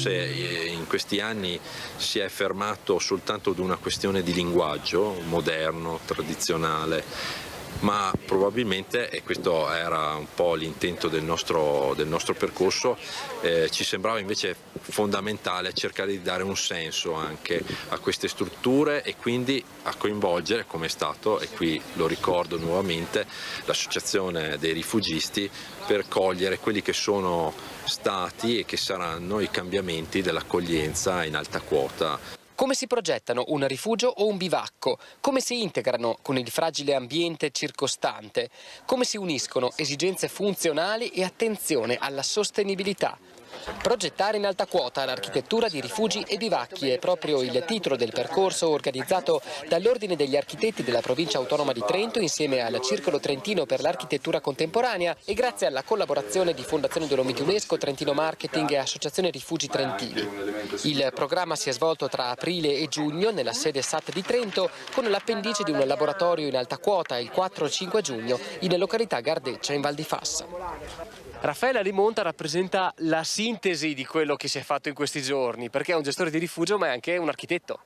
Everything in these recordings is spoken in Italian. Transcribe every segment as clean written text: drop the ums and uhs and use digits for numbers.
forse in questi anni si è fermato soltanto ad una questione di linguaggio moderno, tradizionale, ma probabilmente, e questo era un po' l'intento del nostro percorso, ci sembrava invece fondamentale cercare di dare un senso anche a queste strutture e quindi a coinvolgere, come è stato, e qui lo ricordo nuovamente, l'associazione dei rifugisti, per cogliere quelli che sono stati e che saranno i cambiamenti dell'accoglienza in alta quota. Come si progettano un rifugio o un bivacco? Come si integrano con il fragile ambiente circostante? Come si uniscono esigenze funzionali e attenzione alla sostenibilità? Progettare in alta quota l'architettura di rifugi e bivacchi è proprio il titolo del percorso organizzato dall'Ordine degli Architetti della Provincia Autonoma di Trento insieme al Circolo Trentino per l'Architettura Contemporanea e grazie alla collaborazione di Fondazione Dolomiti UNESCO, Trentino Marketing e Associazione Rifugi Trentini. Il programma si è svolto tra aprile e giugno nella sede SAT di Trento con l'appendice di un laboratorio in alta quota il 4-5 giugno in località Gardeccia in Val di Fassa. Raffaele Alimonta rappresenta la sintesi di quello che si è fatto in questi giorni, perché è un gestore di rifugio ma è anche un architetto.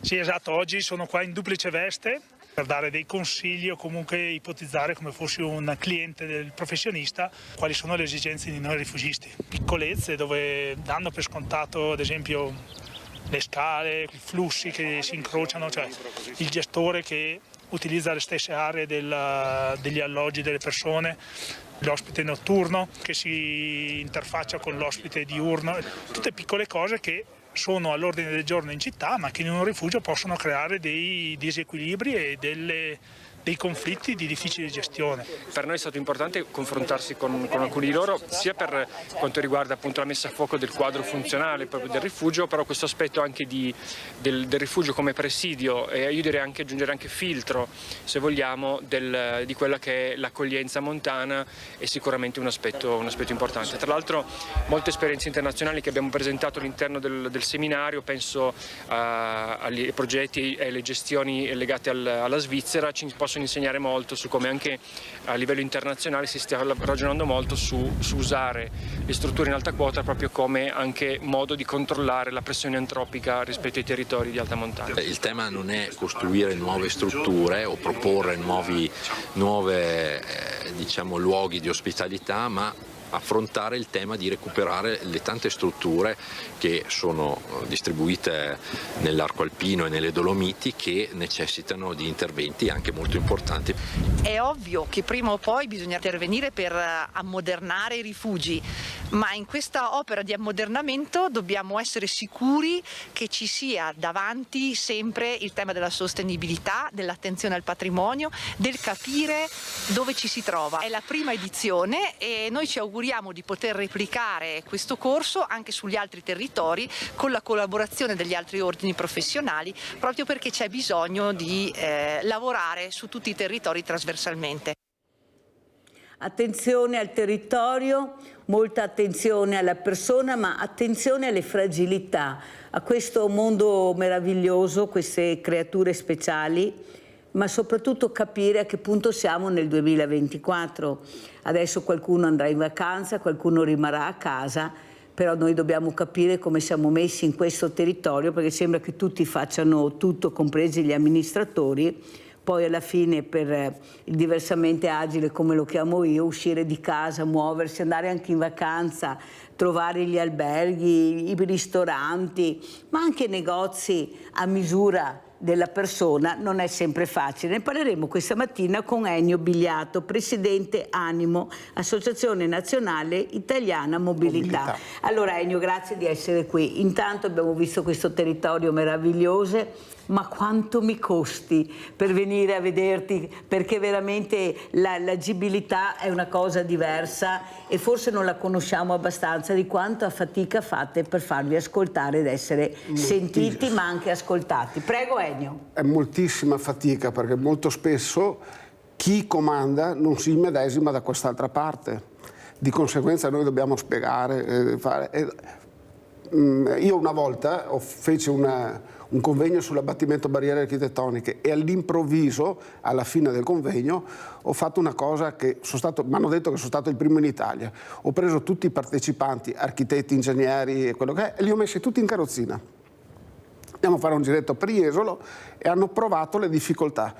Sì, esatto, oggi sono qua in duplice veste per dare dei consigli o comunque ipotizzare come fossi un cliente del professionista quali sono le esigenze di noi rifugisti. Piccolezze dove danno per scontato ad esempio le scale, i flussi che si incrociano, cioè il gestore che utilizza le stesse aree degli alloggi delle persone, l'ospite notturno che si interfaccia con l'ospite diurno, tutte piccole cose che sono all'ordine del giorno in città ma che in un rifugio possono creare dei disequilibri e dei conflitti di difficile gestione. Per noi è stato importante confrontarsi con alcuni di loro, sia per quanto riguarda appunto la messa a fuoco del quadro funzionale proprio del rifugio, però questo aspetto anche del rifugio come presidio e io direi anche aggiungere anche filtro, se vogliamo, di quella che è l'accoglienza montana è sicuramente un aspetto importante. Tra l'altro molte esperienze internazionali che abbiamo presentato all'interno del seminario, penso ai progetti e alle gestioni legate alla Svizzera, ci possono insegnare molto su come anche a livello internazionale si stia ragionando molto su usare le strutture in alta quota proprio come anche modo di controllare la pressione antropica rispetto ai territori di alta montagna. Il tema non è costruire nuove strutture o proporre nuovi luoghi di ospitalità, ma affrontare il tema di recuperare le tante strutture che sono distribuite nell'arco alpino e nelle Dolomiti che necessitano di interventi anche molto importanti. È ovvio che prima o poi bisogna intervenire per ammodernare i rifugi, ma in questa opera di ammodernamento dobbiamo essere sicuri che ci sia davanti sempre il tema della sostenibilità, dell'attenzione al patrimonio, del capire dove ci si trova. È la prima edizione e noi ci auguriamo di poter replicare questo corso anche sugli altri territori con la collaborazione degli altri ordini professionali, proprio perché c'è bisogno di lavorare su tutti i territori trasversalmente. Attenzione al territorio, molta attenzione alla persona, ma attenzione alle fragilità, a questo mondo meraviglioso, queste creature speciali, ma soprattutto capire a che punto siamo nel 2024. Adesso qualcuno andrà in vacanza, qualcuno rimarrà a casa, però noi dobbiamo capire come siamo messi in questo territorio, perché sembra che tutti facciano tutto, compresi gli amministratori. Poi alla fine per il diversamente agile, come lo chiamo io, uscire di casa, muoversi, andare anche in vacanza, trovare gli alberghi, i ristoranti, ma anche negozi a misura della persona non è sempre facile. Ne parleremo questa mattina con Ennio Bigliato, presidente Animo, Associazione Nazionale Italiana Mobilità. Allora Ennio, grazie di essere qui. Intanto abbiamo visto questo territorio meraviglioso, ma quanto mi costi per venire a vederti, perché veramente l'agibilità è una cosa diversa e forse non la conosciamo abbastanza di quanta fatica fate per farvi ascoltare ed essere sentiti ma anche ascoltati. Prego Ennio. È moltissima fatica perché molto spesso chi comanda non si immedesima da quest'altra parte, di conseguenza noi dobbiamo spiegare, fare. Io una volta feci un convegno sull'abbattimento barriere architettoniche e all'improvviso, alla fine del convegno, ho fatto una cosa che mi hanno detto che sono stato il primo in Italia. Ho preso tutti i partecipanti, architetti, ingegneri e quello che è, e li ho messi tutti in carrozzina. Andiamo a fare un giretto per Jesolo e hanno provato le difficoltà.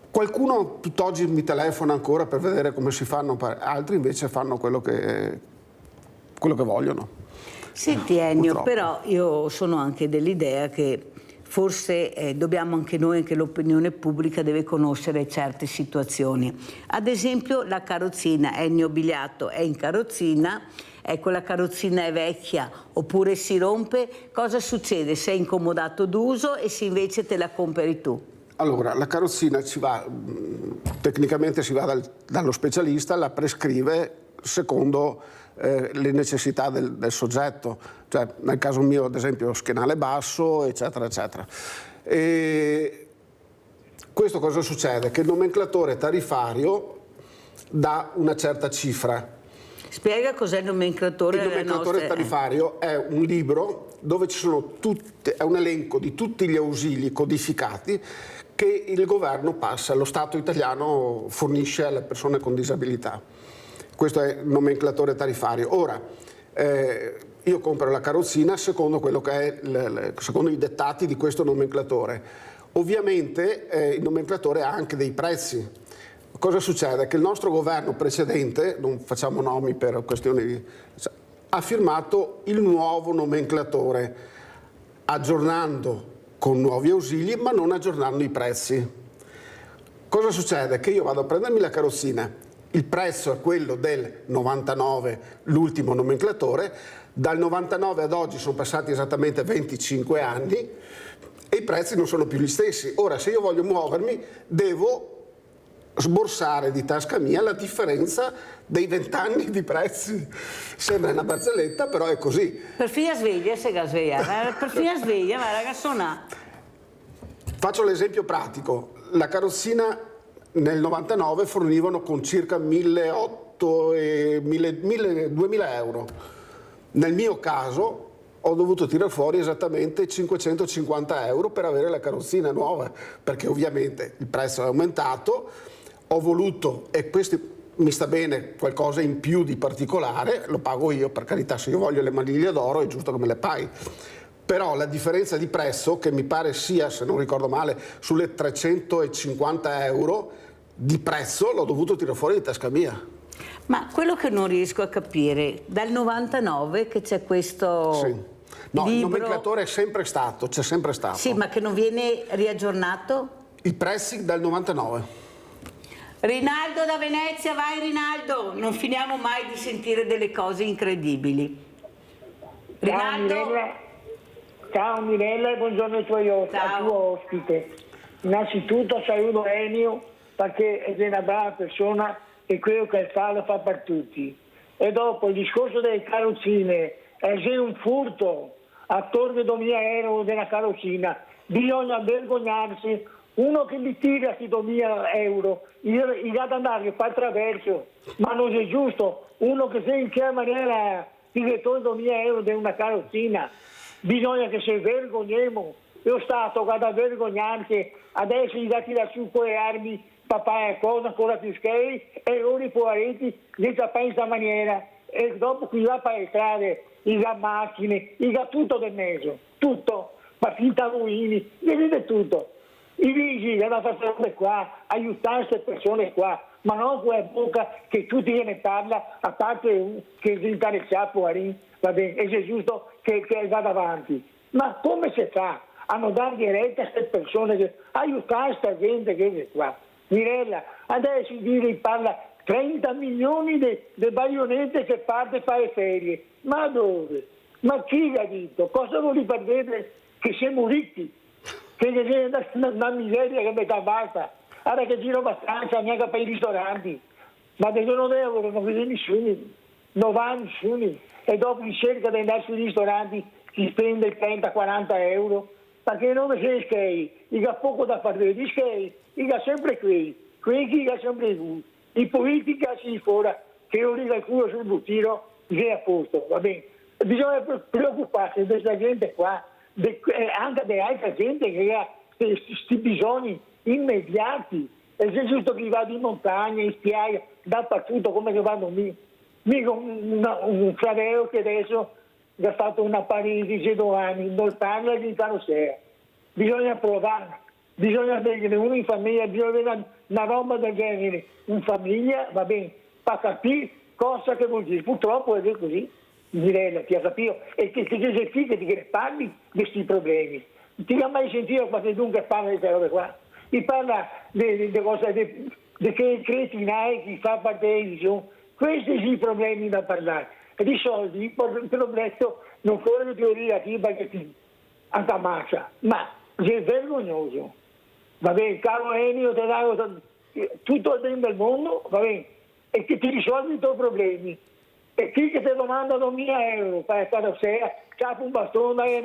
Qualcuno tutt'oggi mi telefona ancora per vedere come si fanno, altri invece fanno quello che vogliono. Senti Ennio, però io sono anche dell'idea che forse dobbiamo anche noi, anche l'opinione pubblica deve conoscere certe situazioni. Ad esempio la carrozzina, Ennio Biliatto è in carrozzina, ecco la carrozzina è vecchia oppure si rompe, cosa succede se è incomodato d'uso e se invece te la compri tu? Allora, la carrozzina tecnicamente si va dallo specialista, la prescrive secondo le necessità del soggetto, cioè nel caso mio ad esempio schienale basso, eccetera, eccetera. E questo cosa succede? Che il nomenclatore tariffario dà una certa cifra. Spiega cos'è il nomenclatore. Il nomenclatore tariffario è un libro dove ci sono è un elenco di tutti gli ausili codificati che il governo passa, lo Stato italiano fornisce alle persone con disabilità. Questo è il nomenclatore tariffario. Ora, io compro la carrozzina secondo quello che è secondo i dettati di questo nomenclatore. Ovviamente il nomenclatore ha anche dei prezzi. Cosa succede? Che il nostro governo precedente, non facciamo nomi per questioni ha firmato il nuovo nomenclatore, aggiornando con nuovi ausili, ma non aggiornando i prezzi. Cosa succede? Che io vado a prendermi la carrozzina, il prezzo è quello del 99, l'ultimo nomenclatore, dal 99 ad oggi sono passati esattamente 25 anni e i prezzi non sono più gli stessi. Ora, se io voglio muovermi, devo sborsare di tasca mia la differenza dei 20 anni di prezzi. Sembra una barzelletta, però è così. Per fine sveglia, se la sveglia, per fine sveglia, ma ragazzona. Faccio l'esempio pratico. La carrozzina nel 99 fornivano con circa 1.800 e 2.000 euro. Nel mio caso ho dovuto tirare fuori esattamente 550 euro per avere la carrozzina nuova, perché ovviamente il prezzo è aumentato. Ho voluto, e questo mi sta bene, qualcosa in più di particolare, lo pago io, per carità, se io voglio le maniglie d'oro è giusto che me le paghi. Però la differenza di prezzo, che mi pare sia, se non ricordo male, sulle 350 euro di prezzo, l'ho dovuto tirare fuori di tasca mia. Ma quello che non riesco a capire, dal 99 che c'è questo... Sì. No, libro... il nomenclatore è sempre stato, c'è sempre stato. Sì, ma che non viene riaggiornato? Il pressing dal 99. Rinaldo da Venezia, vai Rinaldo, non finiamo mai di sentire delle cose incredibili. Rinaldo? Ciao Mirella e buongiorno ai tuoi al tuo ospite. Innanzitutto saluto Ennio perché è una brava persona e quello che fa lo fa per tutti. E dopo il discorso delle carrozzine, se un furto attorno a 2.000 euro della carrozzina, bisogna vergognarsi. Uno che mi tira questi 2.000 euro, gli dà da andare, fa attraverso, ma non è giusto. Uno che se in che maniera ti ritorna 2.000 euro di una carrozzina, bisogna che se vergogniamo. Lo Stato guarda a vergognarsi, adesso gli dati da su con le armi, papà è cosa ancora più scary, e loro i poveretti li fa in questa maniera. E dopo qui va per le strade, gli dà macchine, gli dà tutto del mezzo, tutto, ma finta ruini, gli vede tutto. I vigili devono fare qua, aiutare queste persone qua, ma non con la bocca che tutti gliene parla, a parte che è interessato fuori, va bene, e è giusto che vada avanti. Ma come si fa a non dare diretta a queste persone, che aiutare questa gente che è qua? Mirella, adesso parla 30 milioni di baionette che parte a fare ferie, ma dove? Ma chi l'ha detto? Cosa vuol far vedere che siamo ricchi? Che è una miseria che metà basta. Ora che giro abbastanza neanche per i ristoranti, ma adesso non devono, non vede nessuno, non va nessuno, e dopo si cerca di andare sui ristoranti, si spende 30-40 euro, perché non c'è skate, il ha poco da fare vedere, skate, il ha sempre qui che ha sempre qui, i politica si fuori, che io riga il culo sul buttino, che è a posto, va bene. Bisogna preoccuparsi di questa gente qua, anche di altra gente che ha questi bisogni immediati. E se giusto che vado in montagna, in spiaggia, dappertutto, come che vanno mica un fratello che adesso ha fatto una parentesi 2 anni, non parla di carrozzera. Bisogna provare, bisogna vedere uno in famiglia, bisogna vedere una roba del genere in famiglia, va bene, per capire cosa che vuol dire. Purtroppo è così, Mirella, ti ha capito? E che eserciti che parli di questi problemi. Ti ha mai sentito qualcuno che parla di queste robe qua? Ti parla di cose, di che cretinai che fa partenza. Questi sono i problemi da parlare. E di soldi, te l'ho detto, non fuori di teoria qui perché ti ammazza, ma è vergognoso. Va bene, caro Ennio, ti dà tutto il bene del mondo, va bene, e che ti risolvi i tuoi problemi. E chi che ti domanda 2.000 euro per fare sera, capo un bastone,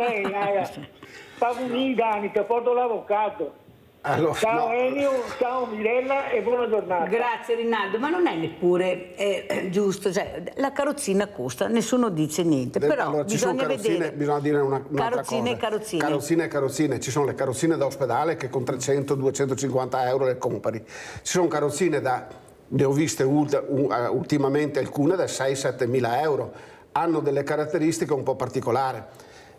pago 1.000 anni, ti porto l'avvocato. Allora, ciao Ennio, ciao Mirella e buona giornata. Grazie Rinaldo, ma non è neppure giusto, cioè, la carrozzina costa, nessuno dice niente, però allora, bisogna vedere. Bisogna dire un'altra cosa. Carrozzine e carrozzine. Ci sono le carrozzine da ospedale che con 300-250 euro le compri. Ci sono carrozzine ne ho viste ultimamente alcune da 6-7 mila euro, hanno delle caratteristiche un po' particolari.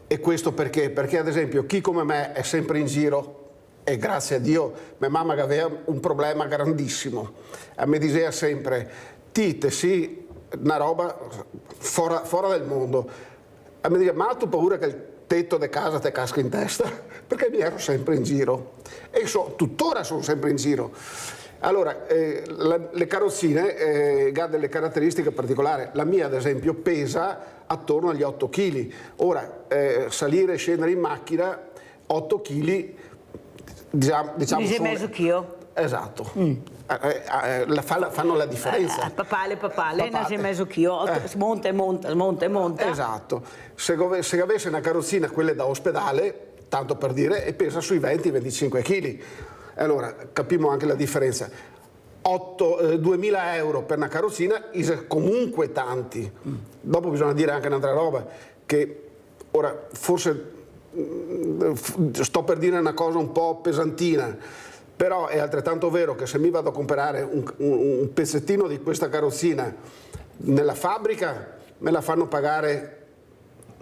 E questo perché? Perché ad esempio chi come me è sempre in giro, e grazie a Dio mia mamma che aveva un problema grandissimo, mi diceva sempre Tite sì, una roba fuori del mondo, mi diceva ma tu paura che il tetto di casa ti casca in testa? Perché mi ero sempre in giro e tuttora sono sempre in giro. Allora, le carrozzine hanno delle caratteristiche particolari. La mia, ad esempio, pesa attorno agli 8 kg. Ora, salire e scendere in macchina, 8 kg, diciamo mezzo chilo. Esatto. Fanno la differenza. Papale, nasce mezzo chilo, smonta e monta. Esatto. Se avesse una carrozzina, quelle da ospedale, tanto per dire, e pesa sui 20-25 kg. Allora, capiamo anche la differenza. 2.000 euro per una carrozzina è comunque tanti. Dopo bisogna dire anche un'altra roba, che ora forse sto per dire una cosa un po' pesantina, però è altrettanto vero che se mi vado a comprare un pezzettino di questa carrozzina nella fabbrica me la fanno pagare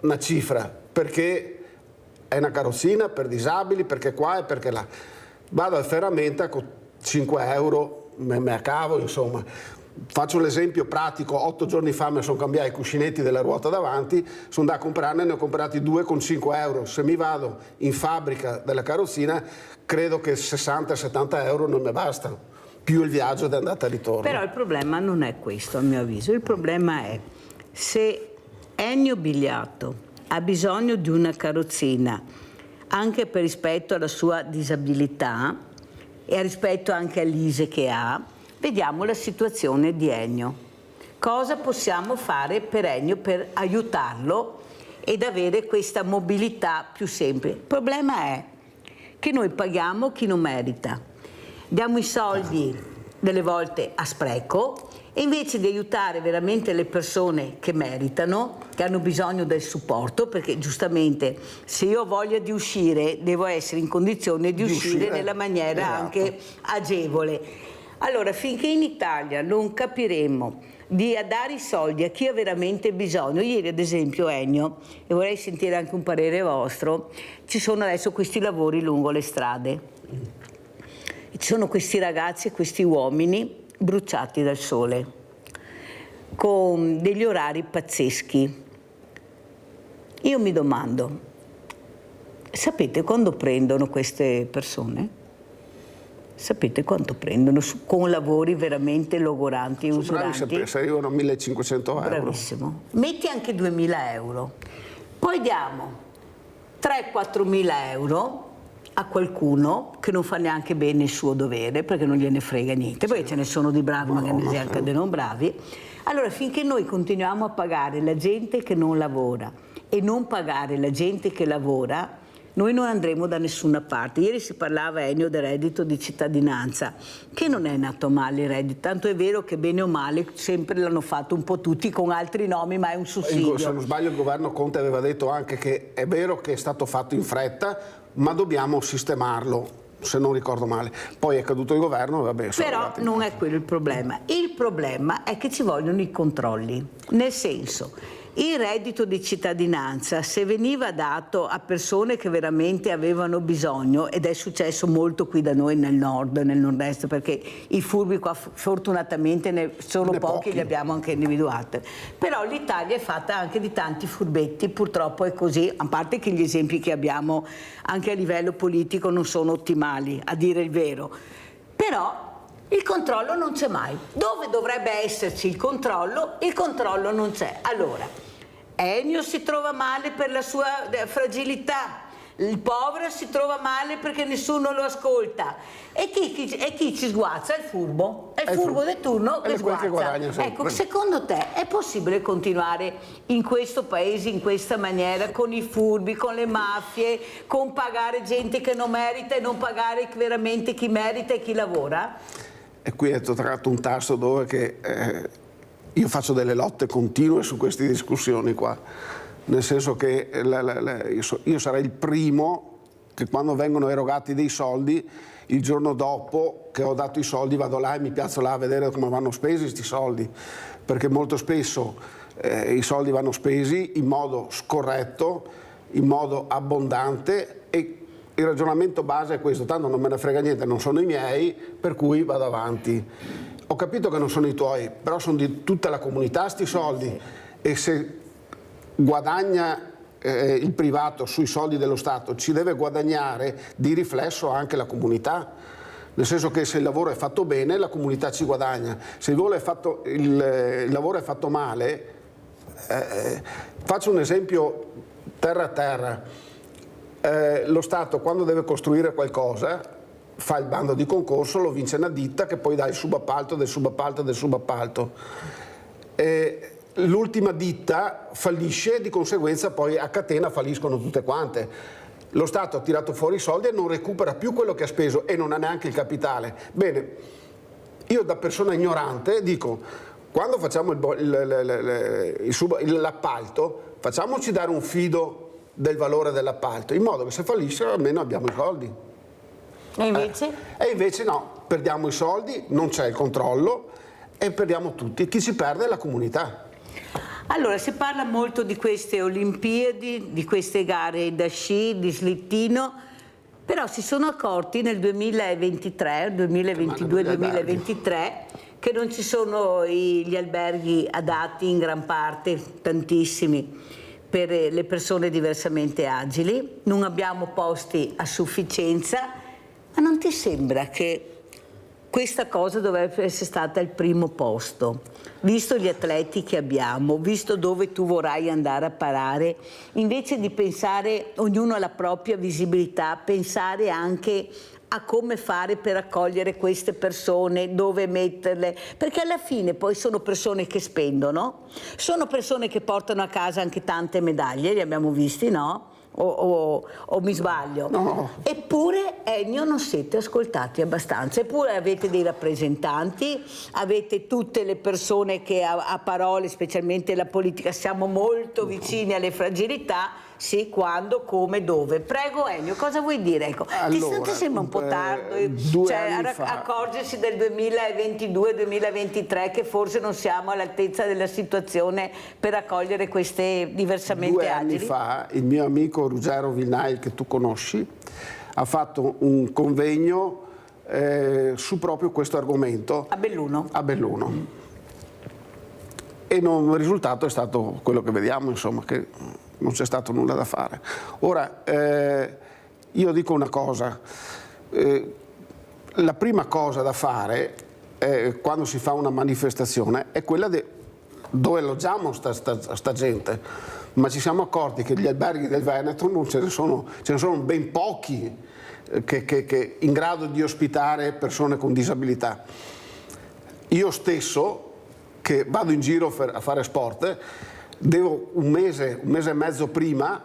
una cifra, perché è una carrozzina per disabili, perché qua e perché là. Vado al ferramenta con 5 euro, me a cavo, insomma. Faccio l'esempio pratico: 8 giorni fa mi sono cambiati i cuscinetti della ruota davanti, sono andato a comprarne, ne ho comprati 2 con 5 euro. Se mi vado in fabbrica della carrozzina, credo che 60-70 euro non mi bastano, più il viaggio di andata e ritorno. Però il problema non è questo, a mio avviso. Il problema è se Ennio Bigliatto ha bisogno di una carrozzina anche per rispetto alla sua disabilità e rispetto anche all'ISE che ha, vediamo la situazione di Ennio. Cosa possiamo fare per Ennio per aiutarlo ed avere questa mobilità più semplice? Il problema è che noi paghiamo chi non merita, diamo i soldi delle volte a spreco, e invece di aiutare veramente le persone che meritano, che hanno bisogno del supporto, perché giustamente se io ho voglia di uscire devo essere in condizione di uscire nella maniera anche agevole. Allora, finché in Italia non capiremo di dare i soldi a chi ha veramente bisogno, ieri ad esempio Ennio, e vorrei sentire anche un parere vostro, ci sono adesso questi lavori lungo le strade, ci sono questi ragazzi e questi uomini bruciati dal sole, con degli orari pazzeschi. Io mi domando, sapete quando prendono queste persone? Sapete quanto prendono con lavori veramente logoranti e usuranti? Se arrivano a 1.500 euro. Bravissimo. Metti anche 2.000 euro. Poi diamo 3-4.000 euro a qualcuno che non fa neanche bene il suo dovere, perché non gliene frega niente, poi ce ne sono di bravi, ma ne anche dei non bravi. Allora, finché noi continuiamo a pagare la gente che non lavora e non pagare la gente che lavora, noi non andremo da nessuna parte. Ieri si parlava, Ennio, del reddito di cittadinanza, che non è nato male il reddito, tanto è vero che bene o male sempre l'hanno fatto un po' tutti con altri nomi, ma è un sussidio. Se non sbaglio il governo Conte aveva detto anche che è vero che è stato fatto in fretta, ma dobbiamo sistemarlo, se non ricordo male. Poi è caduto il governo, vabbè. Però non è quello il problema. Il problema è che ci vogliono i controlli, nel senso, il reddito di cittadinanza, se veniva dato a persone che veramente avevano bisogno, ed è successo molto qui da noi nel nord, nel nord-est, perché i furbi qua fortunatamente ne sono pochi, li abbiamo anche individuati, però l'Italia è fatta anche di tanti furbetti, purtroppo è così, a parte che gli esempi che abbiamo anche a livello politico non sono ottimali, a dire il vero, però il controllo non c'è mai. Dove dovrebbe esserci il controllo non c'è. Allora, Ennio si trova male per la sua fragilità, il povero si trova male perché nessuno lo ascolta. E chi ci sguazza? Il furbo. È il furbo del turno che sguazza. Ecco, secondo te è possibile continuare in questo paese in questa maniera, con i furbi, con le mafie, con pagare gente che non merita e non pagare veramente chi merita e chi lavora? E qui è toccato un tasto dove io faccio delle lotte continue su queste discussioni qua, nel senso che io sarei il primo che quando vengono erogati dei soldi, il giorno dopo che ho dato i soldi vado là e mi piazzo là a vedere come vanno spesi questi soldi, perché molto spesso i soldi vanno spesi in modo scorretto, in modo abbondante, e il ragionamento base è questo: tanto non me ne frega niente, non sono i miei, per cui vado avanti. Ho capito che non sono i tuoi, però sono di tutta la comunità sti soldi, e se guadagna il privato sui soldi dello Stato ci deve guadagnare di riflesso anche la comunità, nel senso che se il lavoro è fatto bene la comunità ci guadagna, se il lavoro è fatto male, faccio un esempio terra a terra. Lo Stato quando deve costruire qualcosa fa il bando di concorso, lo vince una ditta che poi dà il subappalto del subappalto del subappalto. L'ultima ditta fallisce, di conseguenza poi a catena falliscono tutte quante. Lo Stato ha tirato fuori i soldi e non recupera più quello che ha speso e non ha neanche il capitale. Bene, io da persona ignorante dico: quando facciamo l'appalto, facciamoci dare un fido del valore dell'appalto, in modo che se fallisce almeno abbiamo i soldi. E invece? E invece no, perdiamo i soldi, non c'è il controllo e perdiamo tutti. Chi si perde è la comunità. Allora, si parla molto di queste Olimpiadi, di queste gare da sci, di slittino, però si sono accorti nel 2023, 2022-2023, che non ci sono gli alberghi adatti in gran parte, tantissimi, per le persone diversamente agili, non abbiamo posti a sufficienza, ma non ti sembra che questa cosa dovrebbe essere stata il primo posto, visto gli atleti che abbiamo, visto dove tu vorrai andare a parare, invece di pensare ognuno alla propria visibilità, pensare anche a come fare per accogliere queste persone, dove metterle, perché alla fine poi sono persone che spendono, sono persone che portano a casa anche tante medaglie, li abbiamo visti, no? O mi sbaglio? No. Eppure, Ennio, non siete ascoltati abbastanza, eppure avete dei rappresentanti, avete tutte le persone che a parole, specialmente la politica, siamo molto vicini alle fragilità. Sì, quando, come, dove. Prego Ennio, cosa vuoi dire? Ecco, allora, ti sembra un po' tardo, accorgersi del 2022-2023 che forse non siamo all'altezza della situazione per accogliere queste diversamente agili? 2 anni fa il mio amico Ruggero Vilnail, che tu conosci, ha fatto un convegno su proprio questo argomento. A Belluno. A Belluno. E il risultato è stato quello che vediamo, insomma, che non c'è stato nulla da fare. Ora, io dico una cosa, la prima cosa da fare quando si fa una manifestazione è quella dove alloggiamo sta gente, ma ci siamo accorti che gli alberghi del Veneto non ce ne sono ben pochi che in grado di ospitare persone con disabilità. Io stesso, che vado in giro a fare sport, devo un mese e mezzo prima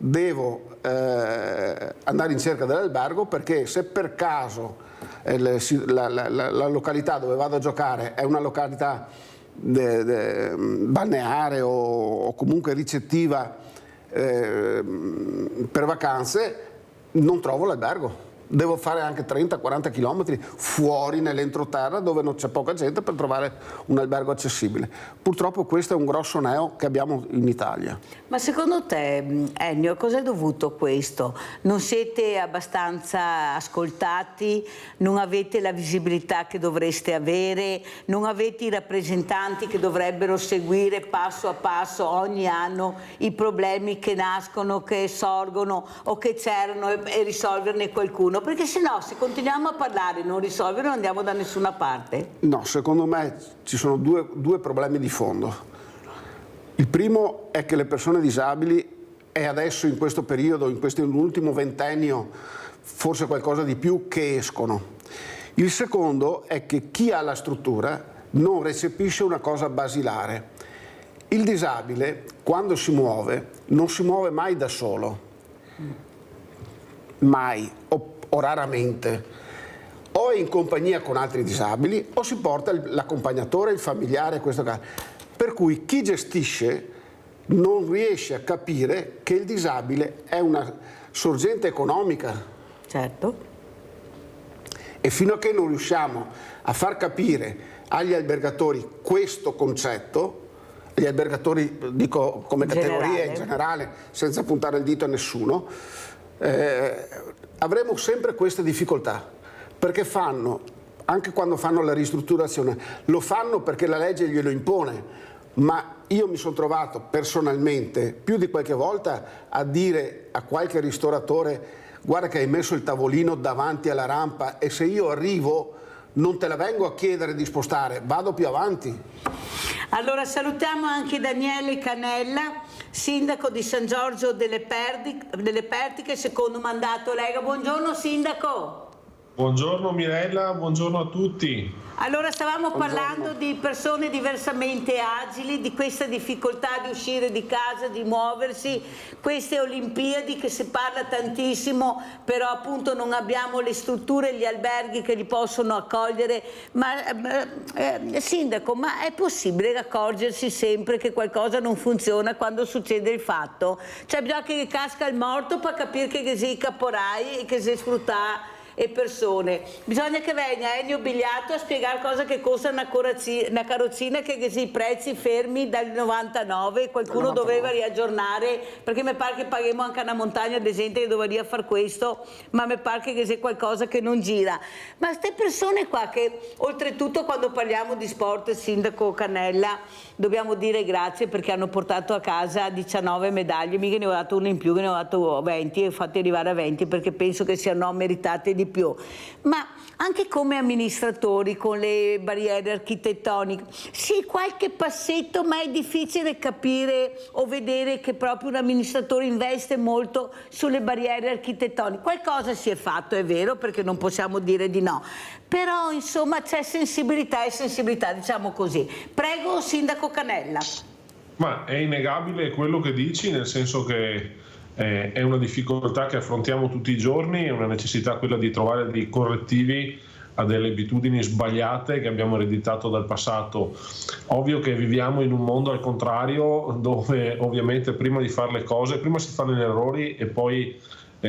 devo andare in cerca dell'albergo, perché se per caso la località dove vado a giocare è una località balneare o comunque ricettiva per vacanze, non trovo l'albergo. Devo fare anche 30-40 km fuori nell'entroterra dove non c'è poca gente per trovare un albergo accessibile. Purtroppo questo è un grosso neo che abbiamo in Italia. Ma secondo te, Ennio, a cosa è dovuto questo? Non siete abbastanza ascoltati? Non avete la visibilità che dovreste avere? Non avete i rappresentanti che dovrebbero seguire passo a passo ogni anno i problemi che nascono, che sorgono o che c'erano e risolverne qualcuno? Perché se no, se continuiamo a parlare e non risolvere, non andiamo da nessuna parte. No, secondo me ci sono due problemi di fondo. Il primo è che le persone disabili, e adesso in questo periodo, in questo ultimo ventennio, forse qualcosa di più, che escono. Il secondo è che chi ha la struttura non recepisce una cosa basilare. Il disabile, quando si muove, non si muove mai da solo. Mai. O raramente, o è in compagnia con altri disabili o si porta l'accompagnatore, il familiare, questo caso. Per cui chi gestisce non riesce a capire che il disabile è una sorgente economica. Certo. E fino a che non riusciamo a far capire agli albergatori questo concetto, gli albergatori dico come categoria in generale, senza puntare il dito a nessuno, avremo sempre queste difficoltà, perché anche quando fanno la ristrutturazione, lo fanno perché la legge glielo impone, ma io mi sono trovato personalmente più di qualche volta a dire a qualche ristoratore: guarda che hai messo il tavolino davanti alla rampa e se io arrivo non te la vengo a chiedere di spostare, vado più avanti. Allora salutiamo anche Daniele Canella, sindaco di San Giorgio delle Pertiche, secondo mandato Lega. Buongiorno sindaco. Buongiorno Mirella, buongiorno a tutti. Allora stavamo parlando di persone diversamente agili, di questa difficoltà di uscire di casa, di muoversi, queste Olimpiadi che si parla tantissimo, però appunto non abbiamo le strutture, gli alberghi che li possono accogliere. Ma sindaco, ma è possibile accorgersi sempre che qualcosa non funziona quando succede il fatto? Cioè bisogna che casca il morto per capire che si caporai e che si sfrutta e persone. Bisogna che venga Ennio Bigliato a spiegare cosa che costa una carrozzina che si prezzi fermi dal 99, qualcuno doveva riaggiornare, perché mi pare che paghiamo anche una montagna di gente che dovrebbe fare questo, ma mi pare che sia qualcosa che non gira. Ma queste persone qua che oltretutto quando parliamo di sport, sindaco Cannella, dobbiamo dire grazie perché hanno portato a casa 19 medaglie, mica ne ho dato una in più, che ne ho dato 20 e fatti arrivare a 20 perché penso che siano meritate di più, ma anche come amministratori con le barriere architettoniche, sì, qualche passetto, ma è difficile capire o vedere che proprio un amministratore investe molto sulle barriere architettoniche. Qualcosa si è fatto, è vero, perché non possiamo dire di no, però insomma c'è sensibilità e sensibilità, diciamo così. Prego, sindaco Canella. Ma è innegabile quello che dici, nel senso che è una difficoltà che affrontiamo tutti i giorni, è una necessità quella di trovare dei correttivi a delle abitudini sbagliate che abbiamo ereditato dal passato. Ovvio che viviamo in un mondo al contrario, dove ovviamente prima di fare le cose, prima si fanno gli errori e poi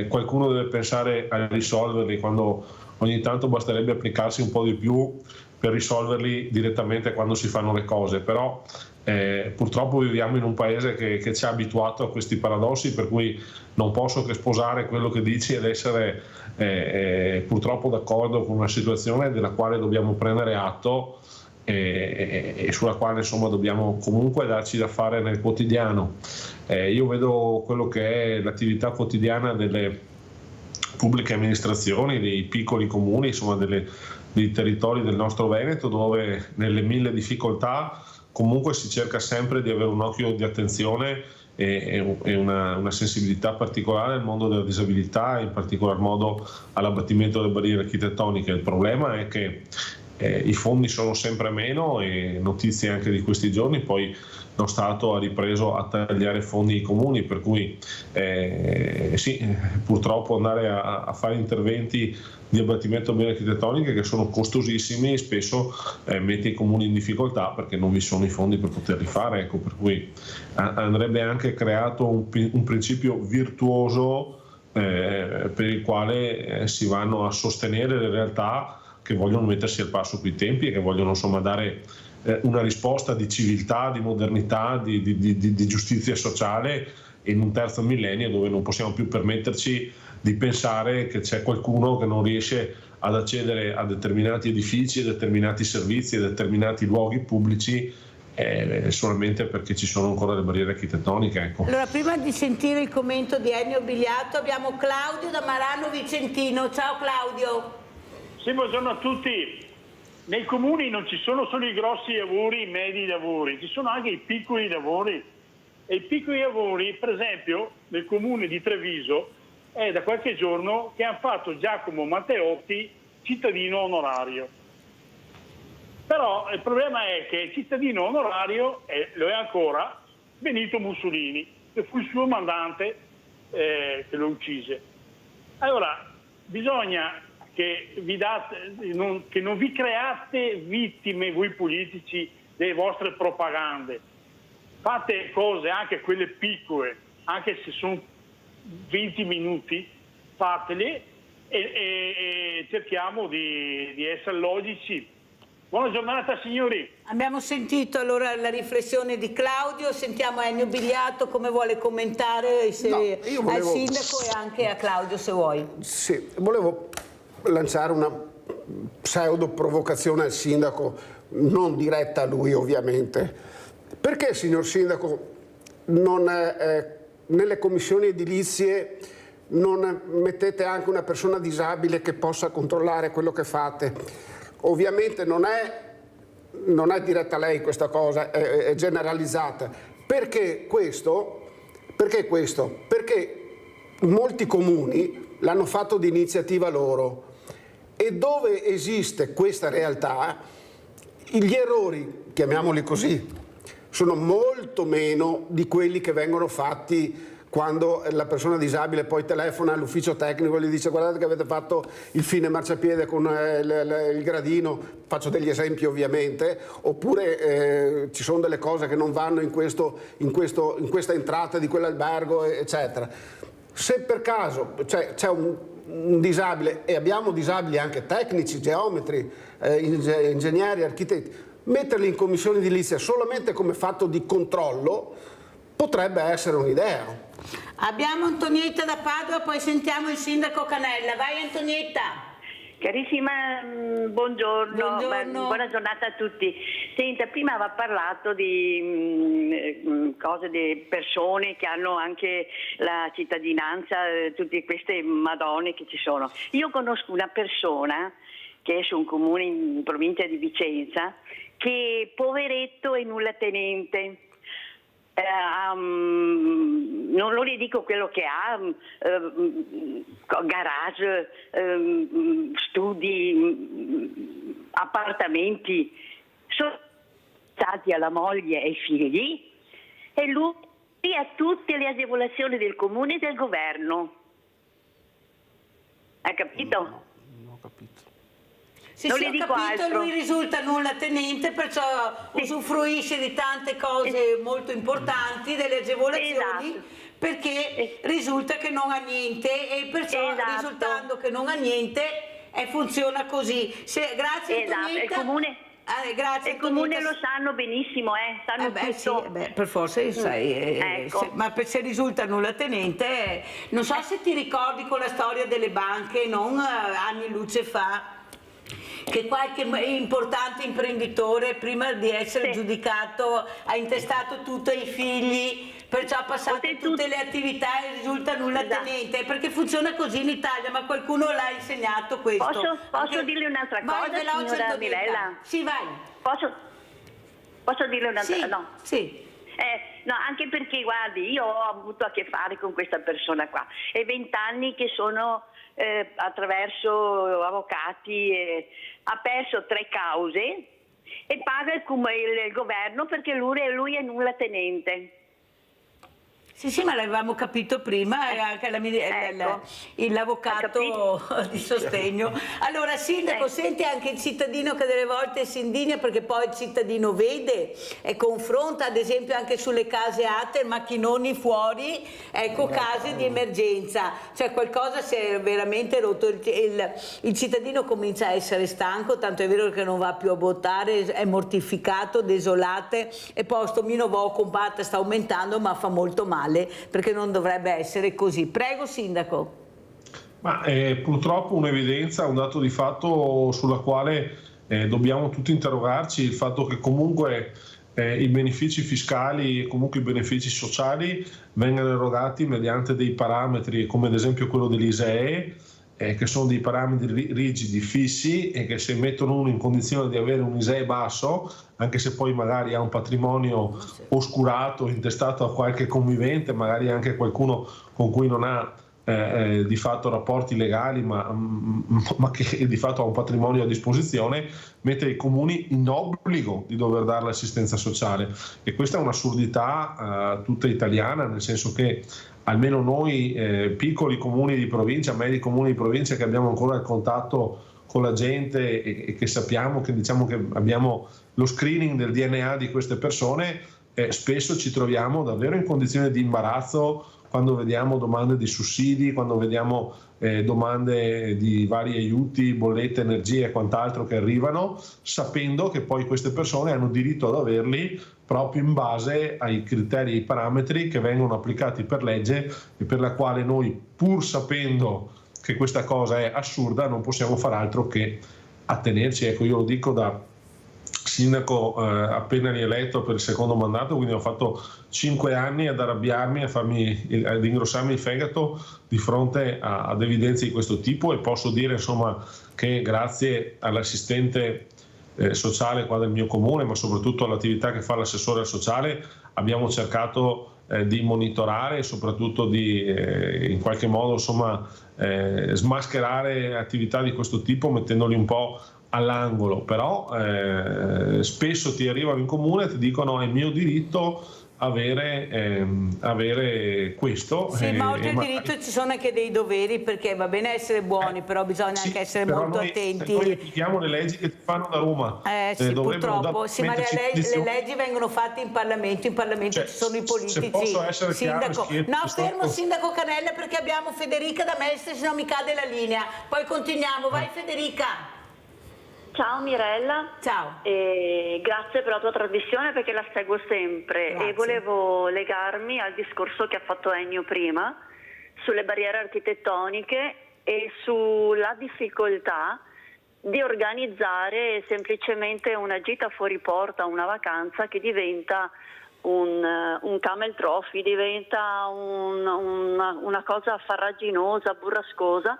qualcuno deve pensare a risolverli, quando ogni tanto basterebbe applicarsi un po' di più per risolverli direttamente quando si fanno le cose. Però purtroppo viviamo in un paese che ci ha abituato a questi paradossi, per cui non posso che sposare quello che dici ed essere purtroppo d'accordo con una situazione della quale dobbiamo prendere atto e sulla quale insomma dobbiamo comunque darci da fare nel quotidiano. Io vedo quello che è l'attività quotidiana delle pubbliche amministrazioni, dei piccoli comuni, insomma dei territori del nostro Veneto, dove nelle mille difficoltà comunque si cerca sempre di avere un occhio di attenzione e una sensibilità particolare al mondo della disabilità e in particolar modo all'abbattimento delle barriere architettoniche. Il problema è che i fondi sono sempre meno e notizie anche di questi giorni, poi lo Stato ha ripreso a tagliare fondi ai comuni, per cui purtroppo andare a fare interventi di abbattimento bene architettoniche che sono costosissimi spesso mette i comuni in difficoltà perché non vi sono i fondi per poterli fare, ecco, per cui andrebbe anche creato un principio virtuoso per il quale si vanno a sostenere le realtà che vogliono mettersi al passo coi tempi e che vogliono insomma dare una risposta di civiltà, di modernità, di giustizia sociale in un terzo millennio dove non possiamo più permetterci di pensare che c'è qualcuno che non riesce ad accedere a determinati edifici, a determinati servizi, a determinati luoghi pubblici solamente perché ci sono ancora le barriere architettoniche. Ecco. Allora, prima di sentire il commento di Ennio Biliato abbiamo Claudio da Marano Vicentino. Ciao Claudio. Sì, buongiorno a tutti. Nei comuni non ci sono solo i grossi lavori, i medi lavori, ci sono anche i piccoli lavori. E i piccoli lavori, per esempio, nel comune di Treviso, è da qualche giorno che hanno fatto Giacomo Matteotti cittadino onorario. Però il problema è che il cittadino onorario lo è ancora Benito Mussolini, che fu il suo mandante che lo uccise. Allora, bisogna che non vi create vittime voi politici delle vostre propagande. Fate cose, anche quelle piccole, anche se sono 20 minuti, fatele e cerchiamo di essere logici. Buona giornata signori. Abbiamo sentito allora la riflessione di Claudio, sentiamo Ennio Biliato come vuole commentare al sindaco e anche a Claudio se vuoi. Sì, volevo lanciare una pseudo provocazione al sindaco, non diretta a lui ovviamente. Perché, signor sindaco, nelle commissioni edilizie non mettete anche una persona disabile che possa controllare quello che fate? Ovviamente non è diretta a lei questa cosa, è generalizzata. Perché questo? Perché molti comuni l'hanno fatto di iniziativa loro e dove esiste questa realtà gli errori, chiamiamoli così, sono molto meno di quelli che vengono fatti quando la persona disabile poi telefona all'ufficio tecnico e gli dice guardate che avete fatto il fine marciapiede con il gradino, faccio degli esempi ovviamente, oppure ci sono delle cose che non vanno in questa entrata di quell'albergo, eccetera. Se per caso c'è un disabile, e abbiamo disabili anche tecnici, geometri, ingegneri, architetti, metterli in commissione edilizia solamente come fatto di controllo potrebbe essere un'idea. Abbiamo Antonietta da Padova, poi sentiamo il sindaco Canella. Vai Antonietta. Carissima, buongiorno. Buona giornata a tutti. Senta, prima aveva parlato di cose di persone che hanno anche la cittadinanza, tutte queste madonne che ci sono. Io conosco una persona che è su un comune in provincia di Vicenza che poveretto è nullatenente. Non le dico quello che ha, garage, studi, appartamenti, sono stati alla moglie e ai figli e lui ha tutte le agevolazioni del comune e del governo. Ha capito? Non ho capito. Sì, non le dico capito, altro. Lui risulta nullatenente, perciò usufruisce di tante cose molto importanti, delle agevolazioni, perché risulta che non ha niente e perciò risultando che non ha niente funziona così. Grazie Antonietta. Il comune lo sanno benissimo, sanno tutto. Sì, per forza sai, ecco. Ma se risulta nullatenente, non so se ti ricordi con la storia delle banche, non anni luce fa, che qualche importante imprenditore prima di essere giudicato ha intestato tutto ai figli, perciò ha passato tutte le attività e risulta nullatenente, perché funziona così in Italia, ma qualcuno l'ha insegnato questo. Posso dirle un'altra cosa, signora Mirella? Sì, vai. Posso dirle un'altra cosa? No. Sì. No, anche perché guardi, io ho avuto a che fare con questa persona qua, è 20 anni che sono attraverso avvocati, ha perso 3 cause e paga il governo perché lui è nullatenente. Sì, ma l'avevamo capito prima, e anche l'avvocato di sostegno. Allora, Sindaco, senti anche il cittadino che delle volte si indigna perché poi il cittadino vede e confronta, ad esempio anche sulle case alte, macchinoni fuori, ecco, case di emergenza. Cioè qualcosa si è veramente rotto, il cittadino comincia a essere stanco, tanto è vero che non va più a votare, è mortificato, desolate, e poi sto mio nuovo compatta sta aumentando, ma fa molto male, perché non dovrebbe essere così. Prego, Sindaco. Ma purtroppo un'evidenza, un dato di fatto sulla quale dobbiamo tutti interrogarci, il fatto che comunque i benefici fiscali e comunque i benefici sociali vengano erogati mediante dei parametri come ad esempio quello dell'ISEE, che sono dei parametri rigidi, fissi, e che se mettono uno in condizione di avere un ISEE basso, anche se poi magari ha un patrimonio oscurato, intestato a qualche convivente, magari anche qualcuno con cui non ha di fatto rapporti legali, ma che di fatto ha un patrimonio a disposizione, mette i comuni in obbligo di dover dare l'assistenza sociale. E questa è un'assurdità tutta italiana, nel senso che almeno noi piccoli comuni di provincia, medi comuni di provincia, che abbiamo ancora il contatto con la gente e che sappiamo, che diciamo che abbiamo lo screening del DNA di queste persone, spesso ci troviamo davvero in condizioni di imbarazzo quando vediamo domande di sussidi, quando vediamo domande di vari aiuti, bollette, energie e quant'altro che arrivano, sapendo che poi queste persone hanno diritto ad averli proprio in base ai criteri e ai parametri che vengono applicati per legge, e per la quale noi, pur sapendo che questa cosa è assurda, non possiamo far altro che attenerci. Ecco, io lo dico da sindaco appena rieletto per il secondo mandato, quindi ho fatto 5 anni ad arrabbiarmi, ad ingrossarmi il fegato di fronte ad evidenze di questo tipo, e posso dire insomma che grazie all'assistente sociale qua del mio comune, ma soprattutto all'attività che fa l'assessore al sociale, abbiamo cercato di monitorare e soprattutto di in qualche modo insomma smascherare attività di questo tipo, mettendoli un po' all'angolo. Però spesso ti arrivano in comune e ti dicono è mio diritto avere questo. Sì, ma oltre al diritto ci sono anche dei doveri, perché va bene essere buoni, però bisogna anche essere molto attenti. Noi applichiamo le leggi che ti fanno da Roma. Sì, purtroppo. Sì, ma le leggi vengono fatte in Parlamento ci sono i politici. Se posso essere Sindaco. Chiaro, no, fermo Sindaco Cannella, perché abbiamo Federica da Mestre, se no mi cade la linea. Poi continuiamo, vai Federica. Ciao Mirella, ciao. Grazie per la tua trasmissione, perché la seguo sempre. Grazie. E volevo legarmi al discorso che ha fatto Ennio prima sulle barriere architettoniche e sulla difficoltà di organizzare semplicemente una gita fuori porta, una vacanza che diventa un camel trophy, diventa una cosa farraginosa, burrascosa,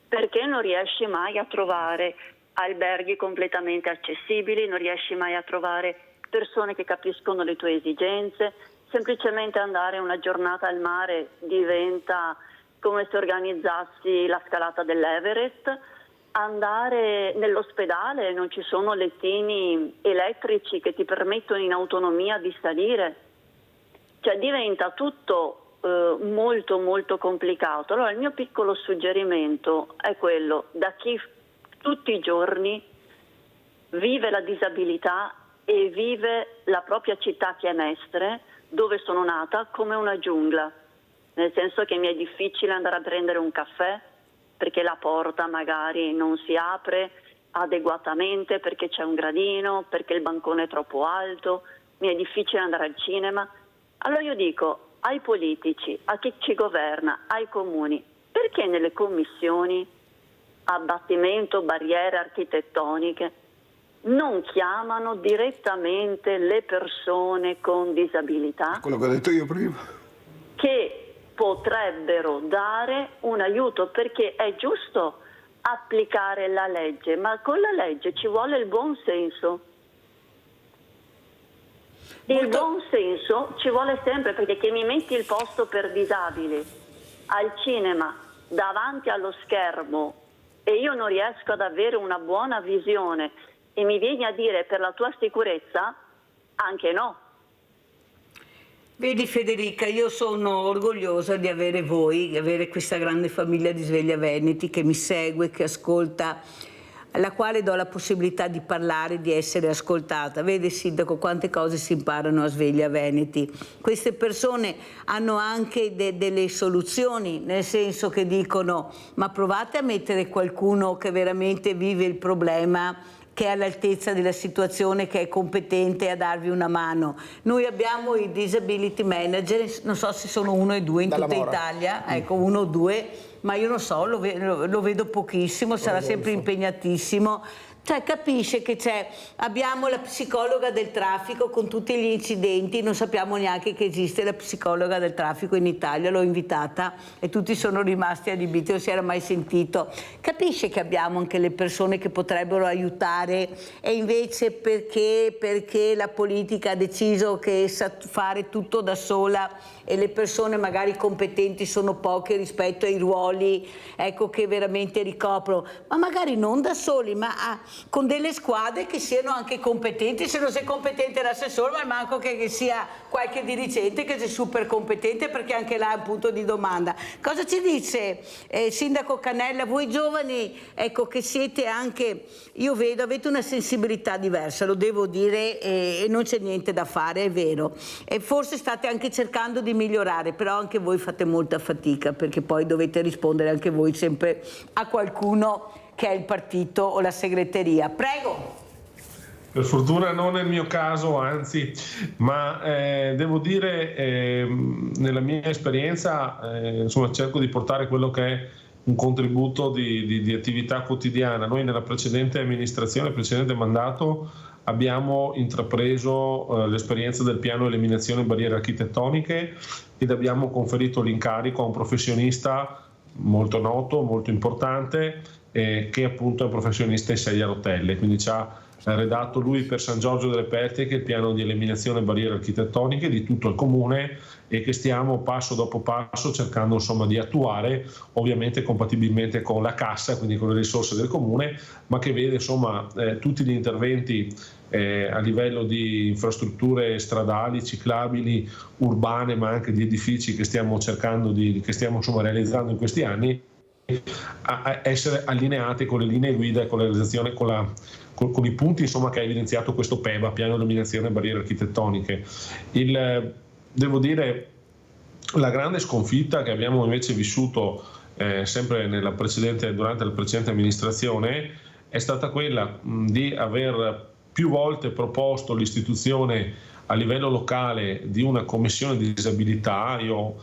perché non riesci mai a trovare alberghi completamente accessibili, non riesci mai a trovare persone che capiscono le tue esigenze. Semplicemente andare una giornata al mare diventa come se organizzassi la scalata dell'Everest. Andare nell'ospedale, non ci sono lettini elettrici che ti permettono in autonomia di salire, cioè diventa tutto molto molto complicato. Allora il mio piccolo suggerimento è quello: da chi tutti i giorni vive la disabilità e vive la propria città, che è Mestre, dove sono nata, come una giungla, nel senso che mi è difficile andare a prendere un caffè perché la porta magari non si apre adeguatamente, perché c'è un gradino, perché il bancone è troppo alto, mi è difficile andare al cinema. Allora io dico ai politici, a chi ci governa, ai comuni, perché nelle commissioni abbattimento, barriere architettoniche, non chiamano direttamente le persone con disabilità? Quello che ho detto io prima. Che potrebbero dare un aiuto, perché è giusto applicare la legge, ma con la legge ci vuole il buon senso. Il buon senso ci vuole sempre, perché che mi metti il posto per disabili al cinema davanti allo schermo e io non riesco ad avere una buona visione e mi vieni a dire per la tua sicurezza, anche no. Vedi Federica, io sono orgogliosa di avere voi, di avere questa grande famiglia di Sveglia Veneti che mi segue, che ascolta, alla quale do la possibilità di parlare, di essere ascoltata. Vede Sindaco quante cose si imparano a Sveglia Veneti. Queste persone hanno anche delle soluzioni, nel senso che dicono: ma provate a mettere qualcuno che veramente vive il problema, che è all'altezza della situazione, che è competente a darvi una mano. Noi abbiamo i disability manager, non so se sono 1 e 2 in tutta Italia, ecco 1 o 2, ma io non so, lo vedo pochissimo, sarà sempre impegnatissimo. Cioè capisce che abbiamo la psicologa del traffico con tutti gli incidenti, non sappiamo neanche che esiste la psicologa del traffico in Italia, l'ho invitata e tutti sono rimasti adibiti, non si era mai sentito. Capisce che abbiamo anche le persone che potrebbero aiutare e invece perché la politica ha deciso che sa fare tutto da sola e le persone magari competenti sono poche rispetto ai ruoli, ecco, che veramente ricoprono, ma magari non da soli, ma con delle squadre che siano anche competenti. Se non sei competente l'assessore, ma manco che sia qualche dirigente che sia super competente, perché anche là è un punto di domanda. Cosa ci dice Sindaco Cannella? Voi giovani, ecco, che siete anche, io vedo, avete una sensibilità diversa, lo devo dire, e non c'è niente da fare, è vero, e forse state anche cercando di migliorare, però anche voi fate molta fatica, perché poi dovete rispondere anche voi sempre a qualcuno che è il partito o la segreteria. Prego. Per fortuna non è il mio caso, anzi, ma devo dire, nella mia esperienza, insomma, cerco di portare quello che è un contributo di attività quotidiana. Noi nella precedente amministrazione, precedente mandato, abbiamo intrapreso l'esperienza del piano eliminazione barriere architettoniche ed abbiamo conferito l'incarico a un professionista molto noto, molto importante, che appunto è un professionista in sedia a rotelle, quindi ci ha redatto lui per San Giorgio delle Pertiche il piano di eliminazione barriere architettoniche di tutto il comune e che stiamo passo dopo passo cercando, insomma, di attuare, ovviamente compatibilmente con la cassa, quindi con le risorse del comune, ma che vede, insomma, tutti gli interventi a livello di infrastrutture stradali, ciclabili, urbane, ma anche di edifici che stiamo cercando che stiamo, insomma, realizzando in questi anni, a essere allineati con le linee guida e con la realizzazione, con i punti, insomma, che ha evidenziato questo PEBA, piano di eliminazione barriere architettoniche. Devo dire, la grande sconfitta che abbiamo invece vissuto sempre durante la precedente amministrazione è stata quella di aver più volte proposto l'istituzione a livello locale di una commissione di disabilità. Io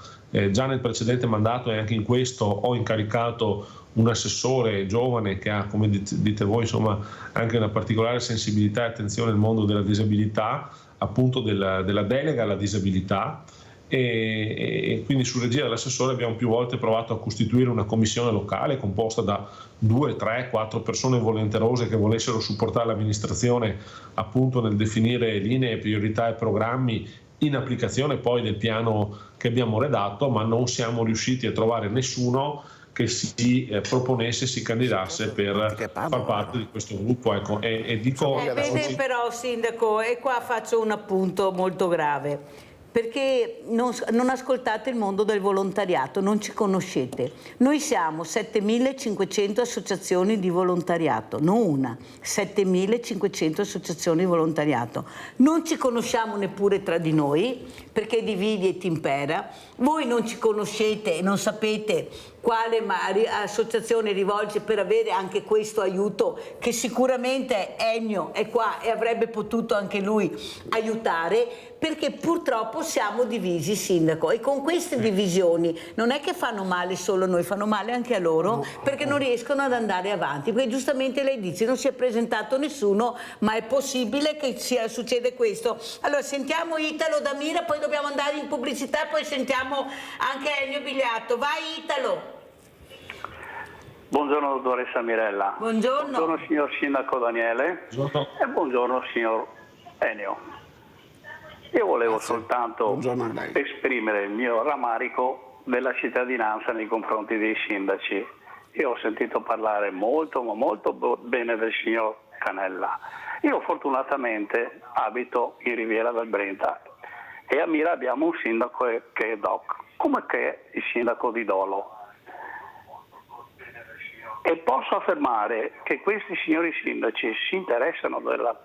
già nel precedente mandato e anche in questo ho incaricato un assessore giovane che ha, come dite voi, insomma, anche una particolare sensibilità e attenzione al mondo della disabilità, appunto della delega alla disabilità, e quindi su regia dell'assessore abbiamo più volte provato a costituire una commissione locale composta da 2, 3, 4 persone volenterose che volessero supportare l'amministrazione appunto nel definire linee, priorità e programmi in applicazione poi del piano che abbiamo redatto, ma non siamo riusciti a trovare nessuno che si proponesse, si candidasse per far parte di questo gruppo. Ecco, vede però, Sindaco, e qua faccio un appunto molto grave, perché non ascoltate il mondo del volontariato, non ci conoscete. Noi siamo 7.500 associazioni di volontariato, non una, 7.500 associazioni di volontariato. Non ci conosciamo neppure tra di noi, perché dividi e ti impera. Voi non ci conoscete e non sapete quale associazione rivolge per avere anche questo aiuto, che sicuramente Ennio è qua e avrebbe potuto anche lui aiutare, perché purtroppo siamo divisi, Sindaco, e con queste divisioni non è che fanno male solo noi, fanno male anche a loro, perché non riescono ad andare avanti, perché giustamente lei dice non si è presentato nessuno, ma è possibile che succede questo. Allora sentiamo Italo da Mira, poi dobbiamo andare in pubblicità, poi sentiamo anche Ennio Bigliatto. Vai Italo! Buongiorno dottoressa Mirella. Buongiorno. Buongiorno signor Sindaco Daniele. Buongiorno. E buongiorno signor Ennio. Io volevo soltanto esprimere il mio rammarico della cittadinanza nei confronti dei sindaci. Io ho sentito parlare molto, ma molto bene del signor Canella. Io fortunatamente abito in Riviera del Brenta e a Mira abbiamo un sindaco che è Doc, come che è il sindaco di Dolo. E posso affermare che questi signori sindaci si interessano del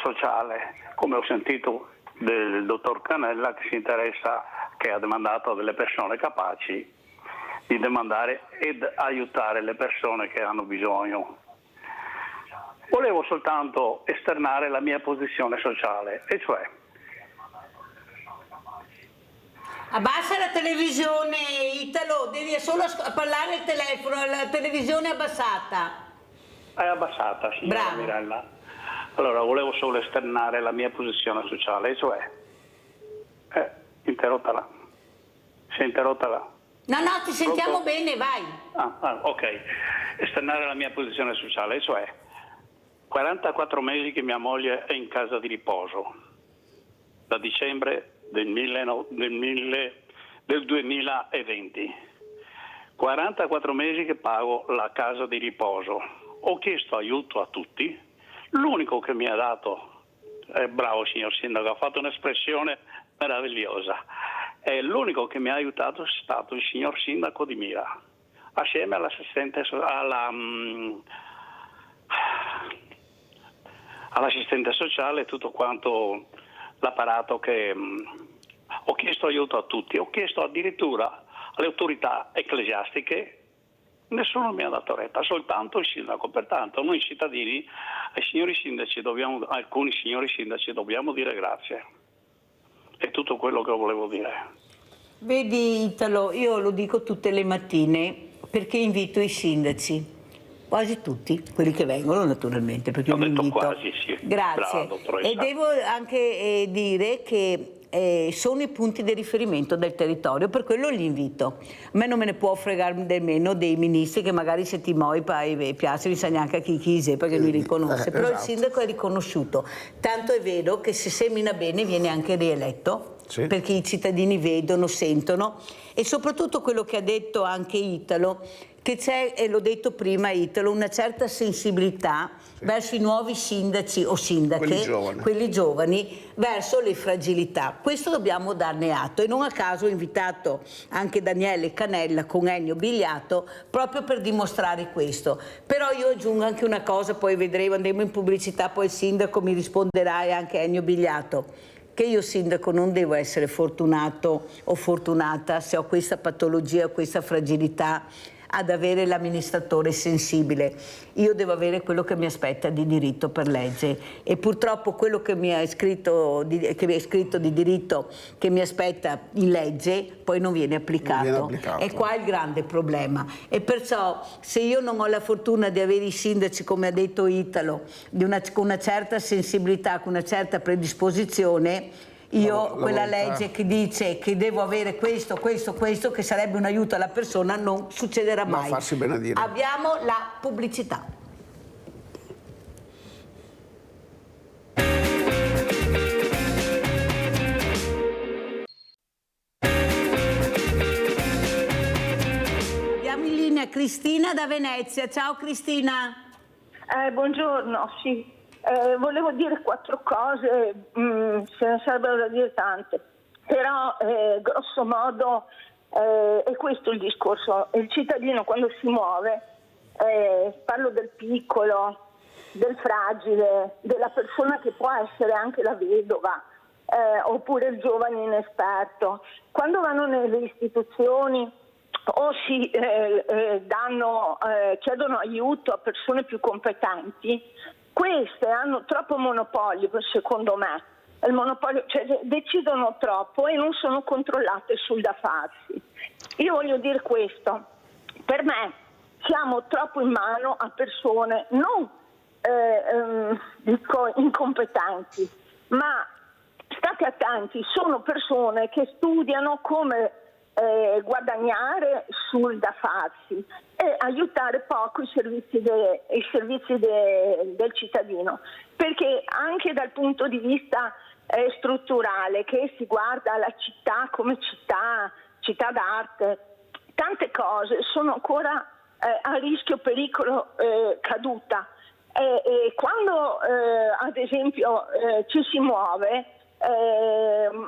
sociale, come ho sentito del dottor Canella che si interessa, che ha demandato a delle persone capaci di demandare ed aiutare le persone che hanno bisogno. Volevo soltanto esternare la mia posizione sociale, e cioè... Abbassa la televisione, Italo, devi solo parlare al telefono, la televisione è abbassata. È abbassata, signora Mirella. Allora, volevo solo esternare la mia posizione sociale, e cioè... interrottala. Si è interrotta là. No, ti sentiamo bene, vai. Ok. Esternare la mia posizione sociale, e cioè 44 mesi che mia moglie è in casa di riposo, da dicembre del 2020. 44 mesi che pago la casa di riposo. Ho chiesto aiuto a tutti. L'unico che mi ha dato, bravo signor Sindaco, ha fatto un'espressione meravigliosa. L'unico che mi ha aiutato è stato il signor Sindaco di Mira, assieme all'assistente sociale e tutto quanto l'apparato che ho chiesto aiuto a tutti, ho chiesto addirittura alle autorità ecclesiastiche, nessuno mi ha dato retta, soltanto il sindaco. Pertanto noi cittadini, ai signori sindaci alcuni signori sindaci dobbiamo dire grazie. È tutto quello che volevo dire. Vedi Italo, io lo dico tutte le mattine perché invito i sindaci. Quasi tutti, quelli che vengono naturalmente, perché io li invito. Quasi, sì. Grazie. Bravo, e devo anche dire che sono i punti di riferimento del territorio, per quello li invito. A me non me ne può fregare nemmeno dei ministri che magari se ti muovi piace, non sa neanche a chi sei perché mi riconosce, però esatto. Il sindaco è riconosciuto. Tanto è vero che se semina bene viene anche rieletto. Sì. Perché i cittadini vedono, sentono, e soprattutto quello che ha detto anche Italo, che c'è, e l'ho detto prima Italo, una certa sensibilità verso i nuovi sindaci o sindache, quelli giovani, verso le fragilità. Questo dobbiamo darne atto, e non a caso ho invitato anche Daniele Canella con Ennio Bigliato proprio per dimostrare questo. Però io aggiungo anche una cosa, poi vedremo, andremo in pubblicità, poi il sindaco mi risponderà e anche Ennio Bigliato, che io sindaco non devo essere fortunato o fortunata se ho questa patologia, questa fragilità, ad avere l'amministratore sensibile. Io devo avere quello che mi aspetta di diritto per legge, e purtroppo quello che mi è scritto di diritto che mi aspetta in legge poi non viene applicato. E qua è il grande problema. E perciò se io non ho la fortuna di avere i sindaci, come ha detto Italo, con una certa sensibilità, con una certa predisposizione, io quella legge che dice che devo avere questo, che sarebbe un aiuto alla persona, non succederà mai. Farsi benedire. Abbiamo la pubblicità. Abbiamo in linea Cristina da Venezia. Ciao Cristina. Buongiorno, sì. Volevo dire 4 cose, se ne sarebbero da dire tante, però grosso modo è questo il discorso. Il cittadino quando si muove, parlo del piccolo, del fragile, della persona che può essere anche la vedova, oppure il giovane inesperto, quando vanno nelle istituzioni o si chiedono aiuto a persone più competenti, queste hanno troppo monopolio, secondo me. Il monopolio, cioè, decidono troppo e non sono controllate sul da farsi. Io voglio dire questo: per me siamo troppo in mano a persone non incompetenti, ma state attenti, sono persone che studiano come guadagnare sul da farsi e aiutare poco i servizi del cittadino, perché anche dal punto di vista strutturale, che si guarda la città come città città d'arte, tante cose sono ancora a rischio, pericolo caduta. E quando ad esempio ci si muove,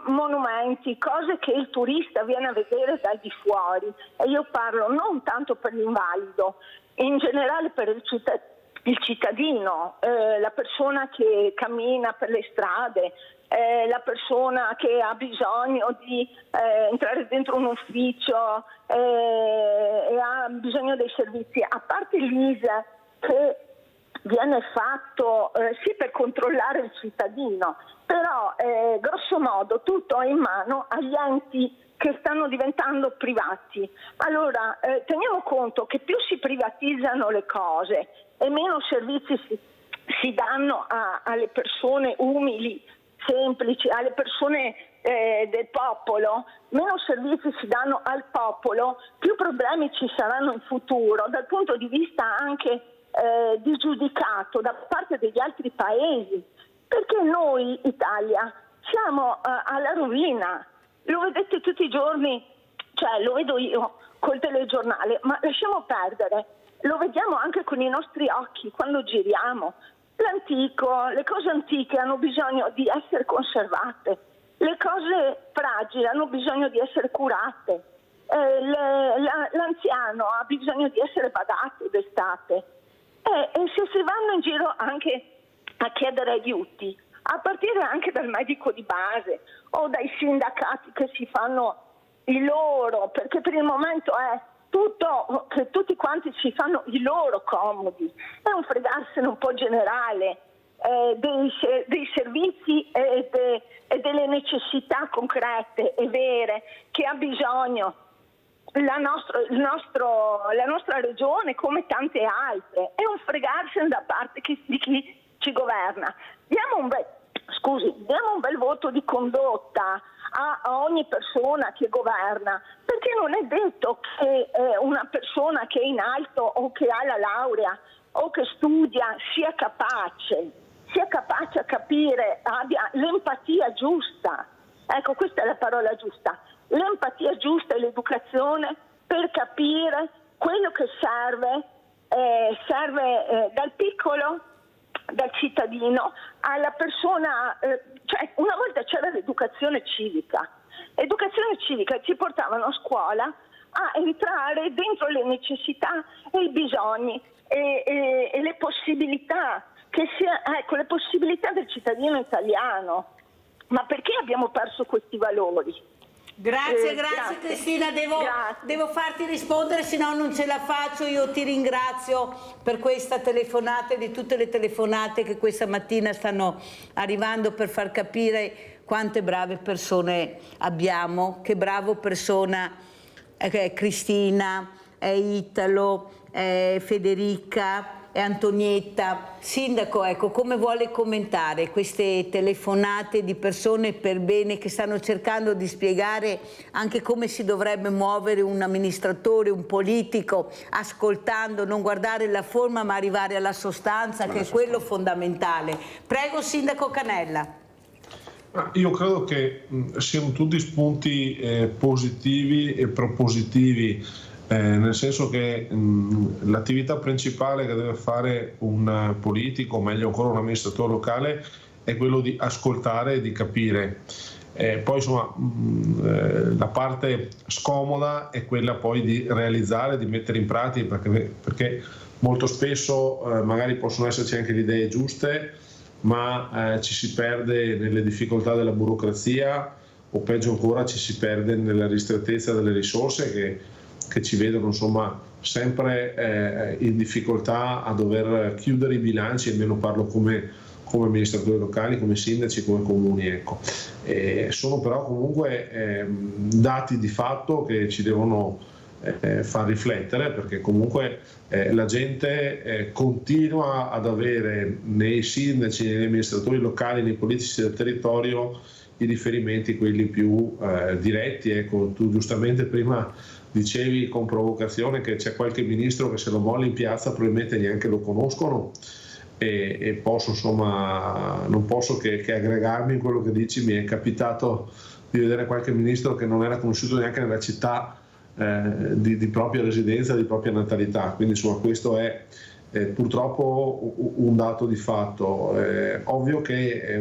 monumenti, cose che il turista viene a vedere dal di fuori, e io parlo non tanto per l'invalido, in generale per il cittadino, la persona che cammina per le strade, la persona che ha bisogno di entrare dentro un ufficio e ha bisogno dei servizi, a parte l'ISE che viene fatto sì per controllare il cittadino, però grosso modo tutto è in mano agli enti che stanno diventando privati. Allora teniamo conto che più si privatizzano le cose e meno servizi si danno alle persone umili, semplici, alle persone del popolo, meno servizi si danno al popolo, più problemi ci saranno in futuro dal punto di vista anche di giudicato da parte degli altri paesi, perché noi Italia siamo alla rovina, lo vedete tutti i giorni, cioè lo vedo io col telegiornale, ma lasciamo perdere, lo vediamo anche con i nostri occhi quando giriamo. L'antico, le cose antiche hanno bisogno di essere conservate, le cose fragili hanno bisogno di essere curate, l'anziano ha bisogno di essere badato d'estate. E se si vanno in giro anche a chiedere aiuti, a partire anche dal medico di base o dai sindacati che si fanno i loro, perché per il momento è tutto che tutti quanti si fanno i loro comodi, è un fregarsene un po' generale dei servizi e delle necessità concrete e vere che ha bisogno la nostra regione come tante altre, è un fregarsene da parte di chi ci governa. Diamo un bel voto di condotta a ogni persona che governa, perché non è detto che una persona che è in alto o che ha la laurea o che studia sia capace a capire, abbia l'empatia giusta. Ecco, questa è la parola giusta. L'empatia giusta e l'educazione per capire quello che serve dal piccolo, dal cittadino alla persona, cioè una volta c'era l'educazione civica. L'educazione civica ci portavano a scuola a entrare dentro le necessità e i bisogni e le possibilità le possibilità del cittadino italiano. Ma perché abbiamo perso questi valori? Grazie Cristina, devo farti rispondere, se no non ce la faccio. Io ti ringrazio per questa telefonata e di tutte le telefonate che questa mattina stanno arrivando per far capire quante brave persone abbiamo, che bravo persona è Cristina, è Italo, è Federica, e Antonietta. Sindaco, ecco, come vuole commentare queste telefonate di persone per bene che stanno cercando di spiegare anche come si dovrebbe muovere un amministratore, un politico, ascoltando, non guardare la forma ma arrivare alla sostanza, che è quello fondamentale. Prego, Sindaco Canella. Io credo che siano tutti spunti positivi e propositivi, nel senso che l'attività principale che deve fare un politico, o meglio ancora un amministratore locale, è quello di ascoltare e di capire. Poi insomma la parte scomoda è quella poi di realizzare, di mettere in pratica, perché molto spesso magari possono esserci anche le idee giuste, ma ci si perde nelle difficoltà della burocrazia, o peggio ancora ci si perde nella ristrettezza delle risorse che ci vedono insomma sempre in difficoltà a dover chiudere i bilanci, almeno parlo come amministratori locali, come sindaci, come comuni. Ecco. Sono però comunque dati di fatto che ci devono far riflettere, perché comunque la gente continua ad avere nei sindaci, negli amministratori locali, nei politici del territorio i riferimenti, quelli più diretti. Ecco, tu giustamente prima dicevi con provocazione che c'è qualche ministro che se lo molli in piazza probabilmente neanche lo conoscono, e posso insomma non posso che aggregarmi in quello che dici. Mi è capitato di vedere qualche ministro che non era conosciuto neanche nella città di propria residenza, di propria natalità, quindi insomma questo è purtroppo un dato di fatto. Ovvio che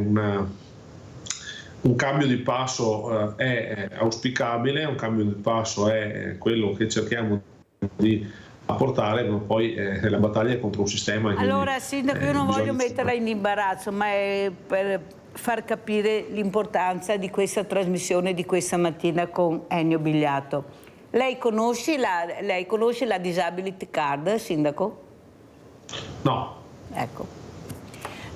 un cambio di passo è auspicabile, un cambio di passo è quello che cerchiamo di apportare, ma poi la battaglia è contro un sistema. Allora Sindaco, io non voglio metterla in imbarazzo, ma è per far capire l'importanza di questa trasmissione di questa mattina con Ennio Bigliato. Lei conosce la disability card, Sindaco? No. Ecco.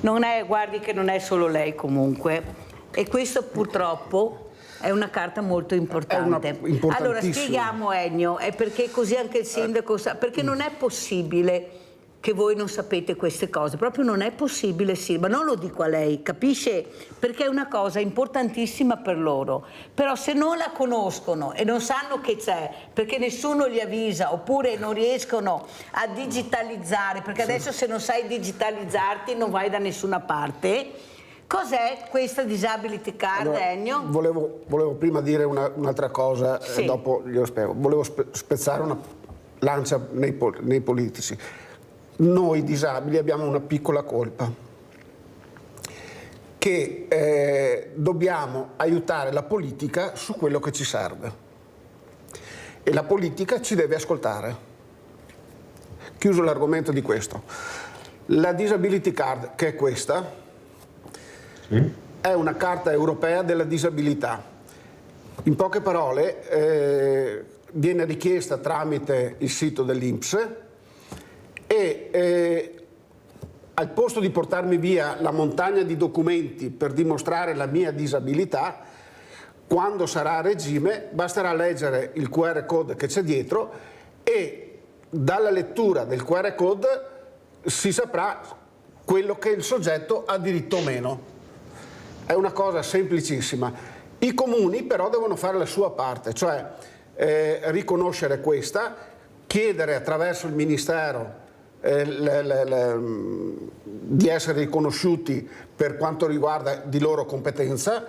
Guardi che non è solo lei comunque, e questo purtroppo è una carta molto importante. Allora spieghiamo, Ennio, è perché così anche il Sindaco sa, perché non è possibile che voi non sapete queste cose, proprio non è possibile, sì, ma non lo dico a lei, capisce? Perché è una cosa importantissima per loro, però se non la conoscono e non sanno che c'è, perché nessuno li avvisa, oppure non riescono a digitalizzare, perché adesso se non sai digitalizzarti non vai da nessuna parte. Cos'è questa disability card, allora, Ennio? Volevo prima dire un'altra cosa, e dopo glielo spiego. Volevo spezzare una lancia nei politici. Noi disabili abbiamo una piccola colpa, che dobbiamo aiutare la politica su quello che ci serve, e la politica ci deve ascoltare. Chiuso l'argomento di questo. La disability card, che è questa, è una carta europea della disabilità. In poche parole viene richiesta tramite il sito dell'INPS, e al posto di portarmi via la montagna di documenti per dimostrare la mia disabilità, quando sarà a regime basterà leggere il QR code che c'è dietro, e dalla lettura del QR code si saprà quello che il soggetto ha diritto o meno. È una cosa semplicissima. I comuni però devono fare la sua parte, cioè riconoscere questa, chiedere attraverso il Ministero di essere riconosciuti per quanto riguarda di loro competenza,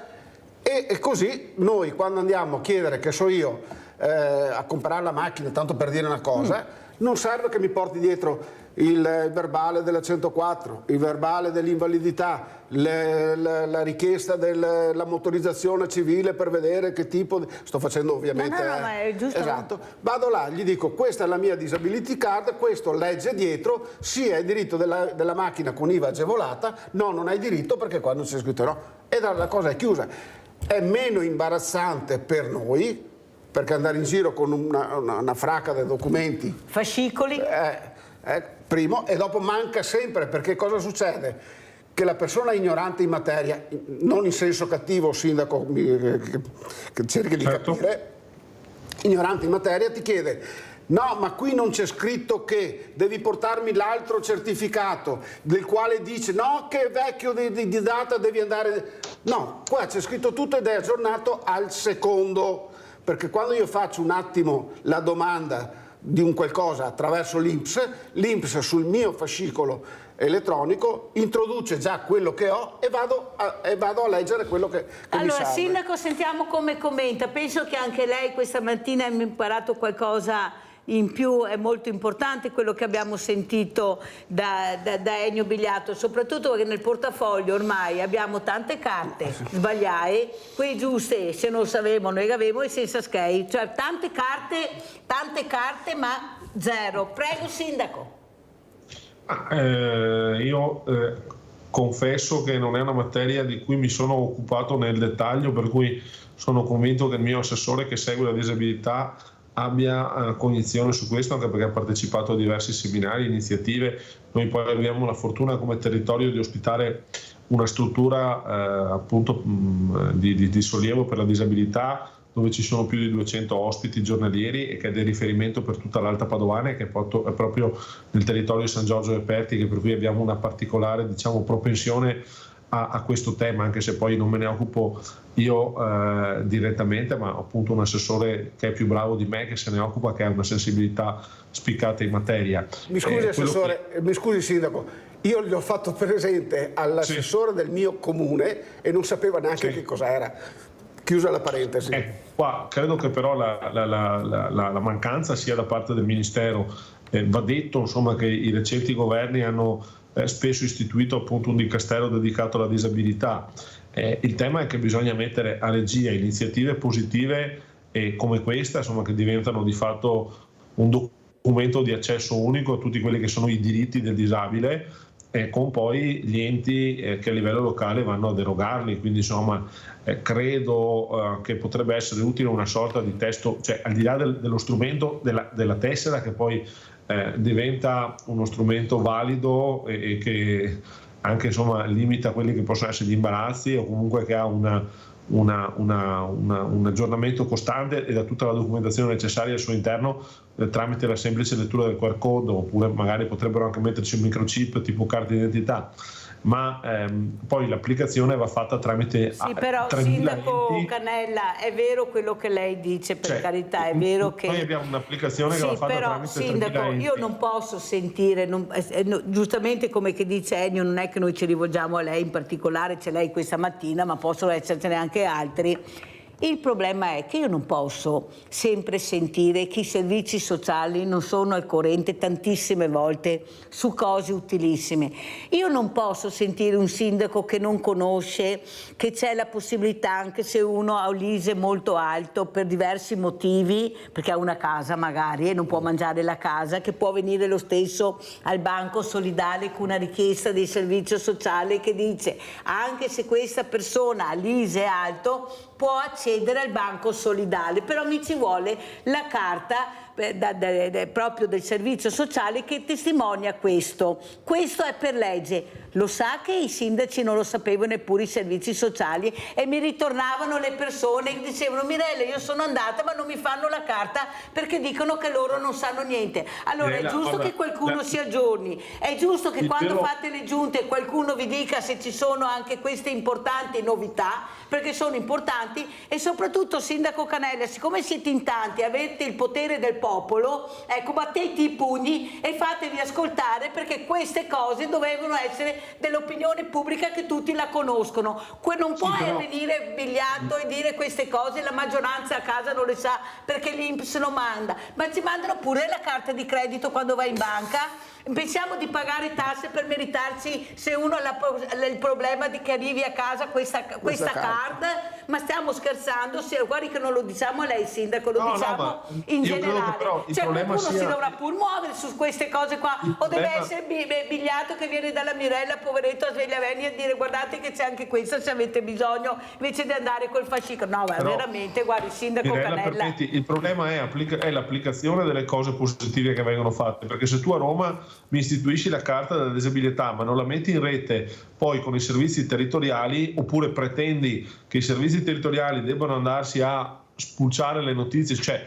e così noi quando andiamo a chiedere, che so io, a comprare la macchina, tanto per dire una cosa, non serve che mi porti dietro il verbale della 104, il verbale dell'invalidità, la richiesta della motorizzazione civile per vedere che tipo sto facendo, ovviamente. No, ma è giusto. Esatto. Vado là, gli dico: questa è la mia disability card, questo legge dietro, sì, hai diritto della macchina con IVA agevolata, no, non hai diritto perché qua non c'è scritto no. E la cosa è chiusa. È meno imbarazzante per noi, perché andare in giro con una fracca di documenti, fascicoli, primo, e dopo manca sempre, perché cosa succede? Che la persona ignorante in materia, non in senso cattivo, Sindaco, che cerchi di capire, ignorante in materia, ti chiede: no, ma qui non c'è scritto che devi portarmi l'altro certificato del quale dice no, che è vecchio di data, devi andare. No, qua c'è scritto tutto ed è aggiornato al secondo, perché quando io faccio un attimo la domanda di un qualcosa attraverso l'INPS sul mio fascicolo elettronico introduce già quello che ho e vado a leggere quello che mi serve. Sindaco, sentiamo come commenta. Penso che anche lei questa mattina abbia imparato qualcosa in più, è molto importante quello che abbiamo sentito da Ennio Bigliato, soprattutto perché nel portafoglio ormai abbiamo tante carte sbagliate, quelle giuste se non sapevamo noi avevamo, e senza schei, cioè tante carte ma zero. Prego, Sindaco. Io confesso che non è una materia di cui mi sono occupato nel dettaglio, per cui sono convinto che il mio assessore che segue la disabilità abbia cognizione su questo, anche perché ha partecipato a diversi seminari, iniziative. Noi poi abbiamo la fortuna come territorio di ospitare una struttura appunto di sollievo per la disabilità, dove ci sono più di 200 ospiti giornalieri e che è di riferimento per tutta l'Alta Padovana, e che è proprio nel territorio di San Giorgio de Perti, che per cui abbiamo una particolare, diciamo, propensione a questo tema, anche se poi non me ne occupo io direttamente, ma appunto un assessore che è più bravo di me, che se ne occupa, che ha una sensibilità spiccata in materia. Mi scusi assessore, mi scusi Sindaco, io gli ho fatto presente all'assessore del mio comune e non sapeva neanche che cosa era. Chiusa la parentesi. Qua credo che però la mancanza sia da parte del Ministero. Va detto insomma che i recenti governi hanno spesso istituito appunto un dicastero dedicato alla disabilità. Il tema è che bisogna mettere a regia iniziative positive come questa, insomma, che diventano di fatto un documento di accesso unico a tutti quelli che sono i diritti del disabile, con poi gli enti che a livello locale vanno ad erogarli. Quindi insomma credo che potrebbe essere utile una sorta di testo, cioè al di là dello strumento della tessera, che poi diventa uno strumento valido e che anche insomma limita quelli che possono essere gli imbarazzi, o comunque che ha un aggiornamento costante e da tutta la documentazione necessaria al suo interno, tramite la semplice lettura del QR code, oppure magari potrebbero anche metterci un microchip tipo carta d'identità, ma poi l'applicazione va fatta tramite però Sindaco Cannella, è vero quello che lei dice, per carità, è vero che noi abbiamo un'applicazione che va fatta però, tramite Sindaco, io non posso sentire, giustamente come che dice Ennio, non è che noi ci rivolgiamo a lei in particolare, c'è lei questa mattina, ma possono essercene anche altri. Il problema è che io non posso sempre sentire che i servizi sociali non sono al corrente tantissime volte su cose utilissime. Io non posso sentire un sindaco che non conosce che c'è la possibilità, anche se uno ha un ISEE molto alto per diversi motivi, perché ha una casa magari e non può mangiare la casa, che può venire lo stesso al banco solidale con una richiesta di servizio sociale che dice anche se questa persona ha l'ISEE alto può accedere al banco solidale, però mi ci vuole la carta proprio del servizio sociale che testimonia questo. Questo è per legge. Lo sa che i sindaci non lo sapevano neppure i servizi sociali e mi ritornavano le persone che dicevano Mirella, io sono andata ma non mi fanno la carta perché dicono che loro non sanno niente. Allora Mirella, è giusto che qualcuno si aggiorni, è giusto che quando fate le giunte qualcuno vi dica se ci sono anche queste importanti novità, perché sono importanti, e soprattutto Sindaco Cannella, siccome siete in tanti, avete il potere del popolo, ecco, battete i pugni e fatevi ascoltare, perché queste cose dovevano essere dell'opinione pubblica che tutti la conoscono. Non può venire Bigliatto e dire queste cose, la maggioranza a casa non le sa perché l'Inps lo manda, ma ci mandano pure la carta di credito quando vai in banca. Pensiamo di pagare tasse per meritarci, se uno ha il problema di che arrivi a casa questa card, ma stiamo scherzando? Guardi che non lo diciamo a lei Sindaco, lo diciamo in generale. Cioè qualcuno si dovrà pur muovere su queste cose qua, o deve essere Bigliatto che viene dalla Mirella, poveretto, a sveglia Veni, a dire guardate che c'è anche questo se avete bisogno, invece di andare col fascicolo. No, ma veramente, guardi Sindaco Mirella, Cannella, il problema è l'applicazione delle cose positive che vengono fatte, perché se tu a Roma mi istituisci la carta della disabilità ma non la metti in rete poi con i servizi territoriali, oppure pretendi che i servizi territoriali debbano andarsi a spulciare le notizie, cioè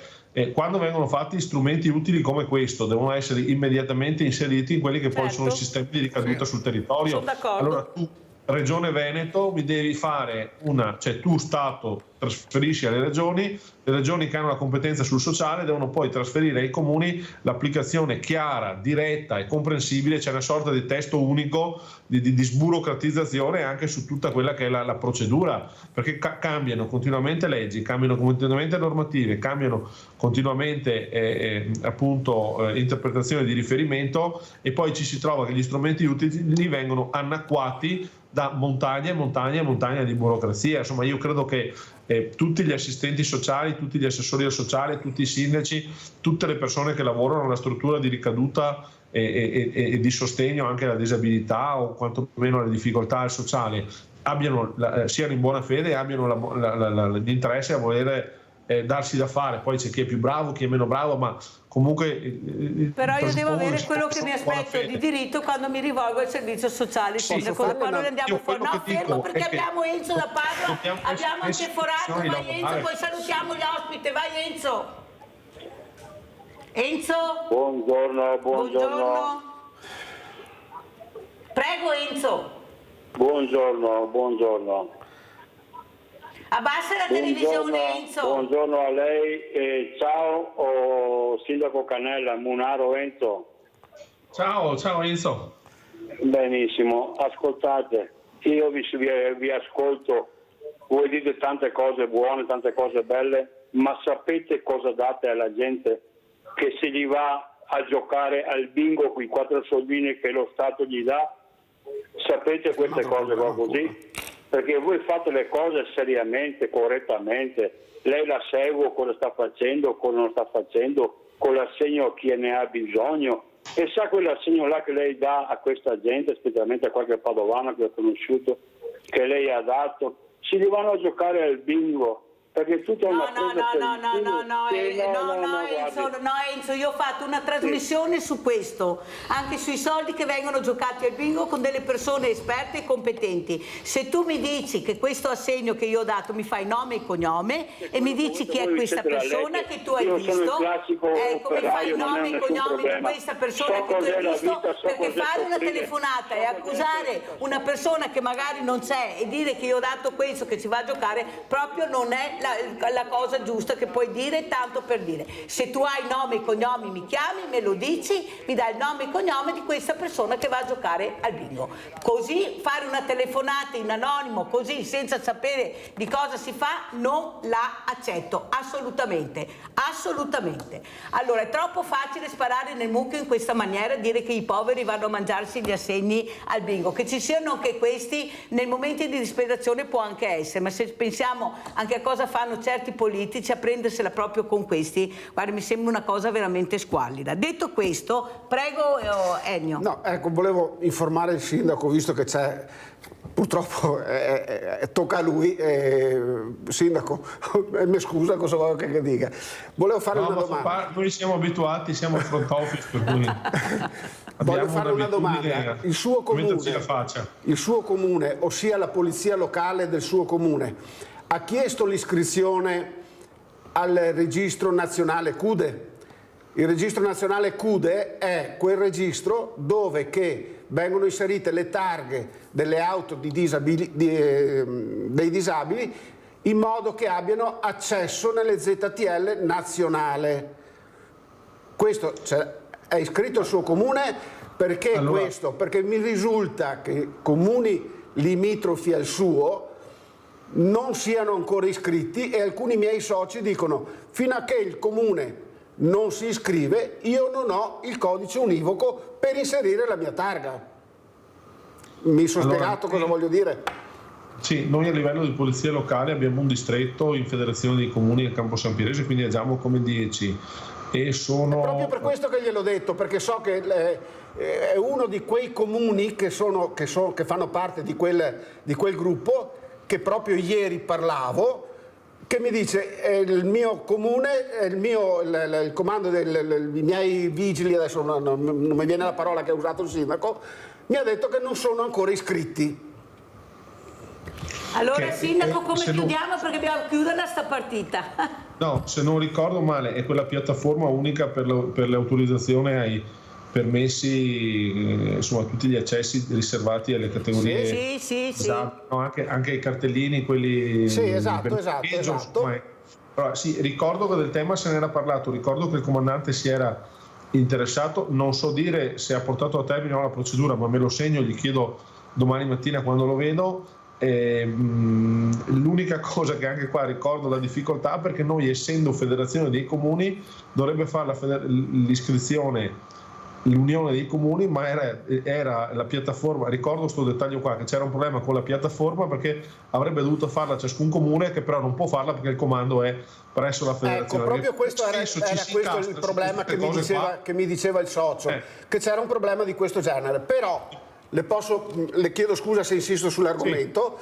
quando vengono fatti strumenti utili come questo devono essere immediatamente inseriti in quelli che poi sono i sistemi di ricaduta sul territorio. Allora tu, Regione Veneto, mi devi fare cioè tu Stato trasferisci alle regioni, le regioni che hanno la competenza sul sociale devono poi trasferire ai comuni l'applicazione chiara, diretta e comprensibile, c'è una sorta di testo unico di sburocratizzazione anche su tutta quella che è la procedura, perché cambiano continuamente leggi, cambiano continuamente normative, cambiano continuamente interpretazioni di riferimento, e poi ci si trova che gli strumenti utili vengono annacquati da montagna e montagna e montagna di burocrazia. Insomma, io credo che tutti gli assistenti sociali, tutti gli assessori al sociale, tutti i sindaci, tutte le persone che lavorano nella struttura di ricaduta e di sostegno anche alla disabilità o quantomeno alle difficoltà al sociale siano in buona fede e abbiano l'interesse a voler darsi da fare. Poi c'è chi è più bravo, chi è meno bravo, ma comunque però io devo avere quello che mi aspetto di diritto quando mi rivolgo al servizio sociale, Sindaco, da quando ne andiamo fuori. No, fermo, perché abbiamo Enzo da Padova, abbiamo anche Forato, vai Enzo, poi salutiamo gli ospiti, vai Enzo. Enzo? Buongiorno. Prego Enzo. Buongiorno. Abbassa la televisione Enzo. Buongiorno a lei e ciao Sindaco Cannella, Munaro Enzo. Ciao Enzo. Benissimo, ascoltate, io vi ascolto voi dite tante cose buone, tante cose belle, ma sapete cosa date alla gente che se gli va a giocare al bingo con i 4 soldini che lo Stato gli dà? Sapete queste cose qua così? Perché voi fate le cose seriamente, correttamente. Lei la segue, cosa sta facendo, cosa non sta facendo, con l'assegno a chi ne ha bisogno. E sa quell'assegno là che lei dà a questa gente, specialmente a qualche padovano che ho conosciuto, che lei ha dato, si li vanno a giocare al bingo. Perché tutta una Enzo, io ho fatto una trasmissione su questo, anche sui soldi che vengono giocati al bingo con delle persone esperte e competenti. Se tu mi dici che questo assegno che io ho dato mi fai nome e cognome e mi dici chi è questa persona che tu hai visto, ecco, mi fai nome e cognome di questa persona che tu hai visto, perché fare una telefonata e accusare una persona che magari non c'è e dire che io ho dato questo che si va a giocare proprio non è la cosa giusta che puoi dire, tanto per dire. Se tu hai nome e cognomi mi chiami, me lo dici, mi dai il nome e cognome di questa persona che va a giocare al bingo. Così fare una telefonata in anonimo, così senza sapere di cosa si fa, non la accetto, assolutamente, assolutamente. Allora è troppo facile sparare nel mucchio in questa maniera, dire che i poveri vanno a mangiarsi gli assegni al bingo, che ci siano anche questi nei momenti di disperazione può anche essere, ma se pensiamo anche a cosa fanno certi politici, a prendersela proprio con questi, guarda, mi sembra una cosa veramente squallida. Detto questo, prego Ennio. No, ecco, volevo informare il sindaco, visto che c'è, purtroppo tocca a lui, sindaco, mi scusa, cosa vuoi che dica? Volevo fare una domanda. Noi siamo abituati, siamo al front office, per cui voglio fare una domanda. Il suo comune, ossia la polizia locale del suo comune, ha chiesto l'iscrizione al registro nazionale CUDE. Il registro nazionale CUDE è quel registro dove che vengono inserite le targhe delle auto dei disabili in modo che abbiano accesso nelle ZTL nazionale. Questo è iscritto al suo comune, perché allora, questo? Perché mi risulta che comuni limitrofi al suo non siano ancora iscritti e alcuni miei soci dicono fino a che il comune non si iscrive io non ho il codice univoco per inserire la mia targa. Mi sono spiegato cosa voglio dire? Sì, noi a livello di polizia locale abbiamo un distretto in Federazione dei Comuni a Campo San Pierese, quindi agiamo come 10 e sono... È proprio per questo che gliel'ho detto, perché so che è uno di quei comuni che fanno parte di quel gruppo, che proprio ieri parlavo, che mi dice il mio comune, il comando dei miei vigili, adesso non mi viene la parola che ha usato il sindaco, mi ha detto che non sono ancora iscritti. Allora sindaco, come chiudiamo? Perché dobbiamo chiudere sta partita. No, se non ricordo male è quella piattaforma unica per l'autorizzazione ai permessi, insomma tutti gli accessi riservati alle categorie. Sì. No, anche i cartellini, quelli esatto. Allora, sì, ricordo che del tema se ne era parlato, ricordo che il comandante si era interessato, non so dire se ha portato a termine la procedura, ma me lo segno, gli chiedo domani mattina quando lo vedo. L'unica cosa che anche qua ricordo la difficoltà, perché noi essendo federazione dei comuni dovrebbe fare l'iscrizione l'unione dei comuni, ma era la piattaforma, ricordo questo dettaglio qua, che c'era un problema con la piattaforma perché avrebbe dovuto farla ciascun comune, che però non può farla perché il comando è presso la federazione. Ecco, proprio questo era questo il problema che mi diceva il socio, che c'era un problema di questo genere, però le chiedo scusa se insisto sull'argomento.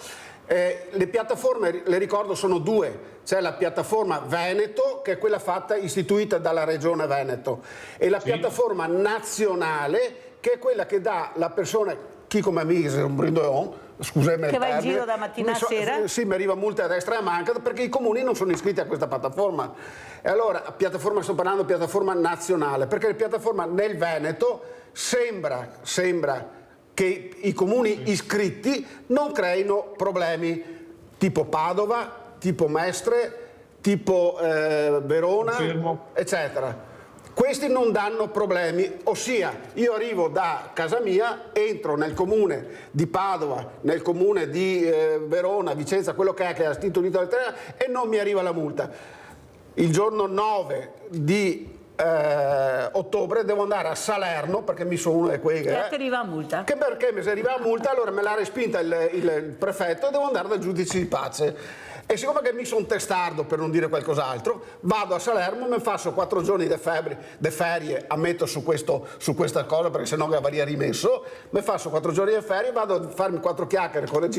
Le piattaforme, le ricordo, sono due. C'è la piattaforma Veneto, che è quella istituita dalla Regione Veneto, e la piattaforma nazionale, che è quella che dà la persona, chi come amici, un brindoon, scusami, che va in giro da mattina a sera. Sì, mi arriva multe a destra e a manca perché i comuni non sono iscritti a questa piattaforma. E allora, sto parlando di piattaforma nazionale, perché la piattaforma nel Veneto sembra che i comuni iscritti non creino problemi tipo Padova, tipo Mestre, tipo Verona, eccetera. Questi non danno problemi, ossia io arrivo da casa mia, entro nel comune di Padova, nel comune di Verona, Vicenza, quello che è l'Istituto Unito dell'Italia, e non mi arriva la multa. Il giorno 9 di ottobre devo andare a Salerno, perché mi sono uno di quei che arriva a multa. Che perché mi arriva a multa, allora me l'ha respinta il prefetto e devo andare dal giudice di pace. E siccome che mi sono testardo, per non dire qualcos'altro, vado a Salerno, mi faccio 4 giorni di ferie, ammetto su questa cosa, perché sennò che avrei rimesso, mi faccio 4 giorni di ferie, vado a farmi 4 chiacchiere con il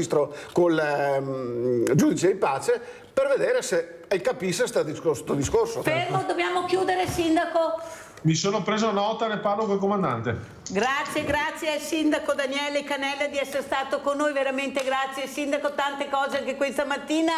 giudice di pace per vedere se capisce questo discorso. Fermo, dobbiamo chiudere, Sindaco. Mi sono preso nota, ne parlo col comandante. Grazie al Sindaco Daniele Canella di essere stato con noi, veramente grazie Sindaco, tante cose anche questa mattina.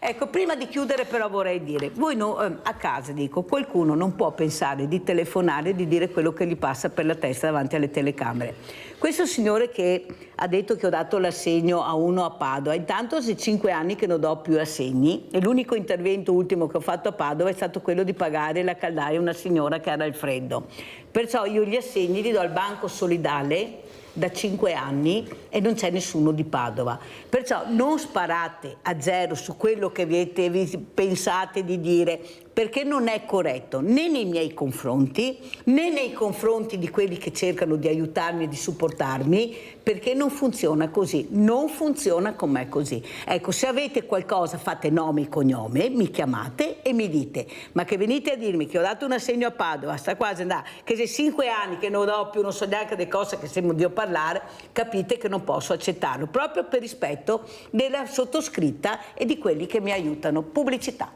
Ecco, prima di chiudere però vorrei dire, voi a casa dico, qualcuno non può pensare di telefonare e di dire quello che gli passa per la testa davanti alle telecamere. Questo signore che ha detto che ho dato l'assegno a uno a Padova, intanto se 5 anni che non do più assegni e l'unico intervento ultimo che ho fatto a Padova è stato quello di pagare la caldaia a una signora che era al freddo. Perciò io gli assegni li do al Banco Solidale da 5 anni e non c'è nessuno di Padova. Perciò non sparate a zero su quello che pensate di dire, perché non è corretto né nei miei confronti né nei confronti di quelli che cercano di aiutarmi e di supportarmi, perché non funziona così, non funziona con me così. Ecco, se avete qualcosa fate nome e cognome, mi chiamate e mi dite, ma che venite a dirmi che ho dato un assegno a Padova, sta quasi andando, che se 5 anni che non do più, non so neanche delle cose che sembra di parlare, capite che non posso accettarlo, proprio per rispetto della sottoscritta e di quelli che mi aiutano. Pubblicità.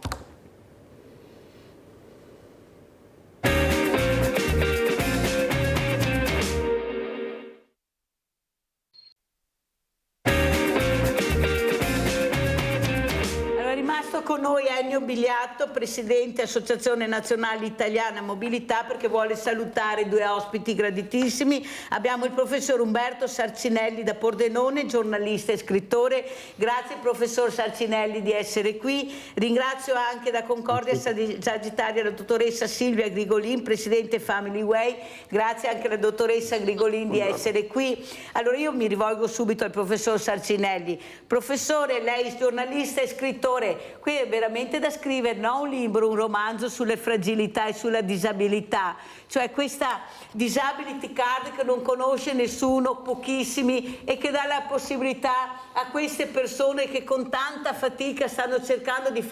Con noi Ennio Biliatto, presidente Associazione Nazionale Italiana Mobilità, perché vuole salutare 2 ospiti graditissimi. Abbiamo il professor Umberto Sarcinelli da Pordenone, giornalista e scrittore. Grazie professor Sarcinelli di essere qui. Ringrazio anche da Concordia Sagittaria la dottoressa Silvia Grigolin, presidente Family Way. Grazie anche alla dottoressa Grigolin di essere qui. Allora io mi rivolgo subito al professor Sarcinelli. Professore, lei è giornalista e scrittore, qui è veramente da scrivere, no? Un libro, un romanzo sulle fragilità e sulla disabilità, cioè questa disability card che non conosce nessuno, pochissimi, e che dà la possibilità a queste persone che con tanta fatica stanno cercando di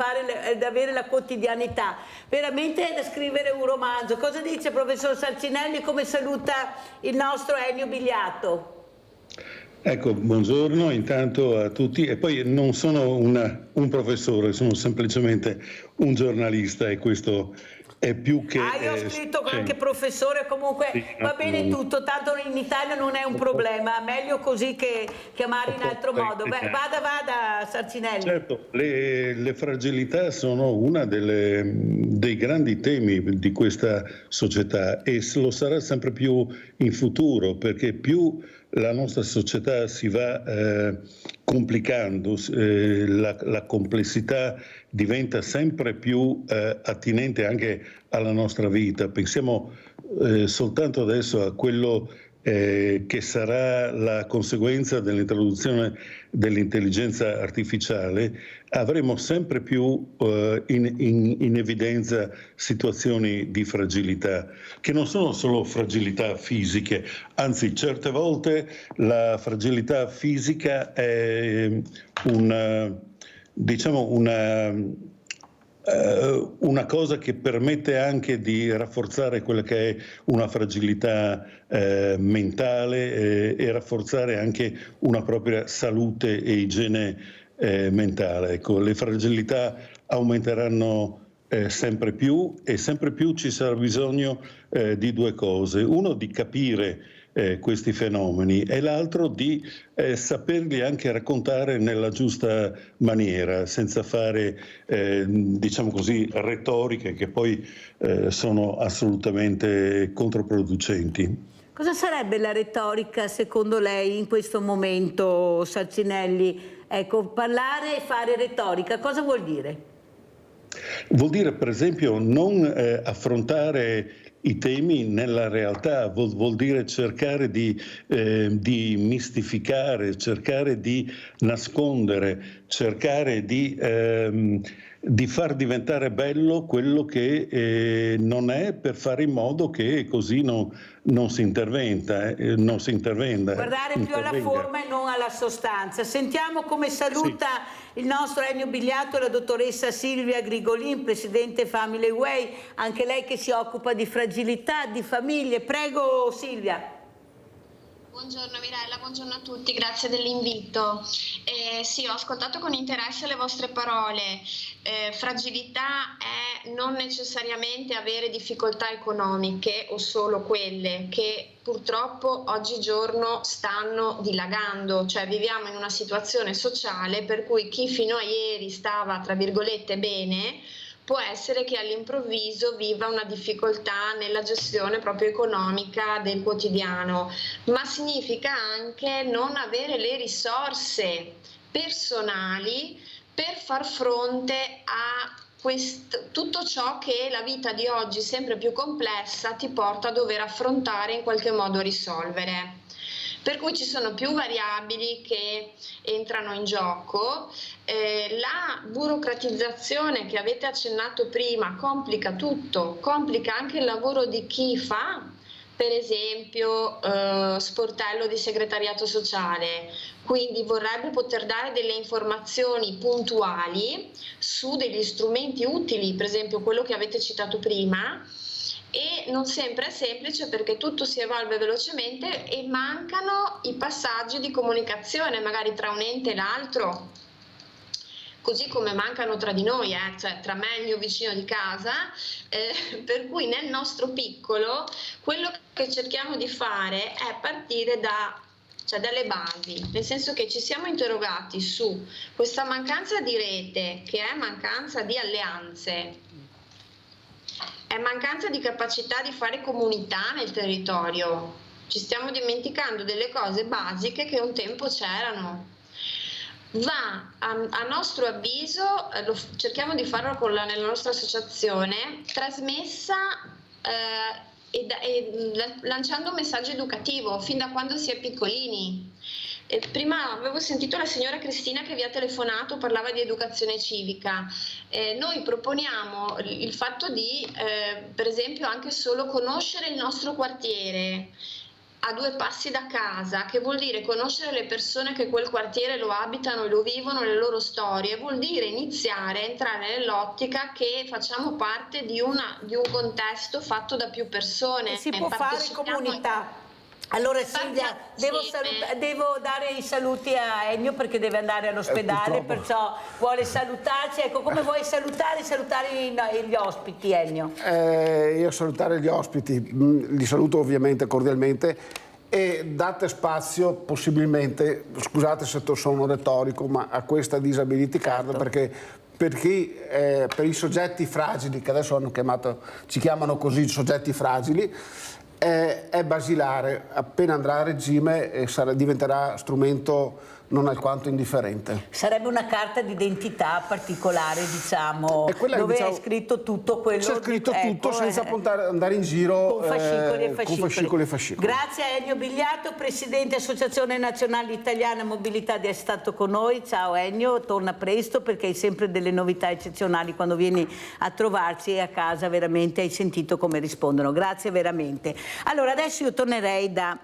avere la quotidianità. Veramente è da scrivere un romanzo. Cosa dice professor Sarcinelli? Come saluta il nostro Ennio Biliatto? Ecco, buongiorno intanto a tutti, e poi non sono un professore, sono semplicemente un giornalista, e questo è più che... io ho scritto anche professore, comunque sì, va bene tutto, tanto in Italia non è un problema, meglio così che chiamare in altro modo. Vada Sarcinelli. Certo, le fragilità sono una dei grandi temi di questa società, e lo sarà sempre più in futuro, perché più la nostra società si va complicando, la complessità diventa sempre più attinente anche alla nostra vita. Pensiamo soltanto adesso a quello che sarà la conseguenza dell'introduzione dell'intelligenza artificiale. Avremo sempre più in evidenza situazioni di fragilità, che non sono solo fragilità fisiche, anzi certe volte la fragilità fisica è una cosa che permette anche di rafforzare quella che è una fragilità mentale e rafforzare anche una propria salute e igiene mentale. Ecco, le fragilità aumenteranno sempre più, e sempre più ci sarà bisogno di 2 cose: uno, di capire questi fenomeni, e l'altro di saperli anche raccontare nella giusta maniera, senza fare diciamo così retoriche che poi sono assolutamente controproducenti. Cosa sarebbe la retorica secondo lei in questo momento, Sarcinelli? Ecco, parlare e fare retorica, cosa vuol dire? Vuol dire per esempio non affrontare i temi nella realtà, vuol dire cercare di mistificare, cercare di nascondere, cercare di far diventare bello quello che non è, per fare in modo che così non si intervenda. Guardare più alla forma e non alla sostanza. Sentiamo come saluta il nostro Ennio Bigliato la dottoressa Silvia Grigolin, presidente Family Way, anche lei che si occupa di fragilità, di famiglie. Prego Silvia. Buongiorno Mirella, buongiorno a tutti, grazie dell'invito. Sì, ho ascoltato con interesse le vostre parole. Fragilità è non necessariamente avere difficoltà economiche o solo quelle che purtroppo oggigiorno stanno dilagando, cioè viviamo in una situazione sociale per cui chi fino a ieri stava tra virgolette bene può essere che all'improvviso viva una difficoltà nella gestione proprio economica del quotidiano, ma significa anche non avere le risorse personali per far fronte a tutto ciò che la vita di oggi, sempre più complessa, ti porta a dover affrontare e in qualche modo risolvere. Per cui ci sono più variabili che entrano in gioco. La burocratizzazione che avete accennato prima complica tutto, complica anche il lavoro di chi fa, per esempio, sportello di segretariato sociale, quindi vorrebbe poter dare delle informazioni puntuali su degli strumenti utili, per esempio quello che avete citato prima, e non sempre è semplice perché tutto si evolve velocemente e mancano i passaggi di comunicazione magari tra un ente e l'altro, così come mancano tra di noi, cioè tra me e il mio vicino di casa, per cui nel nostro piccolo quello che cerchiamo di fare è partire dalle basi, nel senso che ci siamo interrogati su questa mancanza di rete, che è mancanza di alleanze, è mancanza di capacità di fare comunità nel territorio. Ci stiamo dimenticando delle cose basiche che un tempo c'erano. Va, a nostro avviso, cerchiamo di farlo nella nostra associazione, trasmessa lanciando un messaggio educativo fin da quando si è piccolini. Prima avevo sentito la signora Cristina che vi ha telefonato, parlava di educazione civica. Noi proponiamo il fatto di, per esempio, anche solo conoscere il nostro quartiere a 2 passi da casa, che vuol dire conoscere le persone che quel quartiere lo abitano e lo vivono, le loro storie, vuol dire iniziare a entrare nell'ottica che facciamo parte di un contesto fatto da più persone. Si può fare comunità. Allora Silvia, devo dare i saluti a Ennio perché deve andare all'ospedale, perciò vuole salutarci. Ecco, come vuoi salutare gli ospiti, Ennio? Io salutare gli ospiti, li saluto ovviamente cordialmente e date spazio possibilmente, scusate se sono retorico, ma a questa disability card, perché per i soggetti fragili, che adesso ci chiamano così soggetti fragili, è basilare. Appena andrà a regime diventerà strumento non alquanto indifferente. Sarebbe una carta d'identità particolare, diciamo, dove è scritto tutto quello. C'è scritto tutto senza andare in giro con fascicoli e fascicoli. Grazie a Ennio Bigliato, presidente Associazione Nazionale Italiana Mobilità, di essere stato con noi. Ciao Ennio, torna presto perché hai sempre delle novità eccezionali quando vieni a trovarci, e a casa veramente hai sentito come rispondono. Grazie veramente. Allora adesso io tornerei da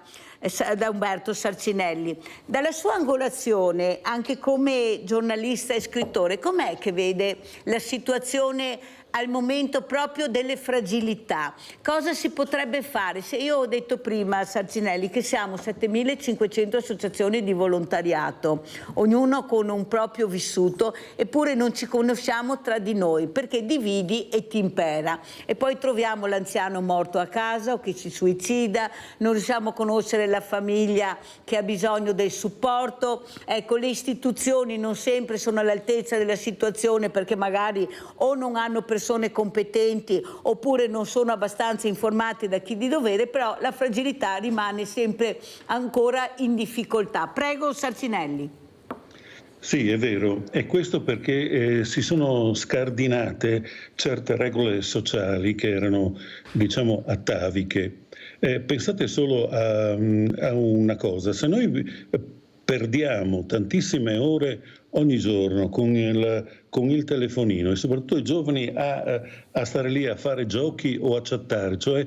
Umberto Sarcinelli. Dalla sua angolazione, anche come giornalista e scrittore, com'è che vede la situazione al momento proprio delle fragilità? Cosa si potrebbe fare? Se io ho detto prima a Sarcinelli che siamo 7.500 associazioni di volontariato, ognuno con un proprio vissuto, eppure non ci conosciamo tra di noi, perché dividi e ti impera. E poi troviamo l'anziano morto a casa o che si suicida, non riusciamo a conoscere la famiglia che ha bisogno del supporto. Ecco, le istituzioni non sempre sono all'altezza della situazione perché magari o non hanno persone competenti oppure non sono abbastanza informati da chi di dovere, però la fragilità rimane sempre ancora in difficoltà. Prego Sarcinelli. Sì, è vero, e questo perché si sono scardinate certe regole sociali che erano, diciamo, ataviche. Pensate solo a una cosa: se noi perdiamo tantissime ore ogni giorno con il telefonino, e soprattutto i giovani a stare lì a fare giochi o a chattare, cioè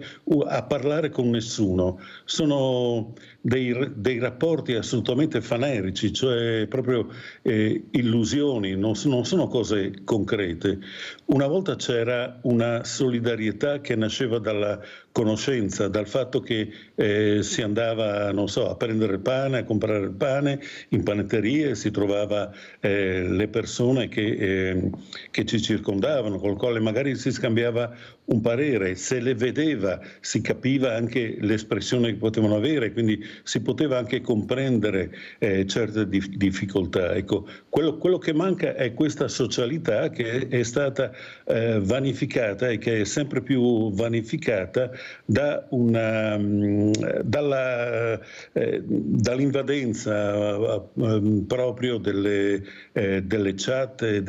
a parlare con nessuno, sono dei rapporti assolutamente fanerici, cioè proprio illusioni, non sono cose concrete. Una volta c'era una solidarietà che nasceva dalla conoscenza, dal fatto che si andava, non so, a prendere il pane, a comprare il pane in panetterie, si trovava le persone che ci circondavano, con le quali magari si scambiava un parere, se le vedeva si capiva anche l'espressione che potevano avere, quindi si poteva anche comprendere certe difficoltà. Ecco, quello che manca è questa socialità che è stata vanificata e che è sempre più vanificata dall'invadenza proprio delle chat e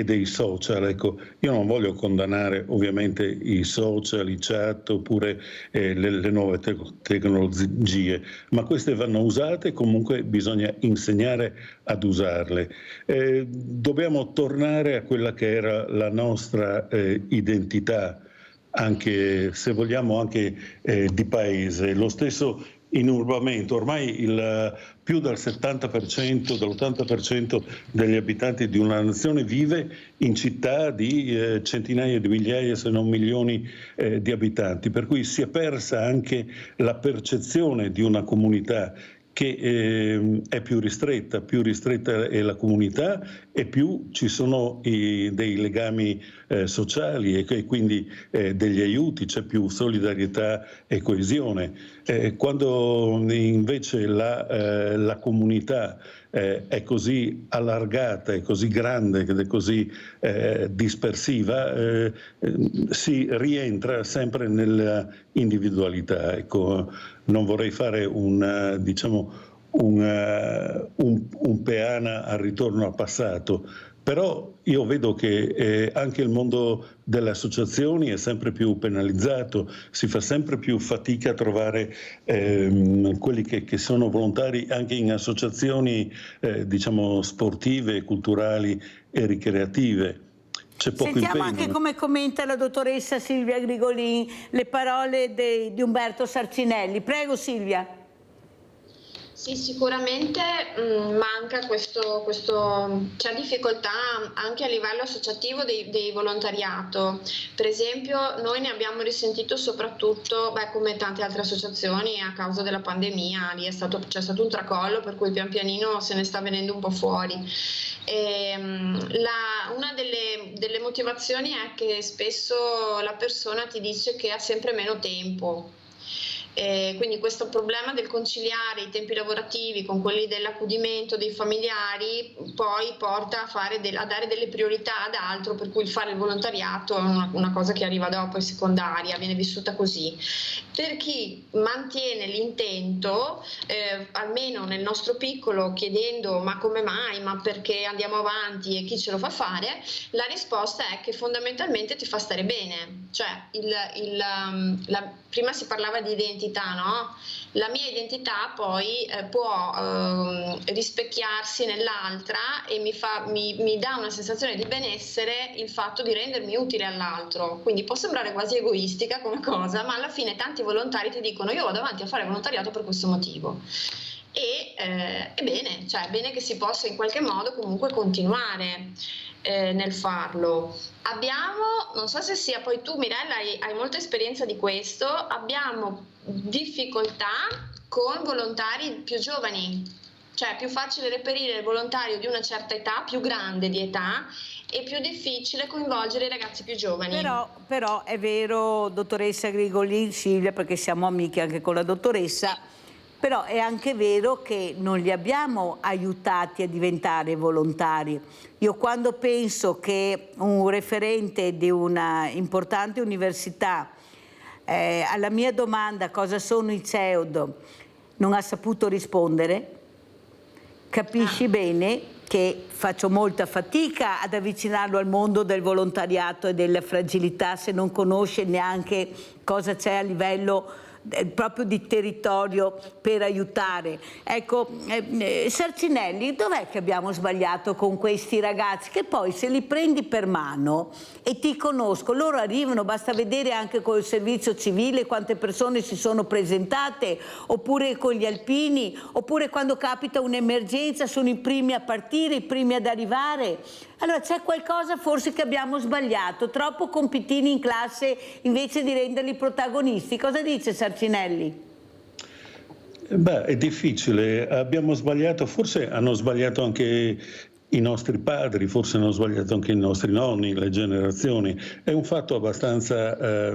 dei social. Ecco, io non voglio condannare ovviamente i social, i chat oppure le nuove tecnologie, ma queste vanno usate e comunque bisogna insegnare ad usarle. Dobbiamo tornare a quella che era la nostra identità, anche se vogliamo anche di paese. Lo stesso inurbamento, ormai più del 70%, dell'80% degli abitanti di una nazione vive in città di centinaia di migliaia, se non milioni di abitanti, per cui si è persa anche la percezione di una comunità che è più ristretta è la comunità e più ci sono dei legami sociali e quindi degli aiuti, c'è più solidarietà e coesione. Quando invece la comunità è così allargata, è così grande ed è così dispersiva, si rientra sempre nella individualità. Ecco, non vorrei fare un peana al ritorno al passato, però io vedo che anche il mondo delle associazioni è sempre più penalizzato, si fa sempre più fatica a trovare quelli che sono volontari anche in associazioni sportive, culturali e ricreative. Sentiamo anche come commenta la dottoressa Silvia Grigolin le parole di Umberto Sarcinelli. Prego Silvia. Sì, sicuramente manca c'è difficoltà anche a livello associativo dei volontariato. Per esempio noi ne abbiamo risentito soprattutto, come tante altre associazioni, a causa della pandemia. Lì c'è stato un tracollo, per cui pian pianino se ne sta venendo un po' fuori. Una delle motivazioni è che spesso la persona ti dice che ha sempre meno tempo. Quindi questo problema del conciliare i tempi lavorativi con quelli dell'accudimento dei familiari poi porta a dare delle priorità ad altro, per cui il fare il volontariato è una cosa che arriva dopo, è secondaria, viene vissuta così. Per chi mantiene l'intento, almeno nel nostro piccolo, chiedendo ma come mai, ma perché andiamo avanti e chi ce lo fa fare, la risposta è che fondamentalmente ti fa stare bene. Cioè prima si parlava di identità, no? La mia identità poi può rispecchiarsi nell'altra e mi dà una sensazione di benessere il fatto di rendermi utile all'altro. Quindi può sembrare quasi egoistica come cosa, ma alla fine tanti volontari ti dicono io vado avanti a fare volontariato per questo motivo. E è bene che si possa in qualche modo comunque continuare nel farlo. Non so se sia poi tu Mirella hai molta esperienza di questo, abbiamo difficoltà con volontari più giovani, cioè è più facile reperire il volontario di una certa età, più grande di età, e più difficile coinvolgere i ragazzi più giovani. Però è vero, dottoressa Grigolin, Silvia, perché siamo amiche anche con la dottoressa, però è anche vero che non li abbiamo aiutati a diventare volontari. Io quando penso che un referente di una importante università alla mia domanda cosa sono i CEOD non ha saputo rispondere, capisci bene che faccio molta fatica ad avvicinarlo al mondo del volontariato e della fragilità se non conosce neanche cosa c'è a livello proprio di territorio per aiutare. Ecco, Sarcinelli, dov'è che abbiamo sbagliato con questi ragazzi che poi se li prendi per mano e ti conosco, loro arrivano, basta vedere anche col servizio civile quante persone si sono presentate, oppure con gli alpini, oppure quando capita un'emergenza sono i primi a partire, i primi ad arrivare. Allora c'è qualcosa forse che abbiamo sbagliato, troppo compitini in classe invece di renderli protagonisti. Cosa dice Sarcinelli? Beh, è difficile, abbiamo sbagliato, forse hanno sbagliato anche i nostri padri, forse hanno sbagliato anche i nostri nonni, le generazioni. È un fatto abbastanza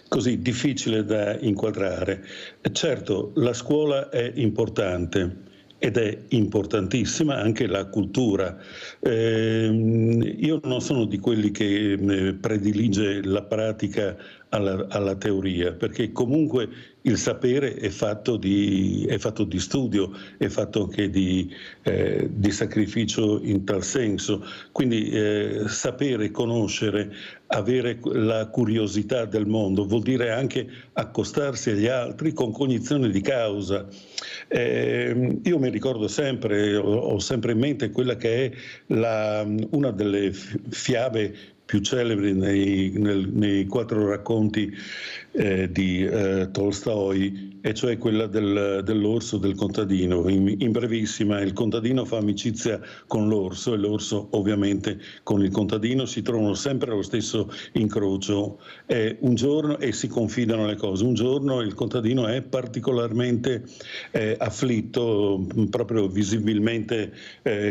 così difficile da inquadrare. Certo, la scuola è importante. Ed è importantissima anche la cultura. Io non sono di quelli che predilige la pratica alla teoria, perché comunque il sapere è fatto di studio, è fatto anche di sacrificio in tal senso. Quindi sapere, conoscere, avere la curiosità del mondo vuol dire anche accostarsi agli altri con cognizione di causa. Io mi ricordo sempre, ho sempre in mente quella che è una delle fiabe più celebri nei 4 racconti di Tolstoi, e cioè quella dell'orso del contadino. In brevissima, il contadino fa amicizia con l'orso e l'orso ovviamente con il contadino, si trovano sempre allo stesso incrocio un giorno e si confidano le cose. Un giorno il contadino è particolarmente afflitto, proprio visibilmente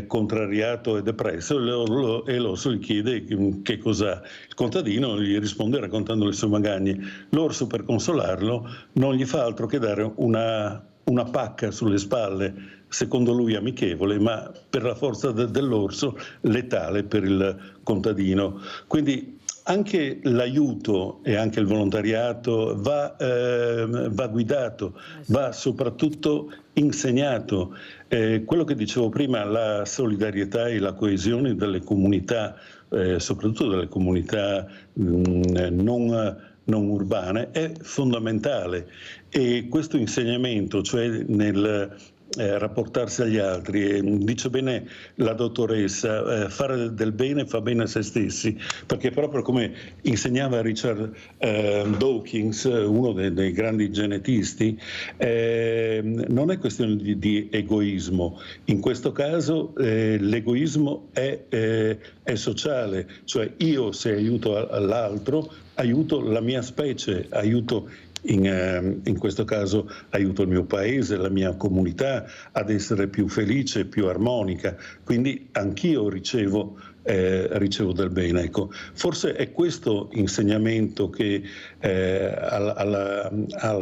contrariato e depresso, e l'orso gli chiede che cos'ha. Il contadino gli risponde raccontando le sue magagne. L'orso, per consolarlo, non gli fa altro che dare una pacca sulle spalle, secondo lui amichevole, ma per la forza dell'orso letale per il contadino. Quindi anche l'aiuto e anche il volontariato va guidato, va soprattutto insegnato. Quello che dicevo prima, la solidarietà e la coesione delle comunità, soprattutto delle comunità non urbane, è fondamentale, e questo insegnamento, cioè nel rapportarsi agli altri, dice bene la dottoressa, fare del bene fa bene a se stessi, perché proprio come insegnava Richard Dawkins, uno dei grandi genetisti, non è questione di egoismo. In questo caso l'egoismo è sociale, cioè io, se aiuto l'altro, aiuto la mia specie, aiuto in questo caso aiuto il mio paese, la mia comunità ad essere più felice, più armonica, quindi anch'io ricevo del bene. Ecco, forse è questo insegnamento che alla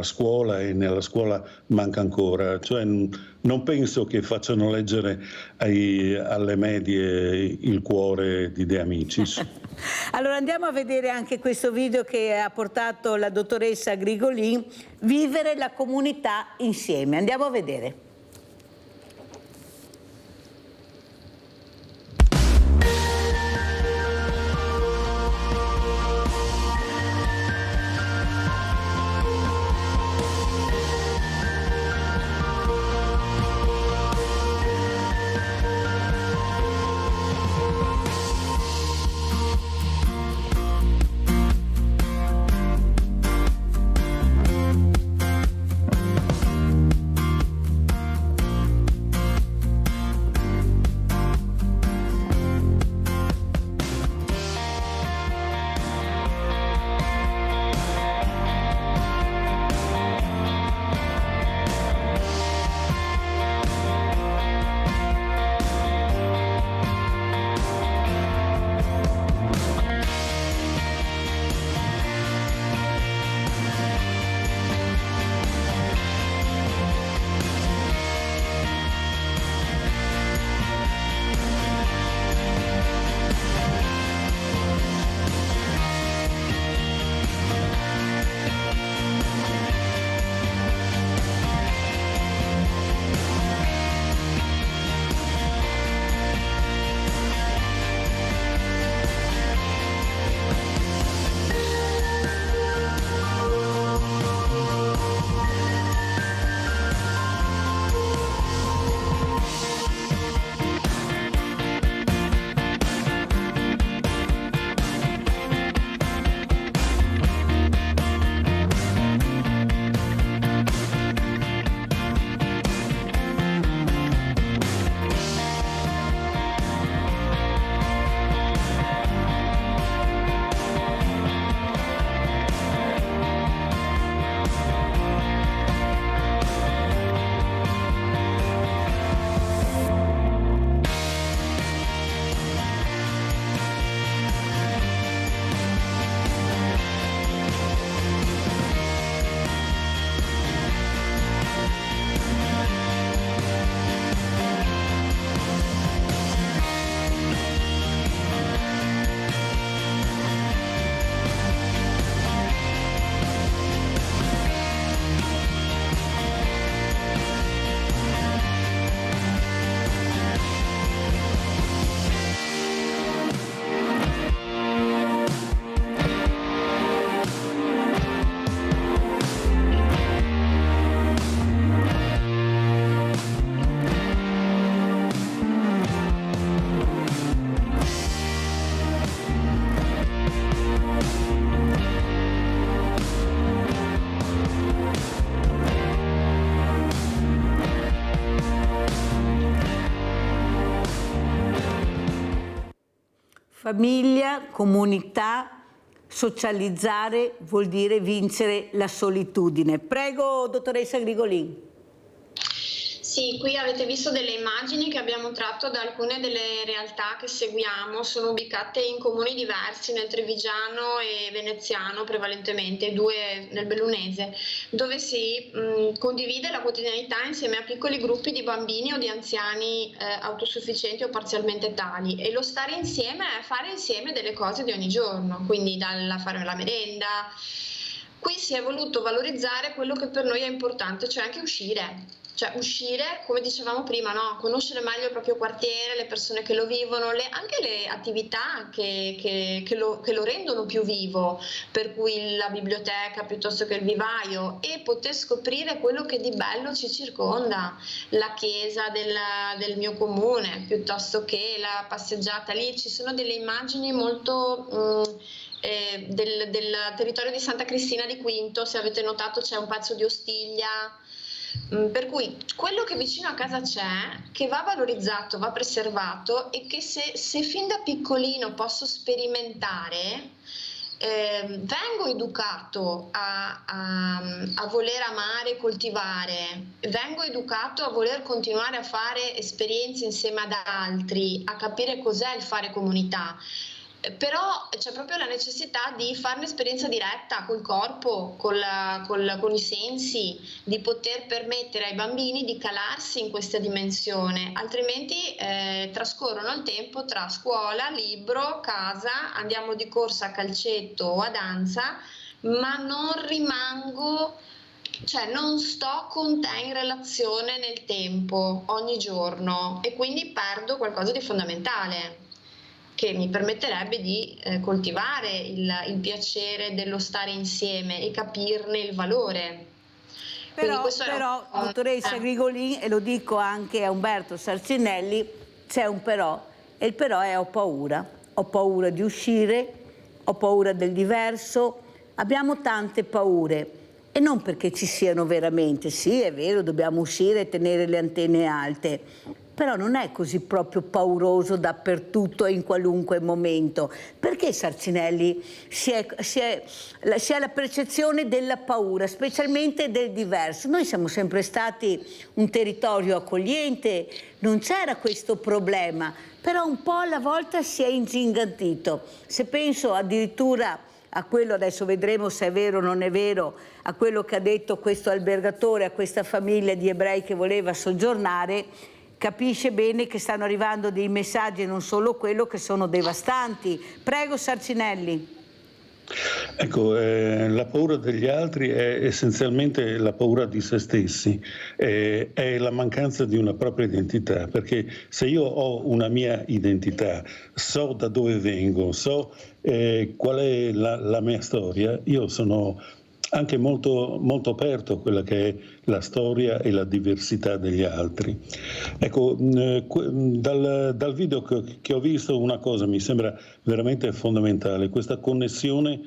scuola e nella scuola manca ancora, cioè non penso che facciano leggere alle medie il cuore di De Amicis. Allora andiamo a vedere anche questo video che ha portato la dottoressa Grigolin, Vivere la comunità insieme. Andiamo a vedere. Famiglia, comunità, socializzare vuol dire vincere la solitudine. Prego, dottoressa Grigolin. Sì, qui avete visto delle immagini che abbiamo tratto da alcune delle realtà che seguiamo, sono ubicate in comuni diversi, nel Trevigiano e Veneziano prevalentemente, 2 nel Bellunese, dove si condivide la quotidianità insieme a piccoli gruppi di bambini o di anziani autosufficienti o parzialmente tali, e lo stare insieme è fare insieme delle cose di ogni giorno, quindi dalla fare la merenda. Qui si è voluto valorizzare quello che per noi è importante, cioè anche uscire. Cioè uscire, come dicevamo prima, no? Conoscere meglio il proprio quartiere, le persone che lo vivono, anche le attività che lo rendono più vivo, per cui la biblioteca piuttosto che il vivaio, e poter scoprire quello che di bello ci circonda, la chiesa del mio comune, piuttosto che la passeggiata. Lì ci sono delle immagini molto... del territorio di Santa Cristina di Quinto, se avete notato c'è un pezzo di Ostiglia, per cui quello che vicino a casa c'è, che va valorizzato, va preservato, e che se fin da piccolino posso sperimentare, vengo educato a voler amare e coltivare, vengo educato a voler continuare a fare esperienze insieme ad altri, a capire cos'è il fare comunità. Però c'è proprio la necessità di fare un'esperienza diretta col corpo, con i sensi, di poter permettere ai bambini di calarsi in questa dimensione, altrimenti trascorrono il tempo tra scuola, libro, casa, andiamo di corsa a calcetto o a danza, ma non rimango, cioè non sto con te in relazione nel tempo, ogni giorno, e quindi perdo qualcosa di fondamentale, che mi permetterebbe di coltivare il piacere dello stare insieme e capirne il valore. Però, dottoressa Grigolin, e lo dico anche a Umberto Sarcinelli, c'è un però, e il però è ho paura di uscire, ho paura del diverso, abbiamo tante paure, e non perché ci siano veramente, sì è vero, dobbiamo uscire e tenere le antenne alte, però non è così proprio pauroso dappertutto e in qualunque momento. Perché Sarcinelli si ha la percezione della paura, specialmente del diverso? Noi siamo sempre stati un territorio accogliente, non c'era questo problema, però un po' alla volta si è ingigantito. Se penso addirittura a quello, adesso vedremo se è vero o non è vero, a quello che ha detto questo albergatore a questa famiglia di ebrei che voleva soggiornare, capisce bene che stanno arrivando dei messaggi, e non solo quello, che sono devastanti. Prego Sarcinelli. Ecco, la paura degli altri è essenzialmente la paura di se stessi, è la mancanza di una propria identità, perché se io ho una mia identità, so da dove vengo, so qual è la mia storia, io sono anche molto, molto aperto a quella che è la storia e la diversità degli altri. Ecco, dal video che ho visto una cosa mi sembra veramente fondamentale, questa connessione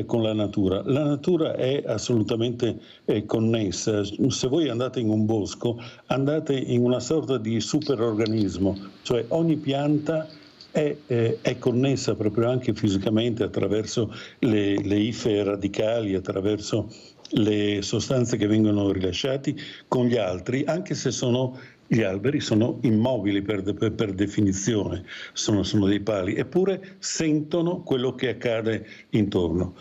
con la natura. La natura è assolutamente connessa. Se voi andate in un bosco, andate in una sorta di superorganismo, cioè ogni pianta è connessa proprio anche fisicamente attraverso le ife radicali, attraverso le sostanze che vengono rilasciate con gli altri, anche se gli alberi sono immobili per definizione, sono dei pali, eppure sentono quello che accade intorno.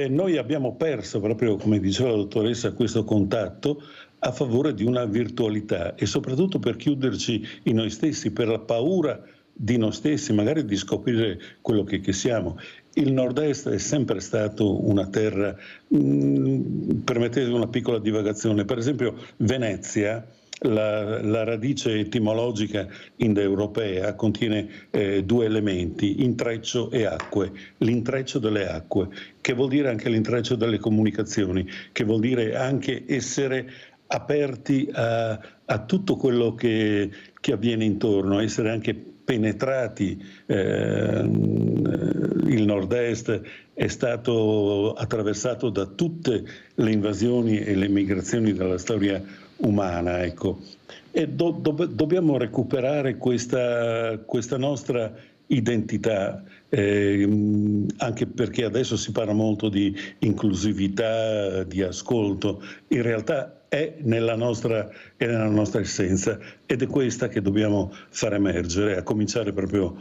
Noi abbiamo perso proprio, come diceva la dottoressa, questo contatto a favore di una virtualità, e soprattutto per chiuderci in noi stessi, per la paura di noi stessi, magari di scoprire quello che siamo. Il nord-est è sempre stato una terra, permettete una piccola divagazione, per esempio Venezia, la radice etimologica indoeuropea contiene 2 elementi, intreccio e acque. L'intreccio delle acque, che vuol dire anche l'intreccio delle comunicazioni, che vuol dire anche essere aperti a tutto quello che avviene intorno, essere anche penetrati. Il nord-est è stato attraversato da tutte le invasioni e le migrazioni della storia umana, ecco. E dobbiamo recuperare questa nostra identità, anche perché adesso si parla molto di inclusività, di ascolto, in realtà è nella nostra essenza, ed è questa che dobbiamo far emergere, a cominciare proprio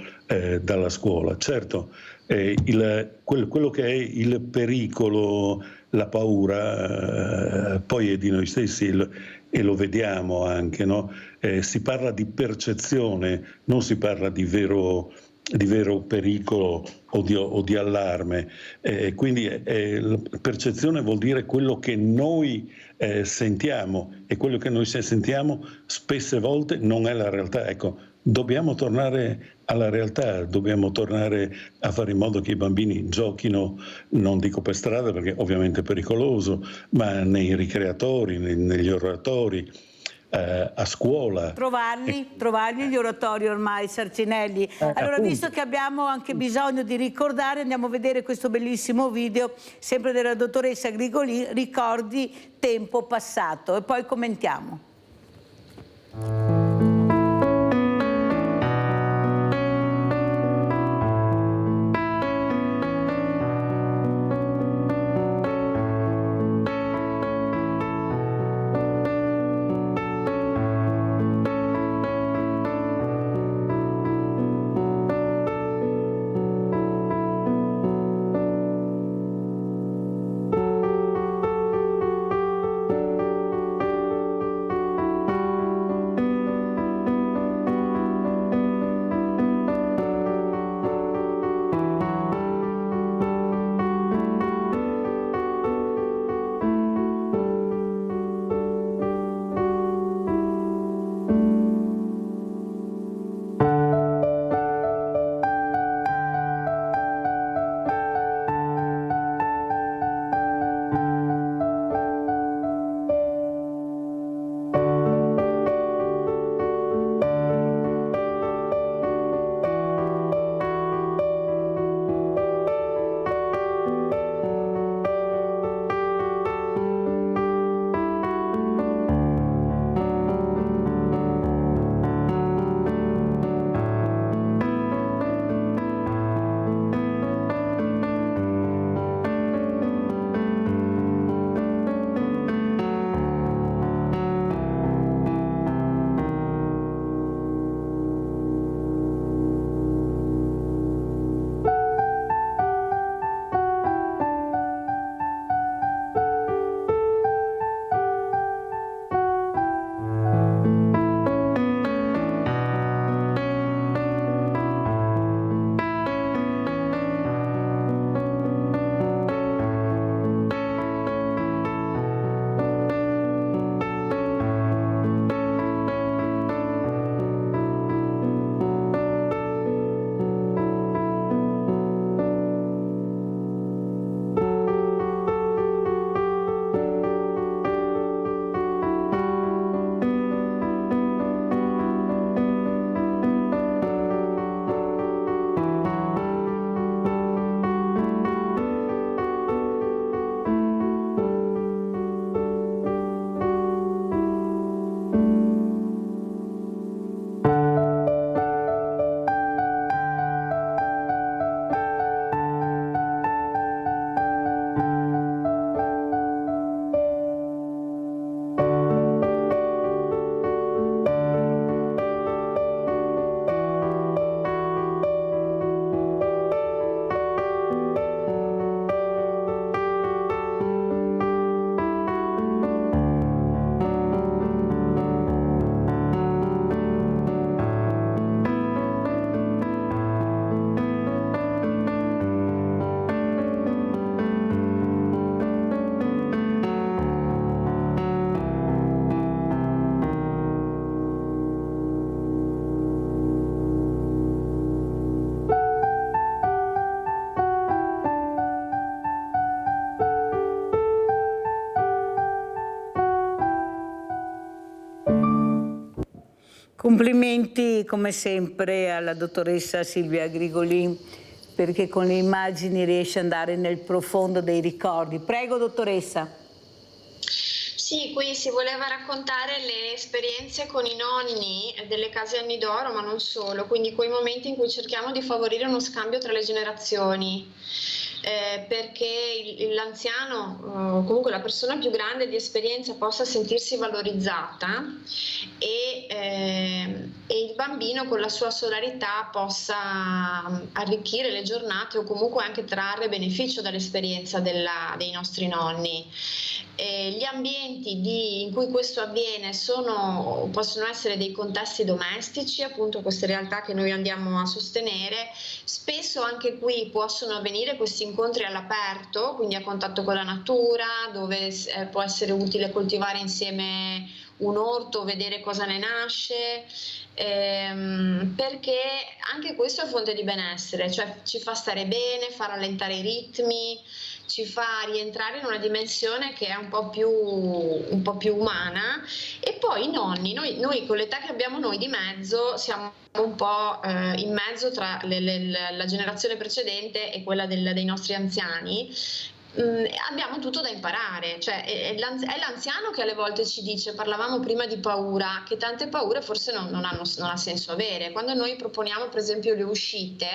dalla scuola. Certo, quello che è il pericolo, la paura, poi è di noi stessi, e lo vediamo anche, no? Si parla di percezione, non si parla di vero pericolo o di allarme. Quindi la percezione vuol dire quello che noi sentiamo, e quello che noi sentiamo spesse volte non è la realtà. Ecco, dobbiamo tornare alla realtà, dobbiamo tornare a fare in modo che i bambini giochino, non dico per strada perché ovviamente è pericoloso, ma nei ricreatori, negli oratori, a scuola. Trovarli gli oratori ormai, Sarcinelli. Allora, visto che abbiamo anche bisogno di ricordare, andiamo a vedere questo bellissimo video, sempre della dottoressa Grigolin, Ricordi tempo passato, e poi commentiamo. Complimenti come sempre alla dottoressa Silvia Grigolin, perché con le immagini riesce ad andare nel profondo dei ricordi. Prego, dottoressa. Sì, qui si voleva raccontare le esperienze con i nonni delle case anni d'oro, ma non solo, quindi quei momenti in cui cerchiamo di favorire uno scambio tra le generazioni. Perché l'anziano, comunque la persona più grande di esperienza, possa sentirsi valorizzata e il bambino con la sua solarità possa arricchire le giornate o comunque anche trarre beneficio dall'esperienza dei nostri nonni. Gli ambienti in cui questo avviene possono essere dei contesti domestici, appunto queste realtà che noi andiamo a sostenere. Spesso anche qui possono avvenire questi incontri all'aperto, quindi a contatto con la natura, dove può essere utile coltivare insieme un orto, vedere cosa ne nasce, perché anche questo è fonte di benessere, cioè ci fa stare bene, fa rallentare i ritmi, ci fa rientrare in una dimensione che è un po' più umana. E poi i nonni, noi con l'età che abbiamo noi di mezzo siamo un po' in mezzo tra la generazione precedente e quella dei nostri anziani. Abbiamo tutto da imparare, cioè è l'anziano che alle volte ci dice, parlavamo prima di paura, che tante paure forse non ha senso avere. Quando noi proponiamo per esempio le uscite,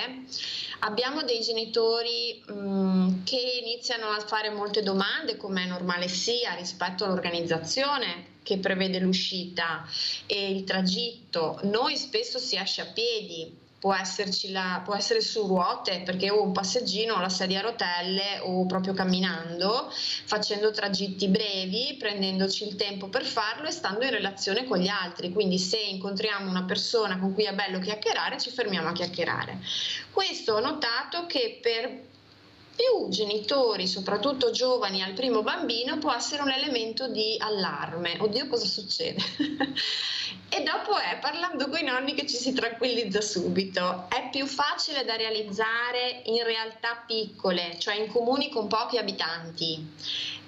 abbiamo dei genitori che iniziano a fare molte domande, come è normale sia, rispetto all'organizzazione che prevede l'uscita e il tragitto. Noi spesso si esce a piedi, può essere su ruote, perché o un passeggino o la sedia a rotelle o proprio camminando, facendo tragitti brevi, prendendoci il tempo per farlo e stando in relazione con gli altri. Quindi se incontriamo una persona con cui è bello chiacchierare, ci fermiamo a chiacchierare. Questo ho notato che per più genitori, soprattutto giovani al primo bambino, può essere un elemento di allarme. Oddio, cosa succede? E dopo parlando con i nonni, che ci si tranquillizza subito. È più facile da realizzare in realtà piccole, cioè in comuni con pochi abitanti,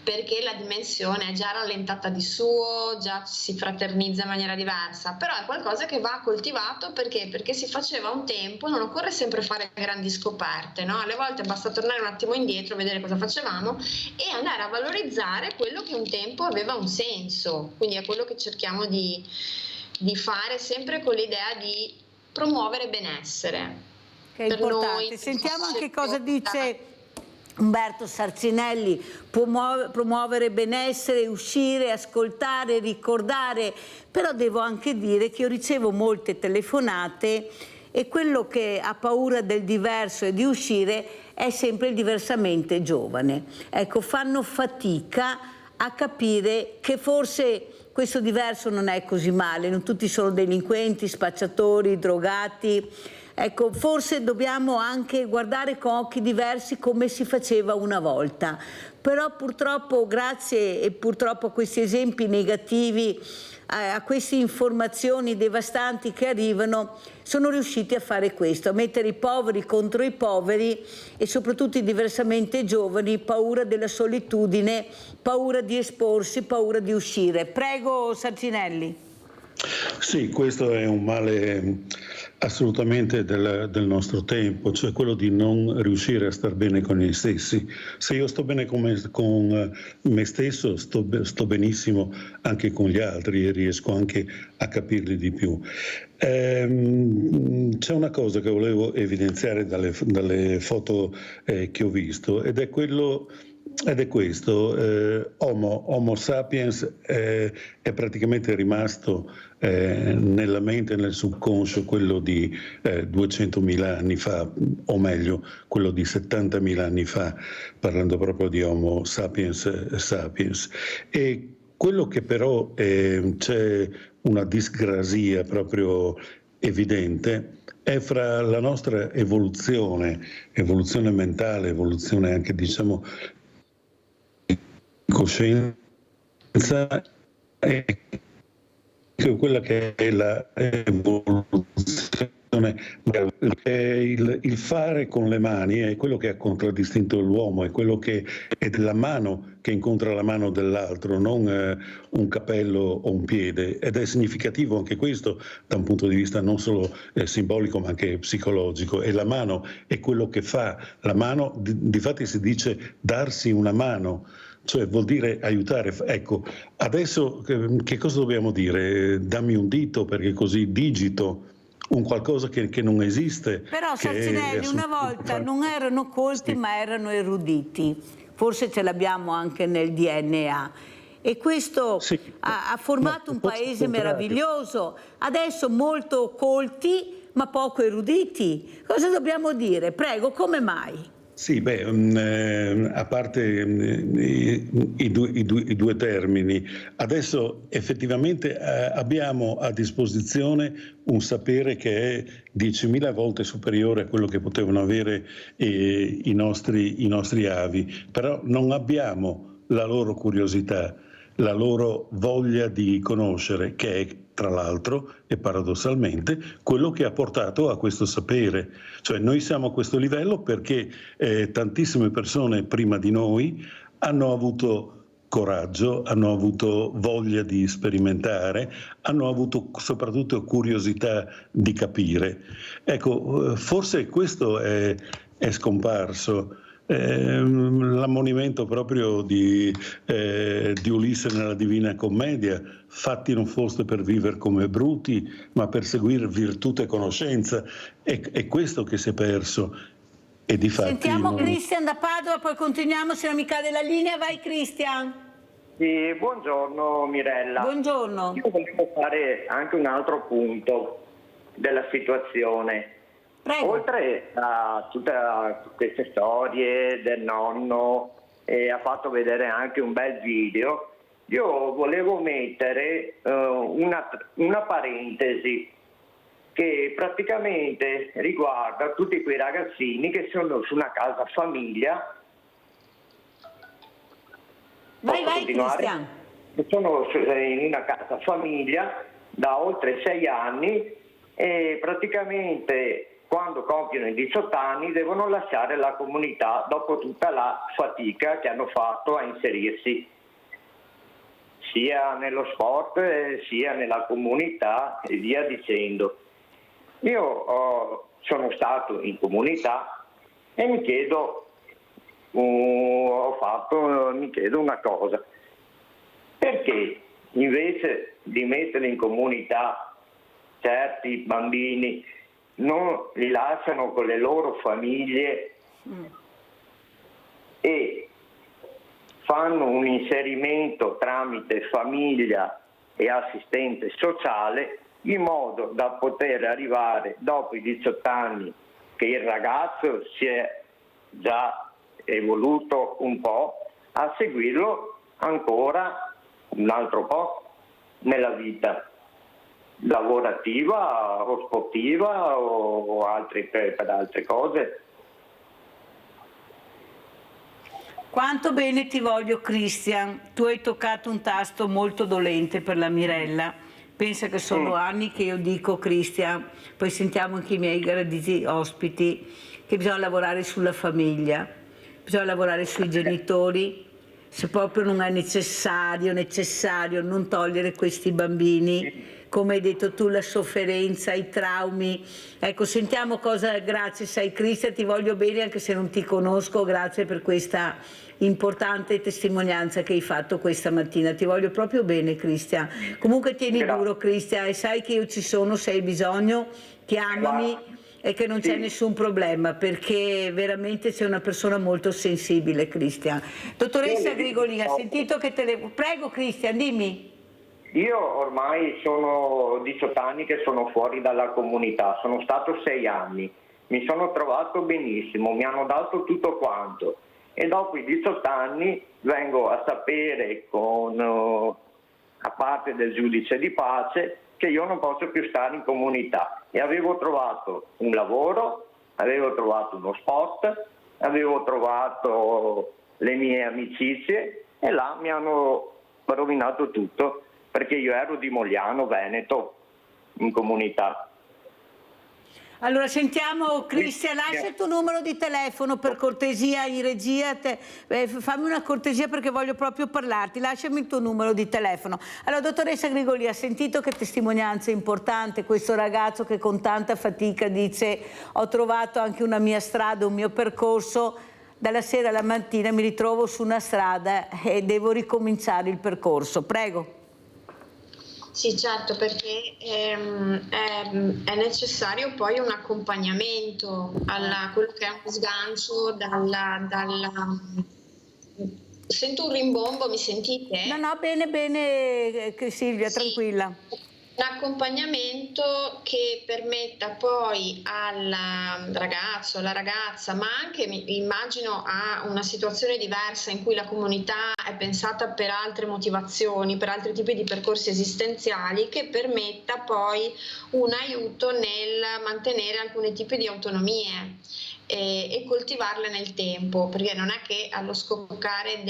perché la dimensione è già rallentata di suo, già si fraternizza in maniera diversa, però è qualcosa che va coltivato. Perché si faceva un tempo, non occorre sempre fare grandi scoperte, no? Alle volte basta tornare un attimo indietro, vedere cosa facevamo e andare a valorizzare quello che un tempo aveva un senso. Quindi è quello che cerchiamo di fare, sempre con l'idea di promuovere benessere. Che è importante. Noi, sentiamo anche cosa dice Umberto Sarcinelli: promuovere benessere, uscire, ascoltare, ricordare. Però devo anche dire che io ricevo molte telefonate e quello che ha paura del diverso e di uscire è sempre il diversamente giovane. Ecco, fanno fatica a capire che forse questo diverso non è così male, non tutti sono delinquenti, spacciatori, drogati. Ecco, forse dobbiamo anche guardare con occhi diversi come si faceva una volta. Però purtroppo, grazie e purtroppo a questi esempi negativi, a queste informazioni devastanti che arrivano, sono riusciti a fare questo, a mettere i poveri contro i poveri e soprattutto i diversamente giovani, paura della solitudine, paura di esporsi, paura di uscire. Prego Sarcinelli. Sì, questo è un male assolutamente del nostro tempo, cioè quello di non riuscire a star bene con noi stessi. Se io sto bene con me stesso, sto benissimo anche con gli altri e riesco anche a capirli di più. C'è una cosa che volevo evidenziare dalle foto che ho visto ed è questo: Homo sapiens è praticamente rimasto nella mente, nel subconscio, quello di 200.000 anni fa, o meglio quello di 70.000 anni fa, parlando proprio di Homo sapiens sapiens. E quello che però c'è una discrasia proprio evidente è fra la nostra evoluzione mentale, evoluzione anche diciamo coscienza, e quella che è la evoluzione, il fare con le mani è quello che ha contraddistinto l'uomo, è quello che è la mano che incontra la mano dell'altro, non un capello o un piede, ed è significativo anche questo da un punto di vista non solo simbolico ma anche psicologico. E la mano è quello che fa, la mano, difatti si dice darsi una mano, cioè vuol dire aiutare. Ecco, adesso che cosa dobbiamo dire? Dammi un dito perché così digito un qualcosa che non esiste. Però Sarcinelli una volta non erano colti, sì, ma erano eruditi, forse ce l'abbiamo anche nel DNA. E questo sì, ha formato un paese meraviglioso. Adesso molto colti ma poco eruditi. Cosa dobbiamo dire? Prego, come mai? Sì, a parte i due termini, adesso effettivamente abbiamo a disposizione un sapere che è 10.000 volte superiore a quello che potevano avere i nostri avi, però non abbiamo la loro curiosità, la loro voglia di conoscere, che è tra l'altro e paradossalmente quello che ha portato a questo sapere. Cioè noi siamo a questo livello perché tantissime persone prima di noi hanno avuto coraggio, hanno avuto voglia di sperimentare, hanno avuto soprattutto curiosità di capire. Ecco, forse questo è scomparso. L'ammonimento proprio di Ulisse nella Divina Commedia: fatti non foste per vivere come bruti, ma per seguire virtù e conoscenza. È questo che si è perso. E difatti sentiamo Cristian da Padova, poi continuiamo se non mi cade la linea. Vai Cristian. Sì, buongiorno Mirella. Buongiorno. Io volevo fare anche un altro punto della situazione. Prego. Oltre a tutte queste storie del nonno, ha fatto vedere anche un bel video, io volevo mettere una parentesi che praticamente riguarda tutti quei ragazzini che sono su una casa famiglia. Vai Cristian. Sono in una casa famiglia da oltre 6 anni e praticamente quando compiono i 18 anni devono lasciare la comunità dopo tutta la fatica che hanno fatto a inserirsi sia nello sport sia nella comunità e via dicendo. Io sono stato in comunità e mi chiedo una cosa: perché invece di mettere in comunità certi bambini non li lasciano con le loro famiglie e fanno un inserimento tramite famiglia e assistente sociale in modo da poter arrivare dopo i 18 anni che il ragazzo si è già evoluto un po' a seguirlo ancora un altro po' nella vita lavorativa o sportiva o per altre cose. Quanto bene ti voglio Cristian, tu hai toccato un tasto molto dolente per la Mirella. Pensa che sono anni che io dico, Cristian, poi sentiamo anche i miei graditi ospiti, che bisogna lavorare sulla famiglia, bisogna lavorare sui genitori, se proprio non è necessario non togliere questi bambini, come hai detto tu, la sofferenza, i traumi. Ecco, sentiamo cosa. Grazie, sai Cristian, ti voglio bene anche se non ti conosco, grazie per questa importante testimonianza che hai fatto questa mattina, ti voglio proprio bene Cristian. Comunque tieni duro Cristian e sai che io ci sono se hai bisogno, chiamami e che non c'è nessun problema, perché veramente sei una persona molto sensibile Cristian. Dottoressa Grigoli, ha sentito che Prego Cristian, dimmi. Io ormai sono 18 anni che sono fuori dalla comunità, sono stato 6 anni, mi sono trovato benissimo, mi hanno dato tutto quanto e dopo i 18 anni vengo a sapere a parte del giudice di pace che io non posso più stare in comunità e avevo trovato un lavoro, avevo trovato uno sport, avevo trovato le mie amicizie e là mi hanno rovinato tutto. Perché io ero di Mogliano, Veneto, in comunità. Allora sentiamo Cristian, lascia il tuo numero di telefono per cortesia in regia, fammi una cortesia perché voglio proprio parlarti, lasciami il tuo numero di telefono. Allora dottoressa Grigoli, ha sentito che testimonianza importante questo ragazzo che con tanta fatica dice ho trovato anche una mia strada, un mio percorso. dalla sera alla mattina mi ritrovo su una strada e devo ricominciare il percorso. Prego. Sì, certo, perché è necessario poi un accompagnamento a quello che è uno sgancio Sento un rimbombo, mi sentite? No, bene, Silvia, sì. Tranquilla. Un accompagnamento che permetta poi al ragazzo, alla ragazza, ma anche immagino a una situazione diversa in cui la comunità è pensata per altre motivazioni, per altri tipi di percorsi esistenziali, che permetta poi un aiuto nel mantenere alcuni tipi di autonomie e coltivarle nel tempo, perché non è che allo scoccare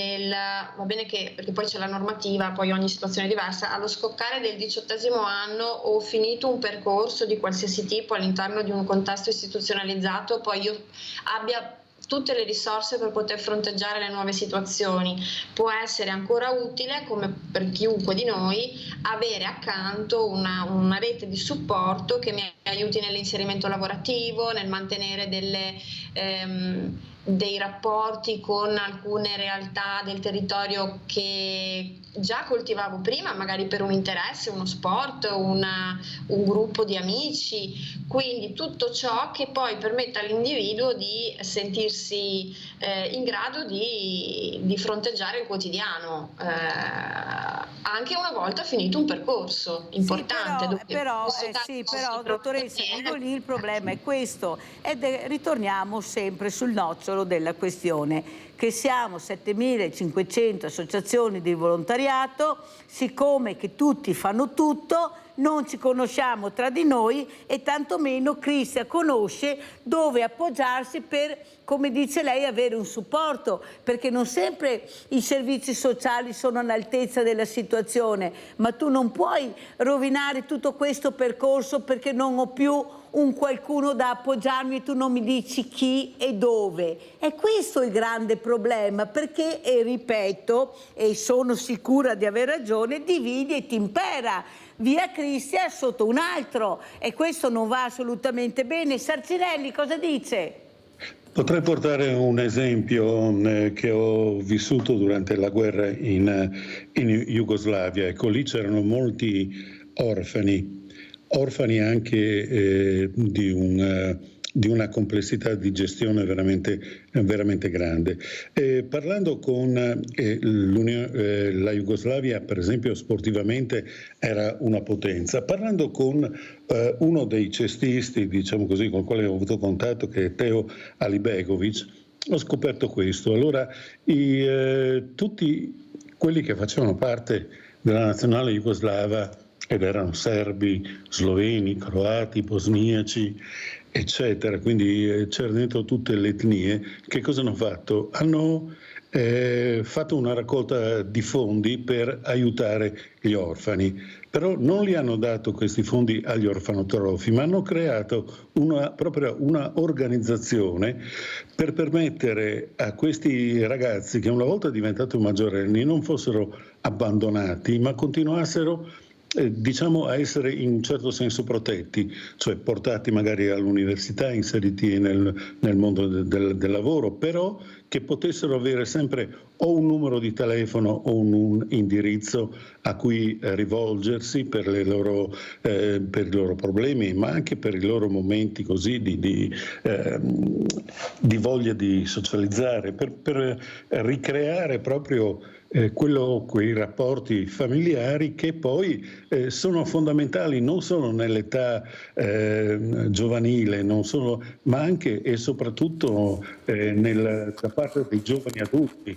va bene che perché poi c'è la normativa, poi ogni situazione è diversa, allo scoccare del 18° anno o finito un percorso di qualsiasi tipo all'interno di un contesto istituzionalizzato, poi io abbia tutte le risorse per poter fronteggiare le nuove situazioni. Può essere ancora utile, come per chiunque di noi, avere accanto una rete di supporto che mi aiuti nell'inserimento lavorativo, nel mantenere dei rapporti con alcune realtà del territorio che già coltivavo prima, magari per un interesse, uno sport, un gruppo di amici, quindi tutto ciò che poi permetta all'individuo di sentirsi in grado di fronteggiare il quotidiano, anche una volta finito un percorso importante. Però, dottoressa, dico lì il problema è questo, ed ritorniamo sempre sul nocciolo della questione, che siamo 7.500 associazioni di volontariato, siccome che tutti fanno tutto, non ci conosciamo tra di noi e tantomeno Cristia conosce dove appoggiarsi per, come dice lei, avere un supporto, perché non sempre i servizi sociali sono all'altezza della situazione, ma tu non puoi rovinare tutto questo percorso perché non ho più un qualcuno da appoggiarmi e tu non mi dici chi e dove. È questo il grande problema, perché, e ripeto, e sono sicura di aver ragione, dividi e ti impera. Via Cristia sotto un altro, e questo non va assolutamente bene. Sarcinelli cosa dice? Potrei portare un esempio che ho vissuto durante la guerra in Jugoslavia. Ecco, lì c'erano molti orfani anche di una complessità di gestione veramente grande. Parlando con la Jugoslavia, per esempio, sportivamente era una potenza. Parlando con uno dei cestisti, diciamo così, con il quale ho avuto contatto, che è Teo Alibegovic, ho scoperto questo. Allora, tutti quelli che facevano parte della nazionale jugoslava, ed erano serbi, sloveni, croati, bosniaci, eccetera, quindi c'erano dentro tutte le etnie, che cosa hanno fatto? Hanno fatto una raccolta di fondi per aiutare gli orfani, però non li hanno dato questi fondi agli orfanotrofi, ma hanno creato proprio una organizzazione per permettere a questi ragazzi, che una volta diventati maggiorenni, non fossero abbandonati, ma continuassero diciamo a essere in un certo senso protetti, cioè portati magari all'università, inseriti nel mondo del lavoro, però che potessero avere sempre o un numero di telefono o un indirizzo a cui rivolgersi per i loro problemi, ma anche per i loro momenti così di voglia di socializzare, per ricreare proprio quei rapporti familiari che poi sono fondamentali non solo nell'età giovanile, ma anche e soprattutto da parte dei giovani adulti,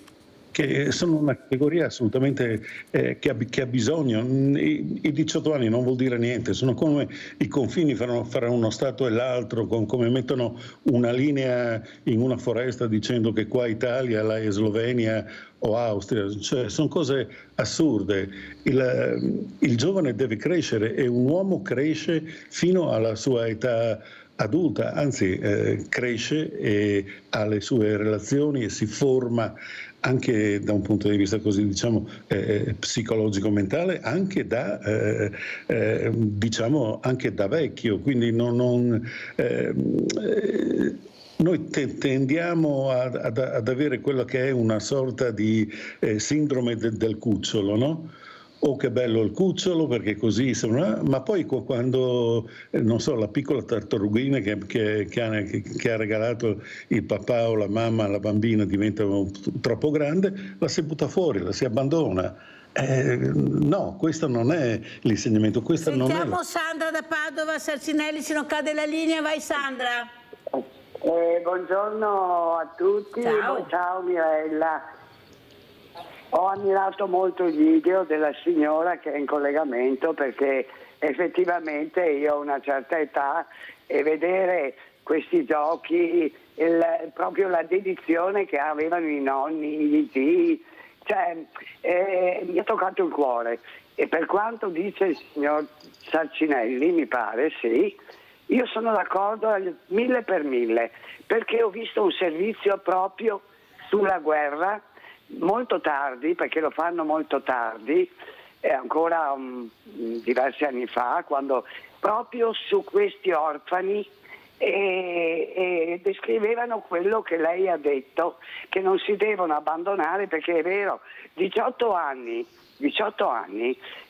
che sono una categoria assolutamente che ha bisogno. I 18 anni non vuol dire niente, sono come i confini fra uno Stato e l'altro, come mettono una linea in una foresta dicendo che qua è Italia, là è Slovenia o Austria, cioè sono cose assurde. Il giovane deve crescere e un uomo cresce fino alla sua età adulta, anzi cresce e ha le sue relazioni e si forma anche da un punto di vista così diciamo psicologico-mentale, anche da diciamo anche da vecchio, quindi noi tendiamo ad avere quello che è una sorta di sindrome del cucciolo, no? Oh, che bello il cucciolo, perché così sembra, ma poi quando non so, la piccola tartarughina che ha regalato il papà o la mamma alla bambina diventa troppo grande, la si butta fuori, la si abbandona. No, questo non è l'insegnamento. Sentiamo Sandra da Padova, Sarcinelli, se non cade la linea, vai Sandra. Buongiorno a tutti. Ciao Mirella. Ho ammirato molto il video della signora che è in collegamento, perché effettivamente io ho una certa età e vedere questi giochi, proprio la dedizione che avevano i nonni, gli zii, cioè mi ha toccato il cuore. E per quanto dice il signor Sarcinelli, mi pare, sì, io sono d'accordo al 1000 per 1000, perché ho visto un servizio proprio sulla guerra molto tardi, perché lo fanno molto tardi, ancora diversi anni fa, quando proprio su questi orfani e descrivevano quello che lei ha detto, che non si devono abbandonare, perché è vero, 18 anni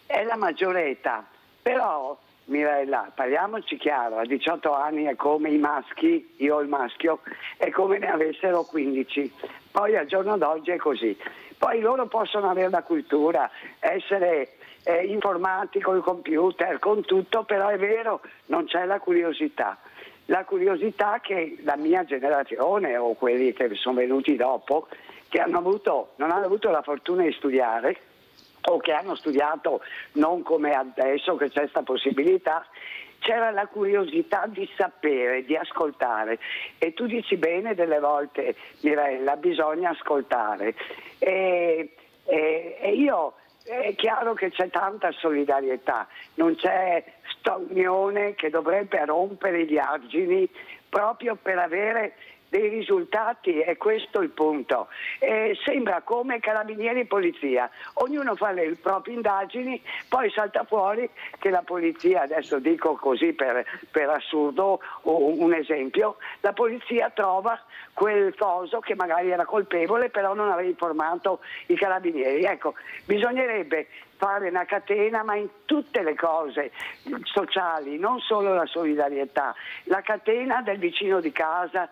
è la maggiore età, però Mirella, parliamoci chiaro, a 18 anni è come i maschi, io ho il maschio, è come ne avessero 15, poi al giorno d'oggi è così. Poi loro possono avere la cultura, essere informati col computer, con tutto, però è vero, non c'è la curiosità. La curiosità che la mia generazione o quelli che sono venuti dopo, che non hanno avuto la fortuna di studiare, o che hanno studiato non come adesso che c'è questa possibilità, c'era la curiosità di sapere, di ascoltare. E tu dici bene delle volte, Mirella, bisogna ascoltare. E io, è chiaro che c'è tanta solidarietà, non c'è sta unione che dovrebbe rompere gli argini proprio per avere dei risultati, è questo il punto. Sembra come carabinieri e polizia, ognuno fa le proprie indagini, poi salta fuori che la polizia, adesso dico così per assurdo un esempio, la polizia trova quel coso che magari era colpevole, però non aveva informato i carabinieri. Ecco, bisognerebbe fare una catena, ma in tutte le cose sociali, non solo la solidarietà, la catena del vicino di casa.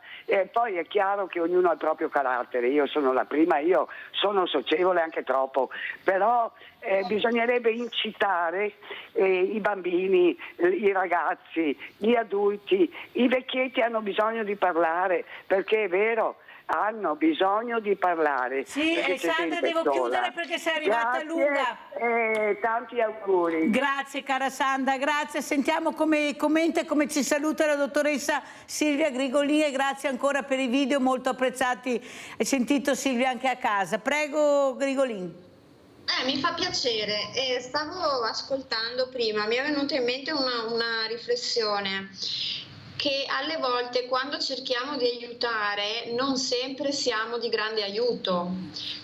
Poi è chiaro che ognuno ha il proprio carattere, io sono la prima, io sono socievole anche troppo, però bisognerebbe incitare i bambini, i ragazzi, gli adulti, i vecchietti hanno bisogno di parlare, perché è vero, hanno bisogno di parlare. Sì, Sandra, devo chiudere perché sei arrivata lunga. Tanti auguri. Grazie cara Sandra, grazie. Sentiamo come commenta e come ci saluta la dottoressa Silvia Grigolin, e grazie ancora per i video molto apprezzati. Hai sentito Silvia anche a casa. Prego Grigolin. Mi fa piacere, stavo ascoltando prima, mi è venuta in mente una riflessione, che alle volte quando cerchiamo di aiutare non sempre siamo di grande aiuto,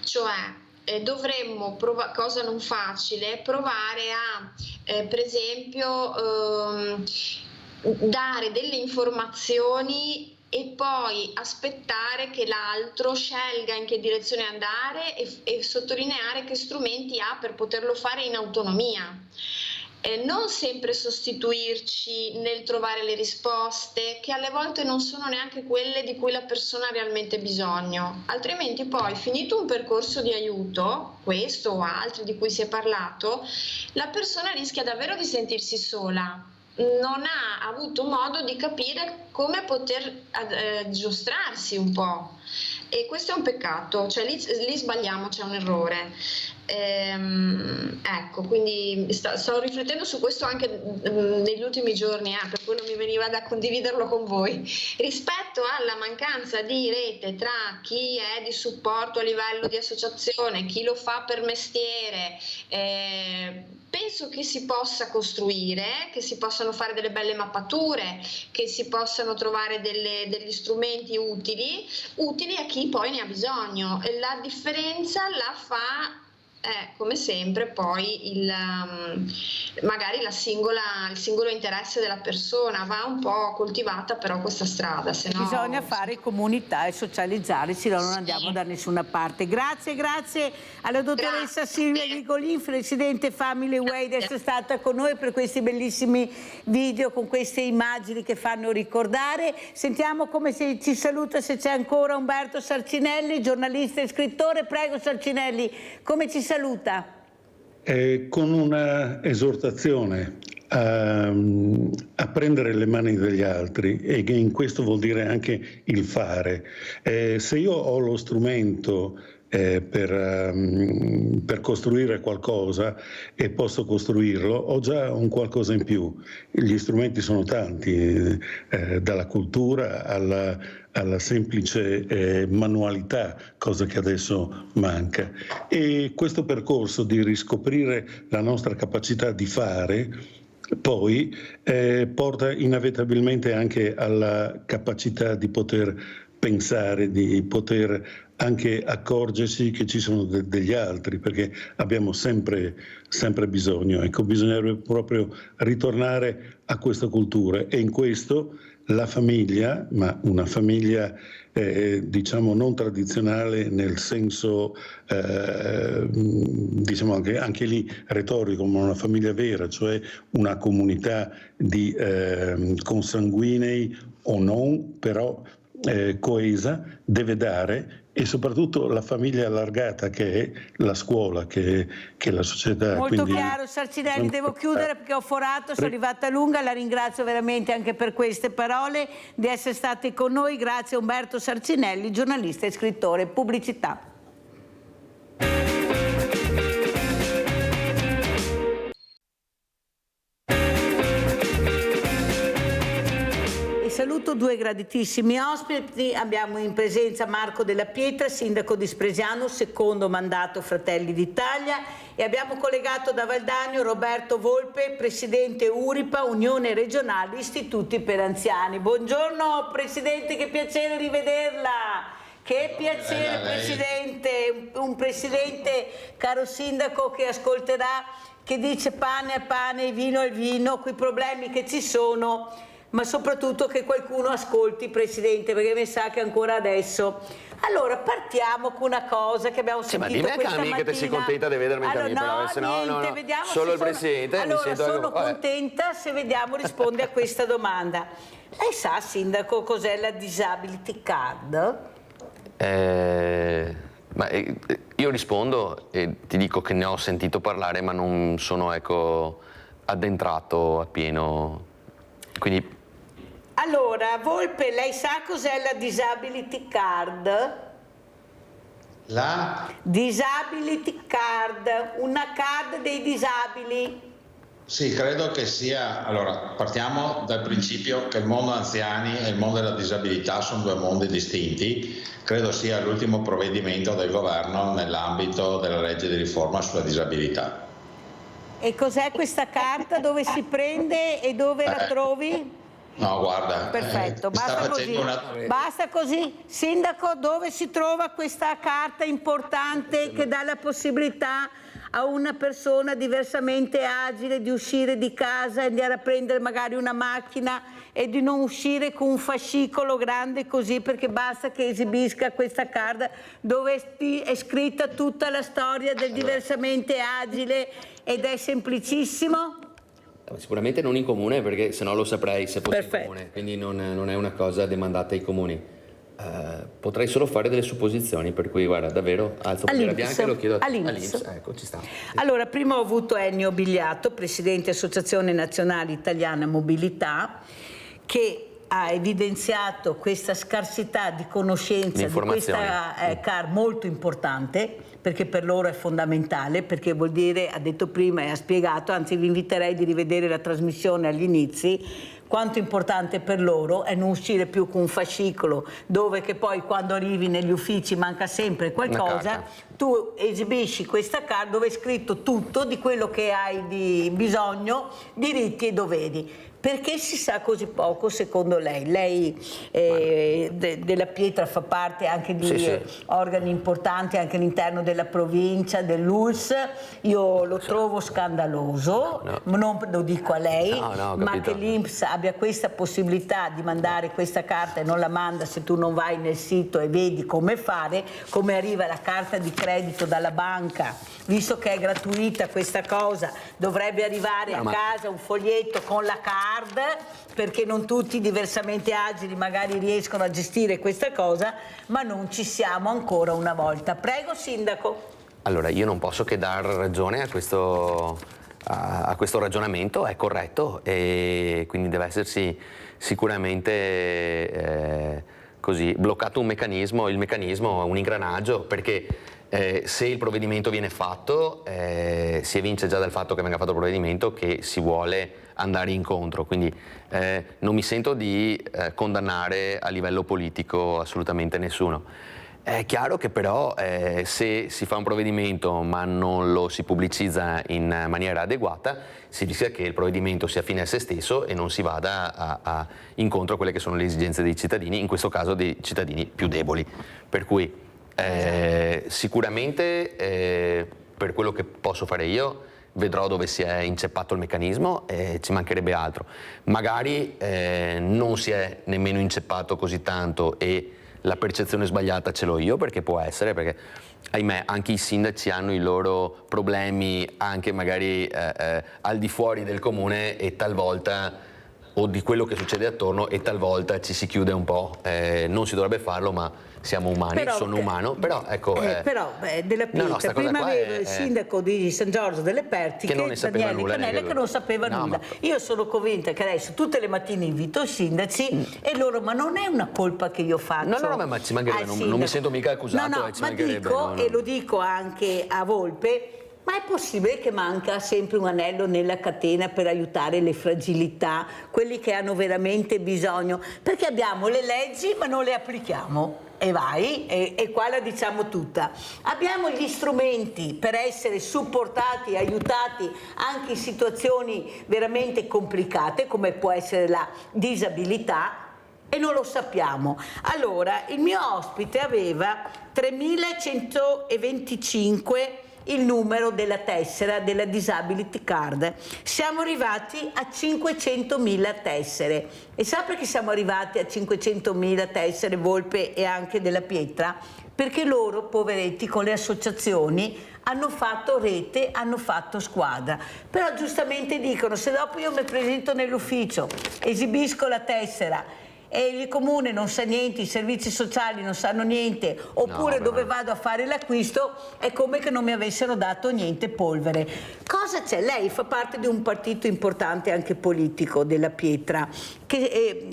cioè dovremmo, cosa non facile, provare a per esempio dare delle informazioni e poi aspettare che l'altro scelga in che direzione andare e sottolineare che strumenti ha per poterlo fare in autonomia. Non sempre sostituirci nel trovare le risposte, che alle volte non sono neanche quelle di cui la persona ha realmente bisogno, altrimenti poi, finito un percorso di aiuto, questo o altri di cui si è parlato, la persona rischia davvero di sentirsi sola, non ha avuto modo di capire come poter giostrarsi un po', e questo è un peccato, cioè lì sbagliamo, c'è un errore. Ecco, quindi sto riflettendo su questo anche negli ultimi giorni, per quello mi veniva da condividerlo con voi, rispetto alla mancanza di rete tra chi è di supporto a livello di associazione, chi lo fa per mestiere, Penso che si possa costruire, che si possano fare delle belle mappature, che si possano trovare degli strumenti utili a chi poi ne ha bisogno. La differenza la fa come sempre poi magari il singolo interesse della persona. Va un po' coltivata però questa strada, se no... Bisogna fare comunità e socializzare, se no non andiamo da nessuna parte. Grazie alla dottoressa Silvia Grigolin, presidente Family Way, di essere stata con noi per questi bellissimi video con queste immagini che fanno ricordare. Sentiamo come ci saluta, se c'è ancora, Umberto Sarcinelli, giornalista e scrittore. Prego Sarcinelli, come ci saluta? Con una esortazione a prendere le mani degli altri, e che in questo vuol dire anche il fare. Se io ho lo strumento per costruire qualcosa e posso costruirlo, ho già un qualcosa in più. Gli strumenti sono tanti, dalla cultura alla semplice manualità, cosa che adesso manca. E questo percorso di riscoprire la nostra capacità di fare poi porta inevitabilmente anche alla capacità di poter pensare, di poter anche accorgersi che ci sono degli altri, perché abbiamo sempre bisogno. Ecco, bisognerebbe proprio ritornare a questa cultura, e in questo la famiglia, ma una famiglia diciamo non tradizionale nel senso diciamo anche lì retorico, ma una famiglia vera, cioè una comunità di consanguinei o non, però coesa, deve dare, e soprattutto la famiglia allargata, che è la scuola, che è la società. Molto chiaro Sarcinelli, devo chiudere perché ho forato, sono arrivata lunga. La ringrazio veramente anche per queste parole, di essere stati con noi. Grazie Umberto Sarcinelli, giornalista e scrittore. Pubblicità. Saluto due graditissimi ospiti. Abbiamo in presenza Marco Della Pietra, sindaco di Spresiano, secondo mandato Fratelli d'Italia, e abbiamo collegato da Valdagno Roberto Volpe, presidente URIPA, Unione Regionale Istituti per Anziani. Buongiorno Presidente, che piacere rivederla. Che piacere Presidente, un Presidente, caro Sindaco, che ascolterà, che dice pane al pane e vino al vino, quei problemi che ci sono, ma soprattutto che qualcuno ascolti, Presidente, perché mi sa che ancora adesso. Allora, partiamo con una cosa che abbiamo sentito questa mattina. Che te sei contenta di vedermi in cammin, se no, vediamo solo il Presidente. Allora, sono contenta se vediamo risponde a questa domanda. Lei sa, Sindaco, cos'è la Disability Card? Io rispondo e ti dico che ne ho sentito parlare, ma non sono addentrato appieno. Quindi... Allora, Volpe, lei sa cos'è la Disability Card? La? Disability Card, una card dei disabili. Sì, credo che sia... Allora, partiamo dal principio che il mondo anziani e il mondo della disabilità sono due mondi distinti. Credo sia l'ultimo provvedimento del governo nell'ambito della legge di riforma sulla disabilità. E cos'è questa carta? Dove si prende e dove la trovi? No, guarda. Perfetto, basta così. Basta così. Sindaco, dove si trova questa carta importante che dà la possibilità a una persona diversamente agile di uscire di casa e andare a prendere magari una macchina e di non uscire con un fascicolo grande così, perché basta che esibisca questa carta dove è scritta tutta la storia del diversamente agile, ed è semplicissimo? Sicuramente non in comune, perché se no lo saprei se fosse in comune, quindi non è una cosa demandata ai comuni. Potrei solo fare delle supposizioni, per cui guarda, davvero alzo bandiera bianca e lo chiedo all'INPS. Ecco, ci sta. Allora, prima ho avuto Ennio Bigliatto, presidente Associazione Nazionale Italiana Mobilità, che ha evidenziato questa scarsità di conoscenza di questa CAR molto importante, perché per loro è fondamentale, perché vuol dire, ha detto prima e ha spiegato, anzi vi inviterei di rivedere la trasmissione agli inizi, quanto importante per loro è non uscire più con un fascicolo dove che poi quando arrivi negli uffici manca sempre qualcosa, tu esibisci questa carta dove è scritto tutto di quello che hai di bisogno, diritti e doveri. Perché si sa così poco secondo lei? Lei della Pietra fa parte anche di organi importanti anche all'interno della provincia, dell'ULSS. Io lo trovo scandaloso, non lo dico a lei, ma che l'INPS abbia questa possibilità di mandare questa carta e non la manda se tu non vai nel sito e vedi come fare, come arriva la carta di credito dalla banca, visto che è gratuita questa cosa, dovrebbe arrivare a casa un foglietto con la carta, perché non tutti diversamente agili magari riescono a gestire questa cosa, ma non ci siamo ancora una volta. Prego Sindaco. Allora, io non posso che dar ragione a questo ragionamento, è corretto, e quindi deve essersi sicuramente così bloccato un meccanismo, il meccanismo è un ingranaggio, perché se il provvedimento viene fatto si evince già dal fatto che venga fatto il provvedimento che si vuole andare incontro, quindi non mi sento di condannare a livello politico assolutamente nessuno. È chiaro che però se si fa un provvedimento ma non lo si pubblicizza in maniera adeguata, si rischia che il provvedimento sia fine a se stesso e non si vada incontro a quelle che sono le esigenze dei cittadini, in questo caso dei cittadini più deboli. Per cui sicuramente per quello che posso fare io vedrò dove si è inceppato il meccanismo e ci mancherebbe altro. Magari non si è nemmeno inceppato così tanto e la percezione sbagliata ce l'ho io, perché può essere, perché ahimè anche i sindaci hanno i loro problemi anche magari al di fuori del comune e talvolta o di quello che succede attorno e talvolta ci si chiude un po', non si dovrebbe farlo ma siamo umani, però, sono umano, però ecco... della Pietra, prima avevo il sindaco di San Giorgio delle Pertiche, Daniele Canella, che non sapeva nulla. Io sono convinta che adesso tutte le mattine invito i sindaci e loro, ma non è una colpa che io faccio. No, ma ci mancherebbe, non mi sento mica accusato. Ma dico, e lo dico anche a Volpe, ma è possibile che manca sempre un anello nella catena per aiutare le fragilità, quelli che hanno veramente bisogno? Perché abbiamo le leggi ma non le applichiamo. E vai, e qua la diciamo tutta. Abbiamo gli strumenti per essere supportati, aiutati anche in situazioni veramente complicate, come può essere la disabilità, e non lo sappiamo. Allora, il mio ospite aveva 3.125 il numero della tessera della Disability Card. Siamo arrivati a 500.000 tessere. E sa perché siamo arrivati a 500.000 tessere, Volpe e anche della Pietra? Perché loro, poveretti, con le associazioni hanno fatto rete, hanno fatto squadra. Però giustamente dicono, se dopo io mi presento nell'ufficio, esibisco la tessera e il comune non sa niente, i servizi sociali non sanno niente, oppure dove vado a fare l'acquisto è come che non mi avessero dato niente, polvere. Cosa c'è? Lei fa parte di un partito importante anche politico, della Pietra, che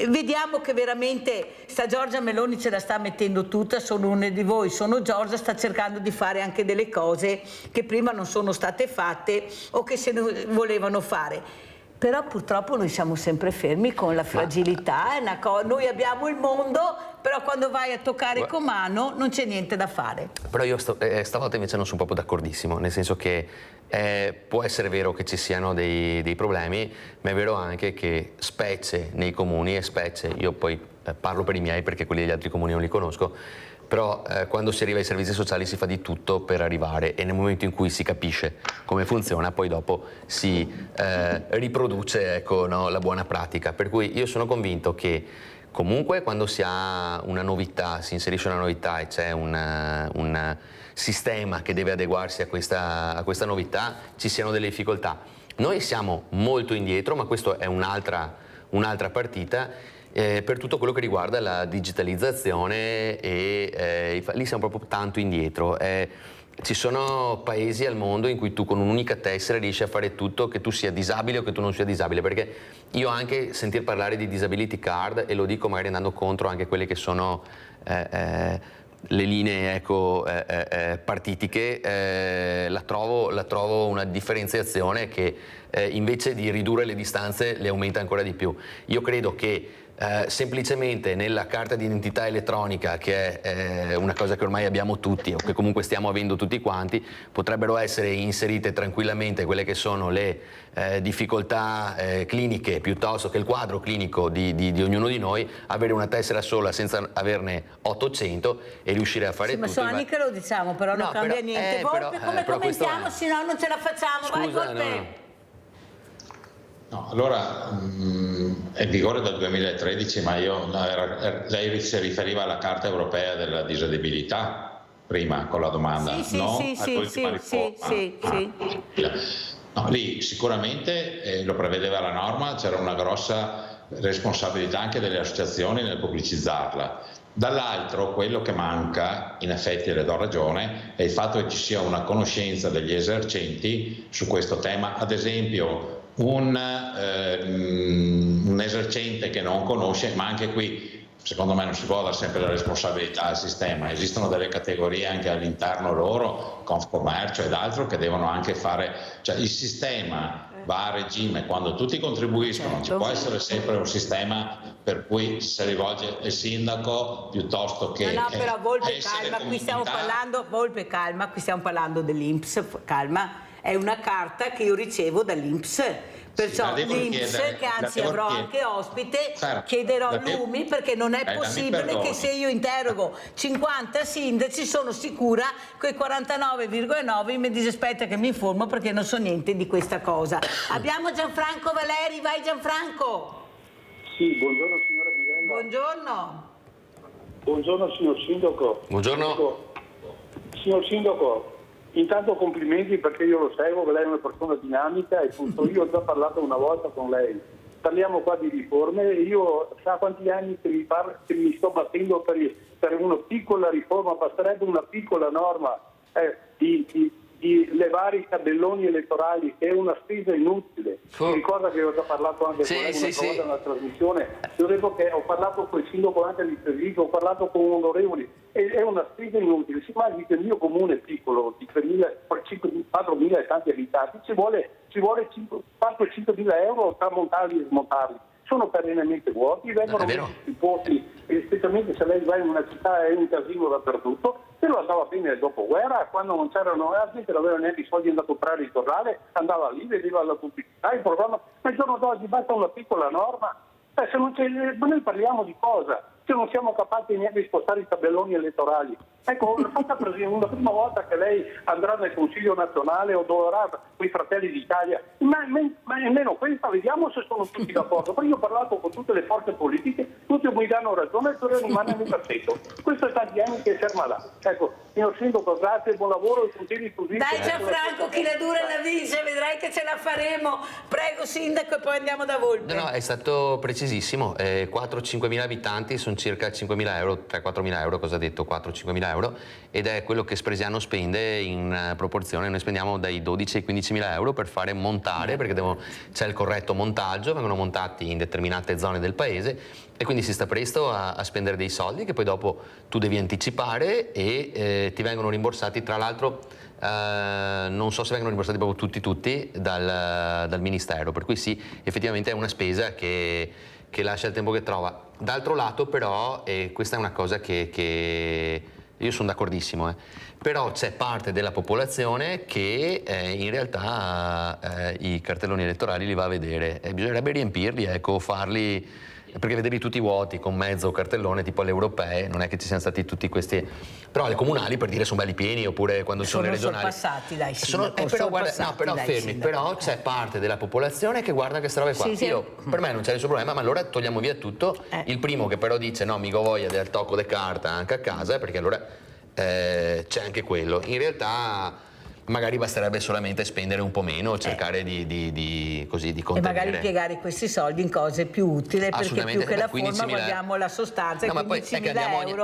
vediamo che veramente sta Giorgia Meloni ce la sta mettendo tutta, sono una di voi, sono Giorgia, sta cercando di fare anche delle cose che prima non sono state fatte o che se ne volevano fare. Però purtroppo noi siamo sempre fermi con la fragilità, noi abbiamo il mondo, però quando vai a toccare con mano non c'è niente da fare. Però io stavolta invece non sono proprio d'accordissimo, nel senso che può essere vero che ci siano dei problemi, ma è vero anche che specie nei comuni, e specie, io poi parlo per i miei perché quelli degli altri comuni non li conosco, però quando si arriva ai servizi sociali si fa di tutto per arrivare e nel momento in cui si capisce come funziona poi dopo si riproduce, ecco, no, la buona pratica. Per cui io sono convinto che comunque quando si ha una novità, si inserisce una novità e c'è un sistema che deve adeguarsi a questa novità, ci siano delle difficoltà. Noi siamo molto indietro, ma questa è un'altra partita. Per tutto quello che riguarda la digitalizzazione e lì siamo proprio tanto indietro. Ci sono paesi al mondo in cui tu con un'unica tessera riesci a fare tutto, che tu sia disabile o che tu non sia disabile, perché io anche sentir parlare di disability card, e lo dico magari andando contro anche quelle che sono le linee, ecco, partitiche, la trovo una differenziazione che invece di ridurre le distanze le aumenta ancora di più. Io credo che semplicemente nella carta d'identità elettronica, che è una cosa che ormai abbiamo tutti o che comunque stiamo avendo tutti quanti, potrebbero essere inserite tranquillamente quelle che sono le difficoltà cliniche piuttosto che il quadro clinico di ognuno di noi, avere una tessera sola senza averne 800 e riuscire a fare tutto. Ma sono anni che lo diciamo, però non cambia niente. Volpe, come commentiamo? Se no non ce la facciamo. Vai, Volpe. No, allora è in vigore dal 2013, ma lei si riferiva alla Carta Europea della disabilità prima con la domanda, sì, no? Sì. No, lì sicuramente lo prevedeva la norma, c'era una grossa responsabilità anche delle associazioni nel pubblicizzarla. Dall'altro, quello che manca, in effetti le do ragione, è il fatto che ci sia una conoscenza degli esercenti su questo tema. Ad esempio, un esercente che non conosce, ma anche qui secondo me non si può dare sempre la responsabilità al sistema, esistono delle categorie anche all'interno loro, Confcommercio ed altro, che devono anche fare, cioè il sistema va a regime quando tutti contribuiscono, ci può essere sempre un sistema per cui si rivolge il sindaco piuttosto che... No, però Volpe, calma, qui stiamo parlando dell'INPS, calma, è una carta che io ricevo dall'INPS. Perciò l'INPS, che anzi avrò anche ospite, chiederò l'UMI, perché non è possibile che se io interrogo 50 sindaci sono sicura che i 49,9 mi dice aspetta che mi informo perché non so niente di questa cosa. Abbiamo Gianfranco Valeri, vai Gianfranco. Sì, buongiorno signora Mirella. Buongiorno. Buongiorno signor Sindaco. Buongiorno. Signor Sindaco, intanto complimenti perché io lo seguo, che lei è una persona dinamica e appunto io ho già parlato una volta con lei. Parliamo qua di riforme e io sa quanti anni che mi sto battendo per una piccola riforma, basterebbe una piccola norma di levare i tabelloni elettorali, che è una spesa inutile. Mi ricorda che ho già parlato anche con lei una volta nella trasmissione, io dico che ho parlato con il sindaco anche di Treviso, ho parlato con onorevoli, è una spesa inutile. Si immagini che il mio comune piccolo di 4.000 e tanti abitanti ci vuole 4-5.000 euro tra montarli e smontarli. Sono perennemente vuoti, vengono messi posti, specialmente se lei va in una città è un casino dappertutto. Se lo andava bene nel dopoguerra, quando non c'erano la gente non aveva neanche i soldi da comprare il giornale, andava lì, vedeva la pubblicità, il programma, ma il giorno d'oggi basta una piccola norma. Se non ma noi parliamo di cosa? Se non siamo capaci neanche di spostare i tabelloni elettorali. Ecco, una prima volta che lei andrà nel Consiglio nazionale o dovrà con i Fratelli d'Italia, ma almeno questa, vediamo se sono tutti d'accordo. Poi io ho parlato con tutte le forze politiche, tutti mi danno ragione e Torino rimane in perfetto. Questo è tanti anni che ferma là. Ecco, signor Sindaco, grazie, buon lavoro e continui così. Dai Gianfranco, chi la dura la vince, vedrai che ce la faremo. Prego Sindaco e poi andiamo da Volpe. No, è stato precisissimo, 4-5 mila abitanti sono circa 5 mila euro, 3-4 mila euro, cosa ha detto? 4-5 mila euro, ed è quello che Spresiano spende in proporzione. Noi spendiamo dai 12 ai 15 mila euro per fare montare, perché c'è il corretto montaggio, vengono montati in determinate zone del paese e quindi si sta presto a spendere dei soldi che poi dopo tu devi anticipare e ti vengono rimborsati, tra l'altro non so se vengono rimborsati proprio tutti dal Ministero, per cui sì, effettivamente è una spesa che lascia il tempo che trova. D'altro lato però, e questa è una cosa che io sono d'accordissimo, però c'è parte della popolazione che in realtà i cartelloni elettorali li va a vedere e bisognerebbe riempirli, farli, perché vederli tutti vuoti con mezzo cartellone tipo alle europee, non è che ci siano stati tutti questi, però le comunali per dire sono belli pieni, oppure quando sono le regionali passati dai sindaco, però fermi, però c'è parte della popolazione che guarda queste robe qua. Per me non c'è nessun problema, ma allora togliamo via tutto. Il primo che però dice no, mica voglia del tocco de carta anche a casa, perché allora c'è anche quello. In realtà magari basterebbe solamente spendere un po' meno, cercare di contenere. E magari piegare questi soldi in cose più utili, perché più che la forma guardiamo la sostanza. No, ma poi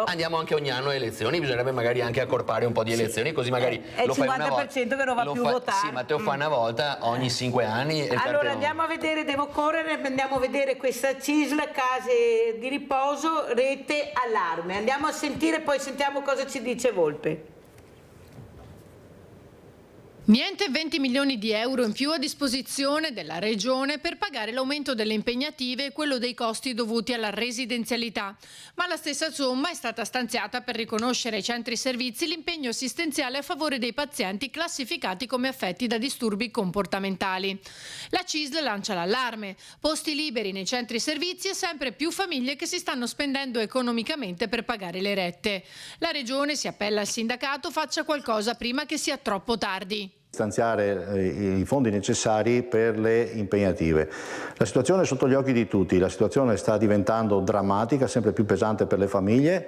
andiamo anche ogni anno a elezioni, bisognerebbe magari anche accorpare un po' di elezioni, così magari è il 50% che non va più votare. Sì, ma te lo fai una volta ogni 5 anni. Allora andiamo a vedere, devo correre, andiamo a vedere questa CISL, case di riposo, rete, allarme. Andiamo a sentire, poi sentiamo cosa ci dice Volpe. Niente 20 milioni di euro in più a disposizione della Regione per pagare l'aumento delle impegnative e quello dei costi dovuti alla residenzialità, ma la stessa somma è stata stanziata per riconoscere ai centri servizi l'impegno assistenziale a favore dei pazienti classificati come affetti da disturbi comportamentali. La CISL lancia l'allarme: posti liberi nei centri servizi e sempre più famiglie che si stanno spendendo economicamente per pagare le rette. La Regione si appella al sindacato: faccia qualcosa prima che sia troppo tardi. Stanziare i fondi necessari per le impegnative. La situazione è sotto gli occhi di tutti, la situazione sta diventando drammatica, sempre più pesante per le famiglie.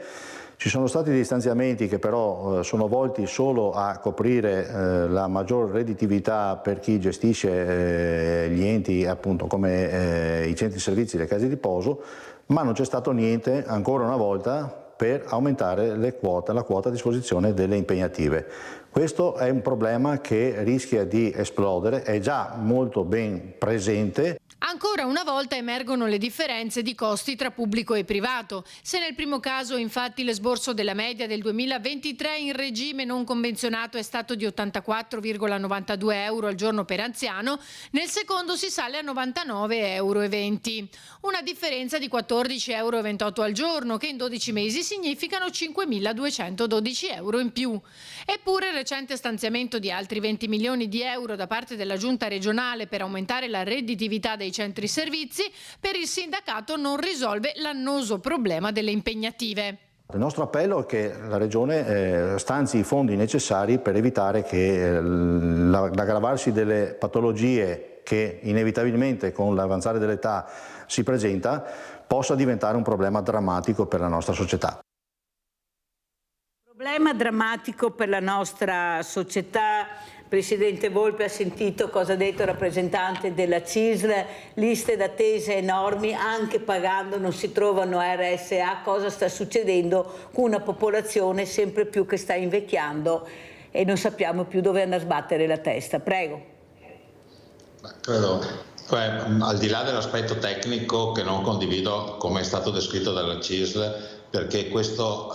Ci sono stati dei stanziamenti che però sono volti solo a coprire la maggior redditività per chi gestisce gli enti, appunto, come i centri servizi e le case di riposo, ma non c'è stato niente ancora una volta per aumentare la quota a disposizione delle impegnative. Questo è un problema che rischia di esplodere, è già molto ben presente. Ancora una volta emergono le differenze di costi tra pubblico e privato. Se nel primo caso infatti l'esborso della media del 2023 in regime non convenzionato è stato di 84,92 euro al giorno per anziano, nel secondo si sale a 99,20 euro. Una differenza di 14,28 euro al giorno, che in 12 mesi significano 5.212 euro in più. Eppure il recente stanziamento di altri 20 milioni di euro da parte della Giunta regionale per aumentare la redditività dei centri servizi per il sindacato non risolve l'annoso problema delle impegnative. Il nostro appello è che la Regione stanzi i fondi necessari per evitare che l'aggravarsi delle patologie che inevitabilmente con l'avanzare dell'età si presenta possa diventare un problema drammatico per la nostra società. Problema drammatico per la nostra società. Presidente Volpe, ha sentito cosa ha detto il rappresentante della CISL, liste d'attesa enormi, anche pagando non si trovano RSA. Cosa sta succedendo con una popolazione sempre più che sta invecchiando e non sappiamo più dove andare a sbattere la testa? Prego. Credo, al di là dell'aspetto tecnico che non condivido come è stato descritto dalla CISL, perché questo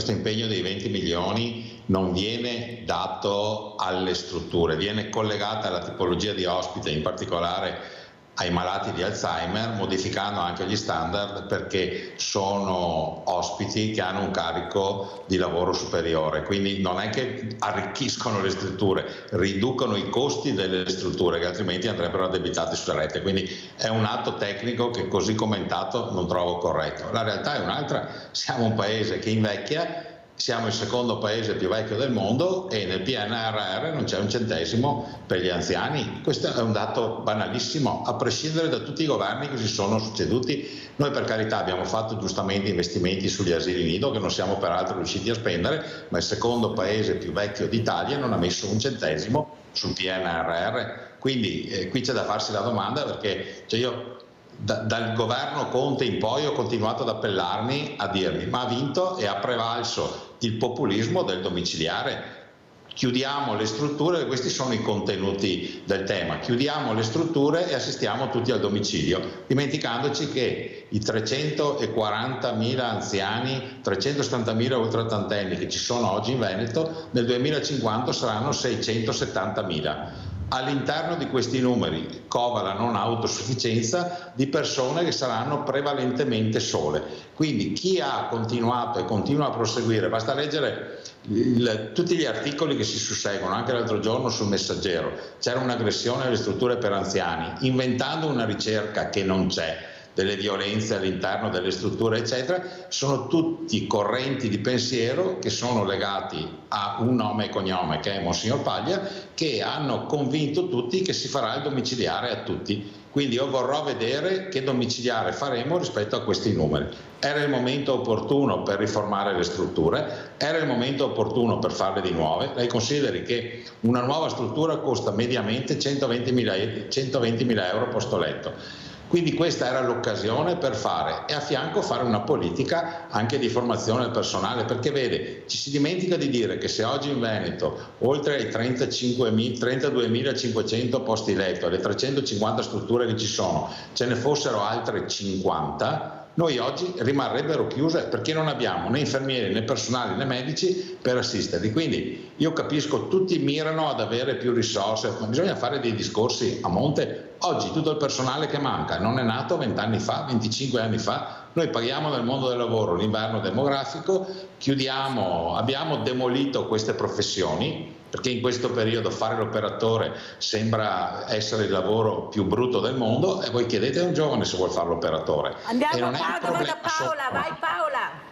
impegno dei 20 milioni non viene dato alle strutture, viene collegata alla tipologia di ospite, in particolare ai malati di Alzheimer, modificando anche gli standard perché sono ospiti che hanno un carico di lavoro superiore, quindi non è che arricchiscono le strutture, riducono i costi delle strutture che altrimenti andrebbero addebitati sulle rette, quindi è un atto tecnico che così commentato non trovo corretto. La realtà è un'altra: siamo un paese che invecchia, siamo il secondo paese più vecchio del mondo e nel PNRR non c'è un centesimo per gli anziani. Questo è un dato banalissimo, a prescindere da tutti i governi che si sono succeduti. Noi per carità abbiamo fatto giustamente investimenti sugli asili nido che non siamo peraltro riusciti a spendere, ma il secondo paese più vecchio d'Italia non ha messo un centesimo sul PNRR. Quindi qui c'è da farsi la domanda, perché io dal governo Conte in poi ho continuato ad appellarmi a dirmi: ma ha vinto e ha prevalso il populismo del domiciliare. Chiudiamo le strutture, questi sono i contenuti del tema, chiudiamo le strutture e assistiamo tutti al domicilio, dimenticandoci che i 340.000 anziani, 370.000 ultraottantenni che ci sono oggi in Veneto, nel 2050 saranno 670.000. All'interno di questi numeri cova la non autosufficienza di persone che saranno prevalentemente sole. Quindi chi ha continuato e continua a proseguire, basta leggere tutti gli articoli che si susseguono. Anche l'altro giorno sul Messaggero c'era un'aggressione alle strutture per anziani, inventando una ricerca che non c'è, delle violenze all'interno delle strutture eccetera. Sono tutti correnti di pensiero che sono legati a un nome e cognome che è Monsignor Paglia, che hanno convinto tutti che si farà il domiciliare a tutti. Quindi io vorrò vedere che domiciliare faremo rispetto a questi numeri. Era il momento opportuno per riformare le strutture, era il momento opportuno per farle di nuove. Lei consideri che una nuova struttura costa mediamente 120.000 euro posto letto. Quindi questa era l'occasione per fare, e a fianco fare una politica anche di formazione del personale, perché vede, ci si dimentica di dire che se oggi in Veneto, oltre ai 32.500 posti letto, alle 350 strutture che ci sono, ce ne fossero altre 50, noi oggi rimarrebbero chiuse perché non abbiamo né infermieri né personali né medici per assisterli. Quindi io capisco, tutti mirano ad avere più risorse, ma bisogna fare dei discorsi a monte. Oggi tutto il personale che manca non è nato 20 anni fa, 25 anni fa. Noi paghiamo nel mondo del lavoro l'inverno demografico, abbiamo demolito queste professioni, perché in questo periodo fare l'operatore sembra essere il lavoro più brutto del mondo, e voi chiedete a un giovane se vuole fare l'operatore. Andiamo da Paola, vai Paola.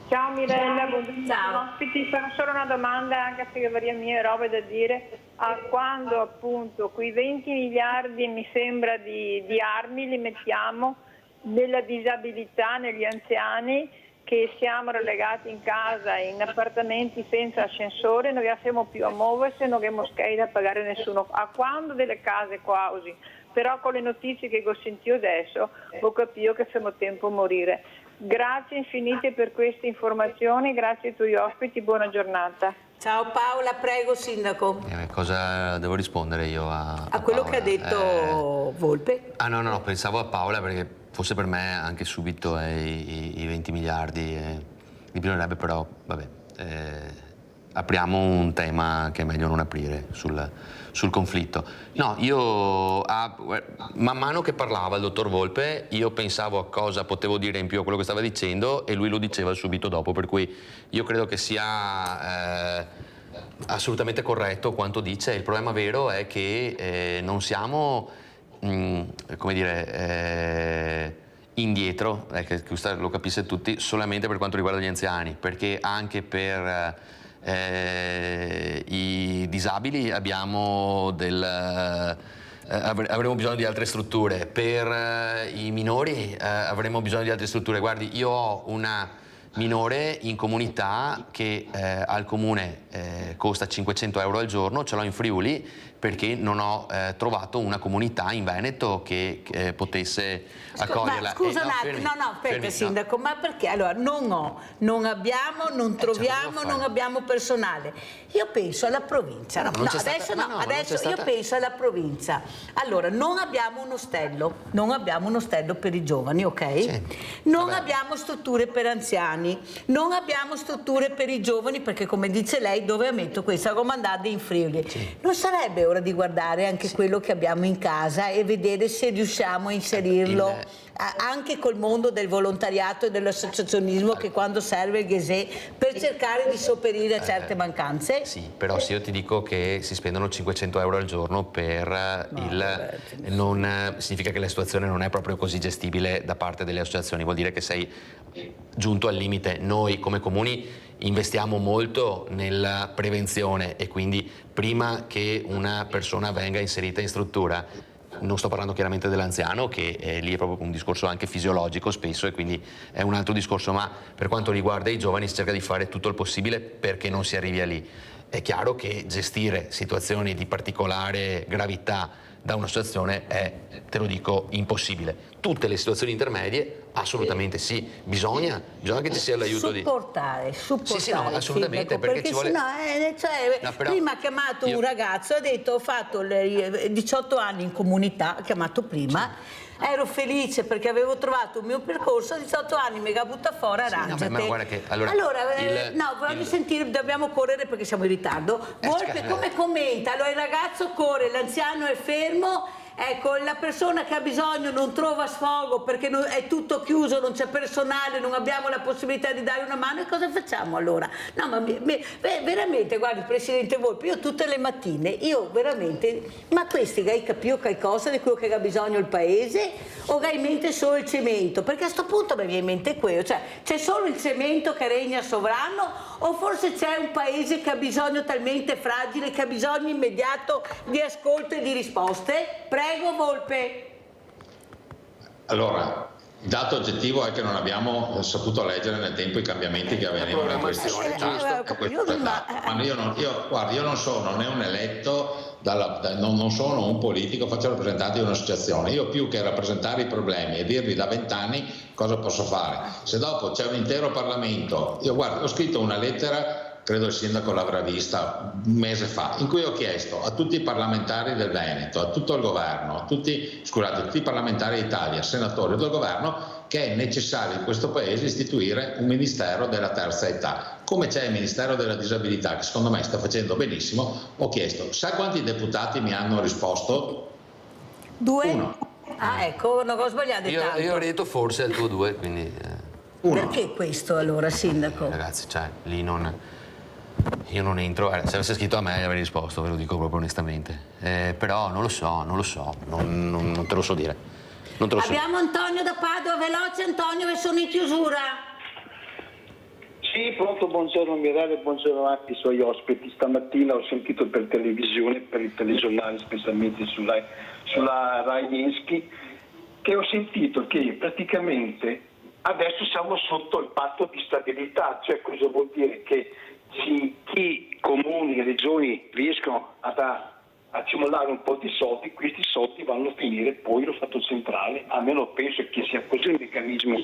Ciao Mirella, buongiorno ospiti, farò solo una domanda, anche se avrei mie robe da dire. A quando appunto quei 20 miliardi mi sembra di armi li mettiamo nella disabilità, negli anziani, che siamo relegati in casa, in appartamenti senza ascensore, non riusciamo più a muoversi, non abbiamo schede da pagare nessuno. A quando delle case quasi? Però con le notizie che ho sentito adesso ho capito che siamo tempo a morire. Grazie infinite per queste informazioni, grazie ai tuoi ospiti, buona giornata. Ciao Paola, prego Sindaco. Cosa devo rispondere io a quello Paola? Che ha detto Volpe? No, pensavo a Paola perché forse per me anche subito i 20 miliardi bisognerebbe, però vabbè, apriamo un tema che è meglio non aprire sul conflitto. No, io man mano che parlava il dottor Volpe io pensavo a cosa potevo dire in più a quello che stava dicendo e lui lo diceva subito dopo, per cui io credo che sia assolutamente corretto quanto dice. Il problema vero è che non siamo come dire indietro, che lo capisse tutti, solamente per quanto riguarda gli anziani, perché anche per i disabili avremo bisogno di altre strutture, per i minori avremo bisogno di altre strutture. Guardi, io ho una minore in comunità che al comune costa 500 euro al giorno, ce l'ho in Friuli perché non ho trovato una comunità in Veneto che potesse accoglierla. Ma scusa un attimo, aspetta Sindaco, ma perché? Allora, non abbiamo, non troviamo, non abbiamo personale. Io penso alla provincia. Adesso io penso alla provincia. Allora, non abbiamo uno ostello per i giovani, ok? Sì. Non abbiamo strutture per anziani, non abbiamo strutture per i giovani perché, come dice lei, dove metto questa comandante in Friuli? Sì. Non sarebbe ora di guardare anche quello che abbiamo in casa e vedere se riusciamo a inserirlo anche col mondo del volontariato e dell'associazionismo, che quando serve il GESE per cercare di sopperire a certe mancanze? Sì, però se io ti dico che si spendono 500 euro al giorno per significa che la situazione non è proprio così gestibile da parte delle associazioni, vuol dire che sei giunto al limite. Noi come comuni investiamo molto nella prevenzione e quindi prima che una persona venga inserita in struttura, non sto parlando chiaramente dell'anziano, che lì è proprio un discorso anche fisiologico spesso e quindi è un altro discorso, ma per quanto riguarda i giovani si cerca di fare tutto il possibile perché non si arrivi a lì. È chiaro che gestire situazioni di particolare gravità da un'associazione è, te lo dico, impossibile. Tutte le situazioni intermedie assolutamente sì, bisogna che ci sia l'aiuto supportare, sì, no, assolutamente, perché ci vuole... prima ha chiamato un ragazzo, ha detto ho fatto 18 anni in comunità, ha chiamato prima. Ero felice perché avevo trovato un mio percorso, a 18 anni mi butta fuori, arrangiate. Ma guarda che, voglio sentire, dobbiamo correre perché siamo in ritardo. Volpe come commenta? Allora il ragazzo corre, l'anziano è fermo. Ecco, la persona che ha bisogno non trova sfogo perché è tutto chiuso, non c'è personale, non abbiamo la possibilità di dare una mano, e cosa facciamo allora? No, ma veramente, guardi Presidente Volpe, io tutte le mattine, ma questi hai capito qualcosa di quello che ha bisogno il paese o hai in mente solo il cemento? Perché a sto punto mi viene in mente quello, cioè c'è solo il cemento che regna sovrano o forse c'è un paese che ha bisogno talmente fragile che ha bisogno immediato di ascolto e di risposte? Prego Volpe. Allora, il dato oggettivo è che non abbiamo saputo leggere nel tempo i cambiamenti che avvenivano in queste società. Ma io non sono né un eletto, non sono un politico, faccio il rappresentante di un'associazione. Io più che rappresentare i problemi e dirvi da 20 anni cosa posso fare. Se dopo c'è un intero Parlamento, ho scritto una lettera, credo il sindaco l'avrà vista un mese fa, in cui ho chiesto a tutti i parlamentari del Veneto, a tutto il governo, a tutti i parlamentari d'Italia, senatori del governo, che è necessario in questo paese istituire un Ministero della terza età. Come c'è il Ministero della disabilità, che secondo me sta facendo benissimo, ho chiesto, sa quanti deputati mi hanno risposto? 2? 1. Ah, ecco, non ho sbagliato tanto. Io avrei detto forse al tuo 2, quindi... 1. Perché questo allora, sindaco? Ragazzi, cioè, lì non... Io non entro, se avesse scritto a me avrei risposto, ve lo dico proprio onestamente. Però non lo so, non te lo so dire. Non te lo so. Abbiamo Antonio da Padova, veloce Antonio, che sono in chiusura. Sì, pronto, buongiorno Mirella, buongiorno anche ai suoi ospiti. Stamattina ho sentito per televisione, per il telegiornale, specialmente sulla Rai Inschi, che ho sentito che praticamente adesso siamo sotto il patto di stabilità, cioè cosa vuol dire? Che chi comuni e regioni riescono a accumulare un po' di soldi, questi soldi vanno a finire poi lo Stato centrale, almeno penso che sia così il meccanismo,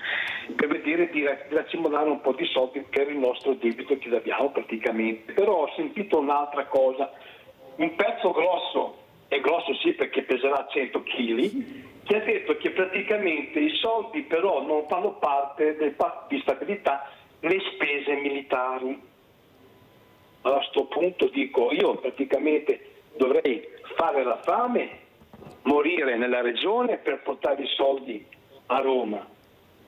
per vedere di accumulare un po' di soldi per il nostro debito che abbiamo praticamente. Però ho sentito un'altra cosa, un pezzo grosso, è grosso sì perché peserà 100 kg, che ha detto che praticamente i soldi però non fanno parte del patto di stabilità, le spese militari. A questo punto dico, io praticamente dovrei fare la fame, morire nella regione per portare i soldi a Roma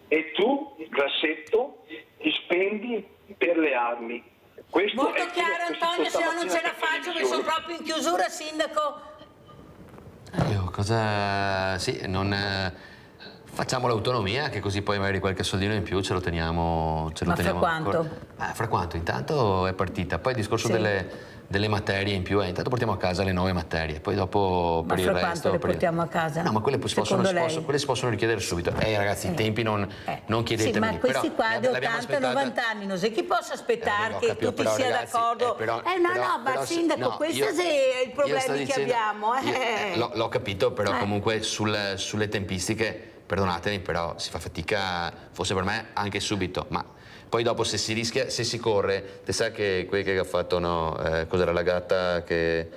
e tu, Grassetto, ti spendi per le armi. Questo molto chiaro Antonio, se no non ce la faccio, che sono proprio in chiusura, sindaco. Io cosa... Sì, non... Facciamo l'autonomia, che così poi magari qualche soldino in più ce lo teniamo. Ma fra quanto? Fra quanto? Intanto è partita. Poi il discorso delle materie in più, intanto portiamo a casa le 9 materie, poi dopo ma per il resto... Ma le portiamo a casa? No, ma quelle si possono richiedere subito. Ragazzi, i tempi non chiedetemi. Sì, ma questi qua di 80-90 anni, non so chi possa aspettare che tutti siano d'accordo. Ma sindaco, questo è il problema che abbiamo. L'ho capito, però comunque sulle tempistiche, perdonatemi, però si fa fatica, forse per me, anche subito, ma poi dopo se si rischia, se si corre, te sai che quelli che ha fatto, cos'era la gatta che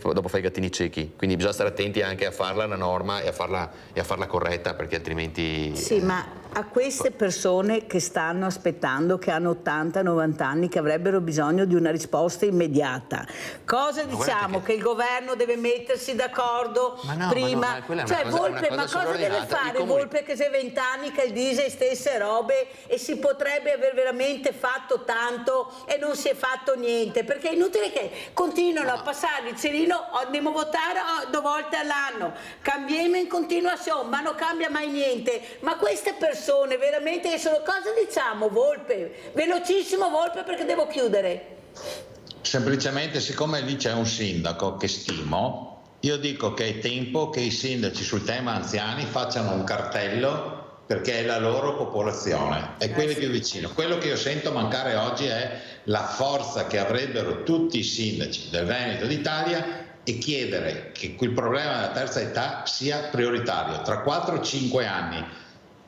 dopo fa i gattini ciechi, quindi bisogna stare attenti anche a farla una norma e a farla corretta, perché altrimenti... Sì, ma a queste persone che stanno aspettando, che hanno 80-90 anni, che avrebbero bisogno di una risposta immediata, cosa diciamo? Che il governo deve mettersi d'accordo prima? Cioè Volpe, ma cosa deve fare Volpe che se 20 anni che il diesel stesse robe e si potrebbe aver veramente fatto tanto e non si è fatto niente? Perché è inutile che continuano a passare il cerino, andiamo a votare 2 volte all'anno, cambiamo in continuazione, ma non cambia mai niente. Ma queste persone veramente sono, cosa diciamo Volpe? Velocissimo Volpe, perché devo chiudere. Semplicemente, siccome lì c'è un sindaco che stimo, io dico che è tempo che i sindaci sul tema anziani facciano un cartello, perché è la loro popolazione, è quelli più vicino. Quello che io sento mancare oggi è la forza che avrebbero tutti i sindaci del Veneto d'Italia e chiedere che il problema della terza età sia prioritario. Tra 4-5 anni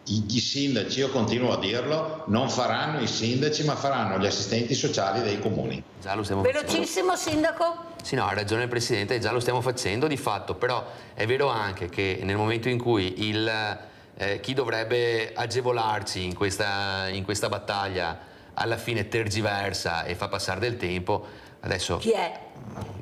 i sindaci, io continuo a dirlo, non faranno i sindaci ma faranno gli assistenti sociali dei comuni. Già lo stiamo velocissimo sindaco? Sì, no, ha ragione il Presidente, già lo stiamo facendo di fatto, però è vero anche che nel momento in cui chi dovrebbe agevolarci in questa battaglia alla fine tergiversa e fa passare del tempo, adesso... Chi è?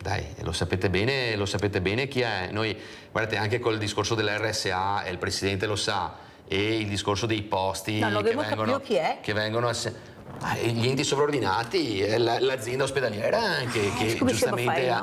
Dai, lo sapete bene chi è. Noi, guardate, anche col discorso dell'RSA, e il Presidente lo sa, e il discorso dei posti che vengono gli enti sovraordinati, l'azienda ospedaliera anche che giustamente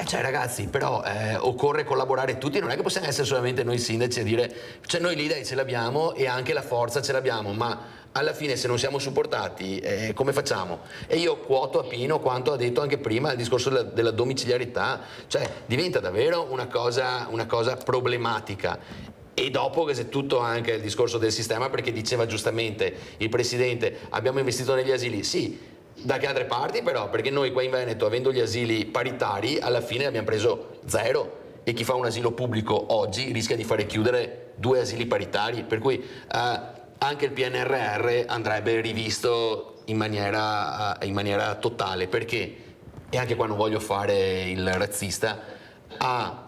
cioè ragazzi, però occorre collaborare tutti, non è che possiamo essere solamente noi sindaci a dire, cioè noi le idee ce l'abbiamo e anche la forza ce l'abbiamo, ma alla fine se non siamo supportati come facciamo? E io quoto a pieno quanto ha detto anche prima il discorso della domiciliarità, cioè diventa davvero una cosa problematica. E dopo che c'è tutto anche il discorso del sistema, perché diceva giustamente il Presidente, abbiamo investito negli asili, sì, da che altre parti però, perché noi qua in Veneto, avendo gli asili paritari, alla fine abbiamo preso 0, e chi fa un asilo pubblico oggi rischia di fare chiudere 2 asili paritari, per cui anche il PNRR andrebbe rivisto in maniera totale, perché, e anche qua non voglio fare il razzista, a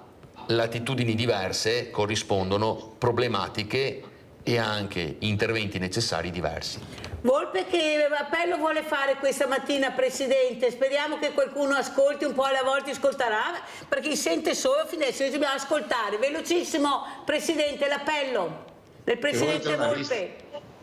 latitudini diverse corrispondono problematiche e anche interventi necessari diversi. Volpe, che appello vuole fare questa mattina, Presidente? Speriamo che qualcuno ascolti un po', alla volta ascolterà, perché sente solo, finisce, dobbiamo ascoltare. Velocissimo, Presidente, l'appello del Presidente Volpe.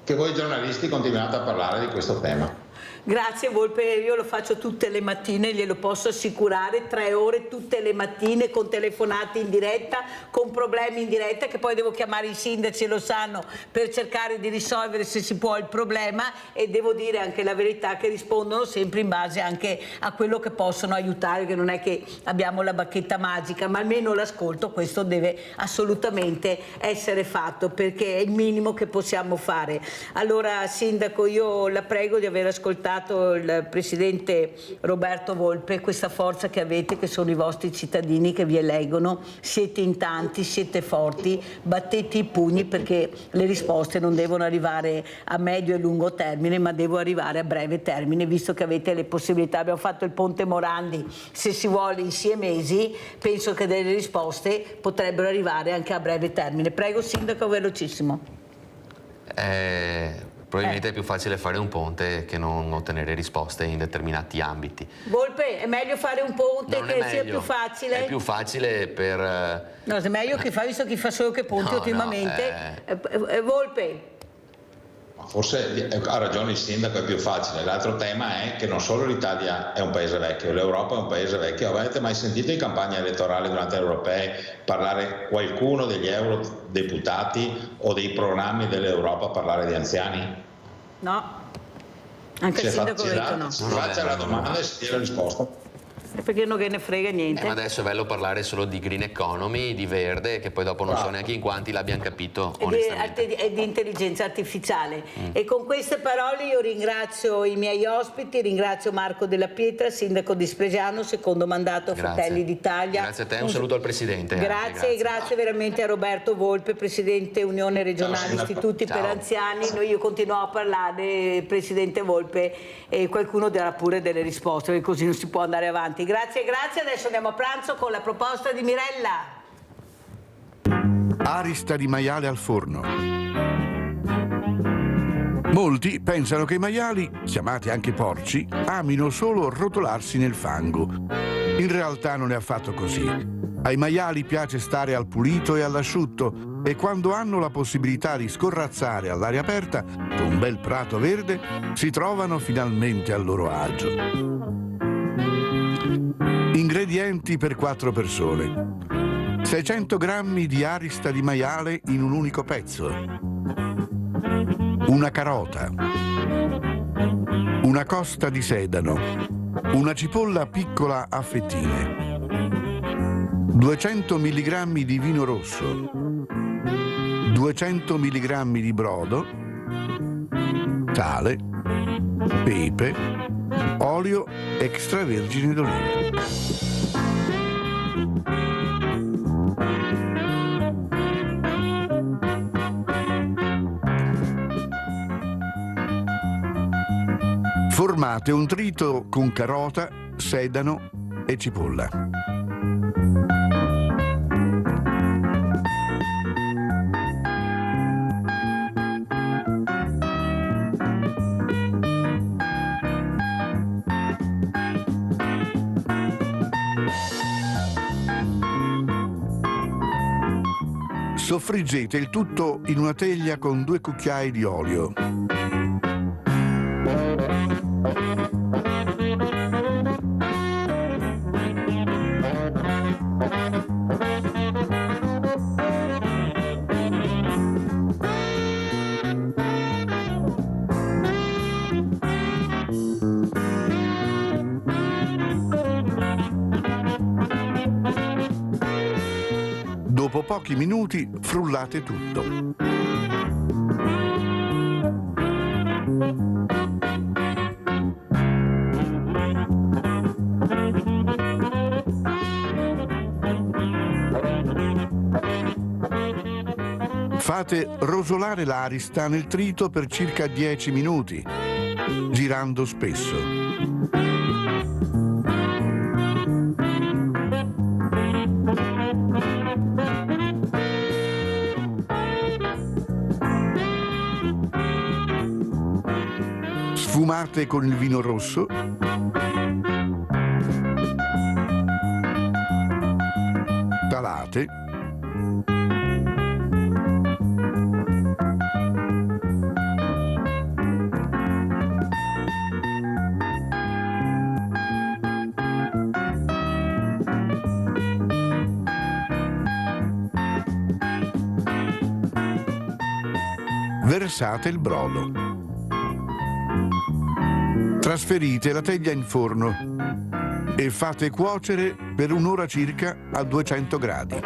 Che voi giornalisti continuate a parlare di questo tema. Grazie Volpe, io lo faccio tutte le mattine, glielo posso assicurare, 3 ore tutte le mattine con telefonate in diretta, con problemi in diretta, che poi devo chiamare i sindaci, lo sanno, per cercare di risolvere se si può il problema, e devo dire anche la verità che rispondono sempre in base anche a quello che possono aiutare, che non è che abbiamo la bacchetta magica, ma almeno l'ascolto, questo deve assolutamente essere fatto, perché è il minimo che possiamo fare. Allora Sindaco, io la prego di aver ascoltato il Presidente Roberto Volpe, questa forza che avete, che sono i vostri cittadini che vi eleggono, siete in tanti, siete forti, battete i pugni, perché le risposte non devono arrivare a medio e lungo termine, ma devono arrivare a breve termine, visto che avete le possibilità. Abbiamo fatto il ponte Morandi, se si vuole in 6 mesi, penso che delle risposte potrebbero arrivare anche a breve termine. Prego Sindaco, velocissimo. Probabilmente è più facile fare un ponte che non ottenere risposte in determinati ambiti. Volpe, è meglio fare un ponte che sia più facile? È più facile per... No, è meglio che fa, visto che fa solo che ponti ultimamente. Volpe. Forse ha ragione il Sindaco, è più facile. L'altro tema è che non solo l'Italia è un paese vecchio, l'Europa è un paese vecchio. Avete mai sentito in campagna elettorale durante le europee parlare qualcuno degli eurodeputati o dei programmi dell'Europa parlare di anziani? No, anche il Sindaco ha detto no. Si faccia la domanda e si dia la risposta. Perché non ne frega niente. Ma adesso è bello parlare solo di green economy, di verde, che poi dopo non so neanche in quanti l'abbiano capito onestamente. E di intelligenza artificiale. E con queste parole io ringrazio i miei ospiti, ringrazio Marco Della Pietra, Sindaco di Spresiano, secondo mandato Fratelli d'Italia. Grazie a te, un saluto al Presidente. Grazie veramente a Roberto Volpe, Presidente Unione Regionale Istituti per Anziani. Io continuo a parlare, Presidente Volpe, e qualcuno darà pure delle risposte, perché così non si può andare avanti. Grazie, adesso andiamo a pranzo con la proposta di Mirella. Arista di maiale al forno. Molti pensano che i maiali, chiamati anche porci, amino solo rotolarsi nel fango. In realtà non è affatto così. Ai maiali piace stare al pulito e all'asciutto, e quando hanno la possibilità di scorrazzare all'aria aperta, con un bel prato verde, si trovano finalmente al loro agio. Ingredienti per 4 persone. 600 grammi di arista di maiale in un unico pezzo. Una carota. Una costa di sedano. Una cipolla piccola a fettine. 200 mg di vino rosso. 200 mg di brodo. Sale. Pepe. Olio extravergine d'oliva. Formate un trito con carota, sedano e cipolla. Soffriggete il tutto in una teglia con 2 cucchiai di olio. Dopo pochi minuti frullate tutto. Fate rosolare l'arista nel trito per circa 10 minuti, girando spesso. Sfumate con il vino rosso. Salate. Versate il brodo. Trasferite la teglia in forno e fate cuocere per un'ora circa a 200 gradi.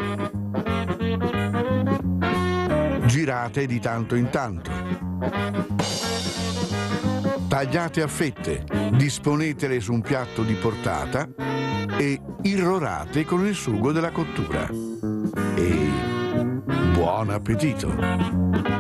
Girate di tanto in tanto. Tagliate a fette, disponetele su un piatto di portata e irrorate con il sugo della cottura. E buon appetito!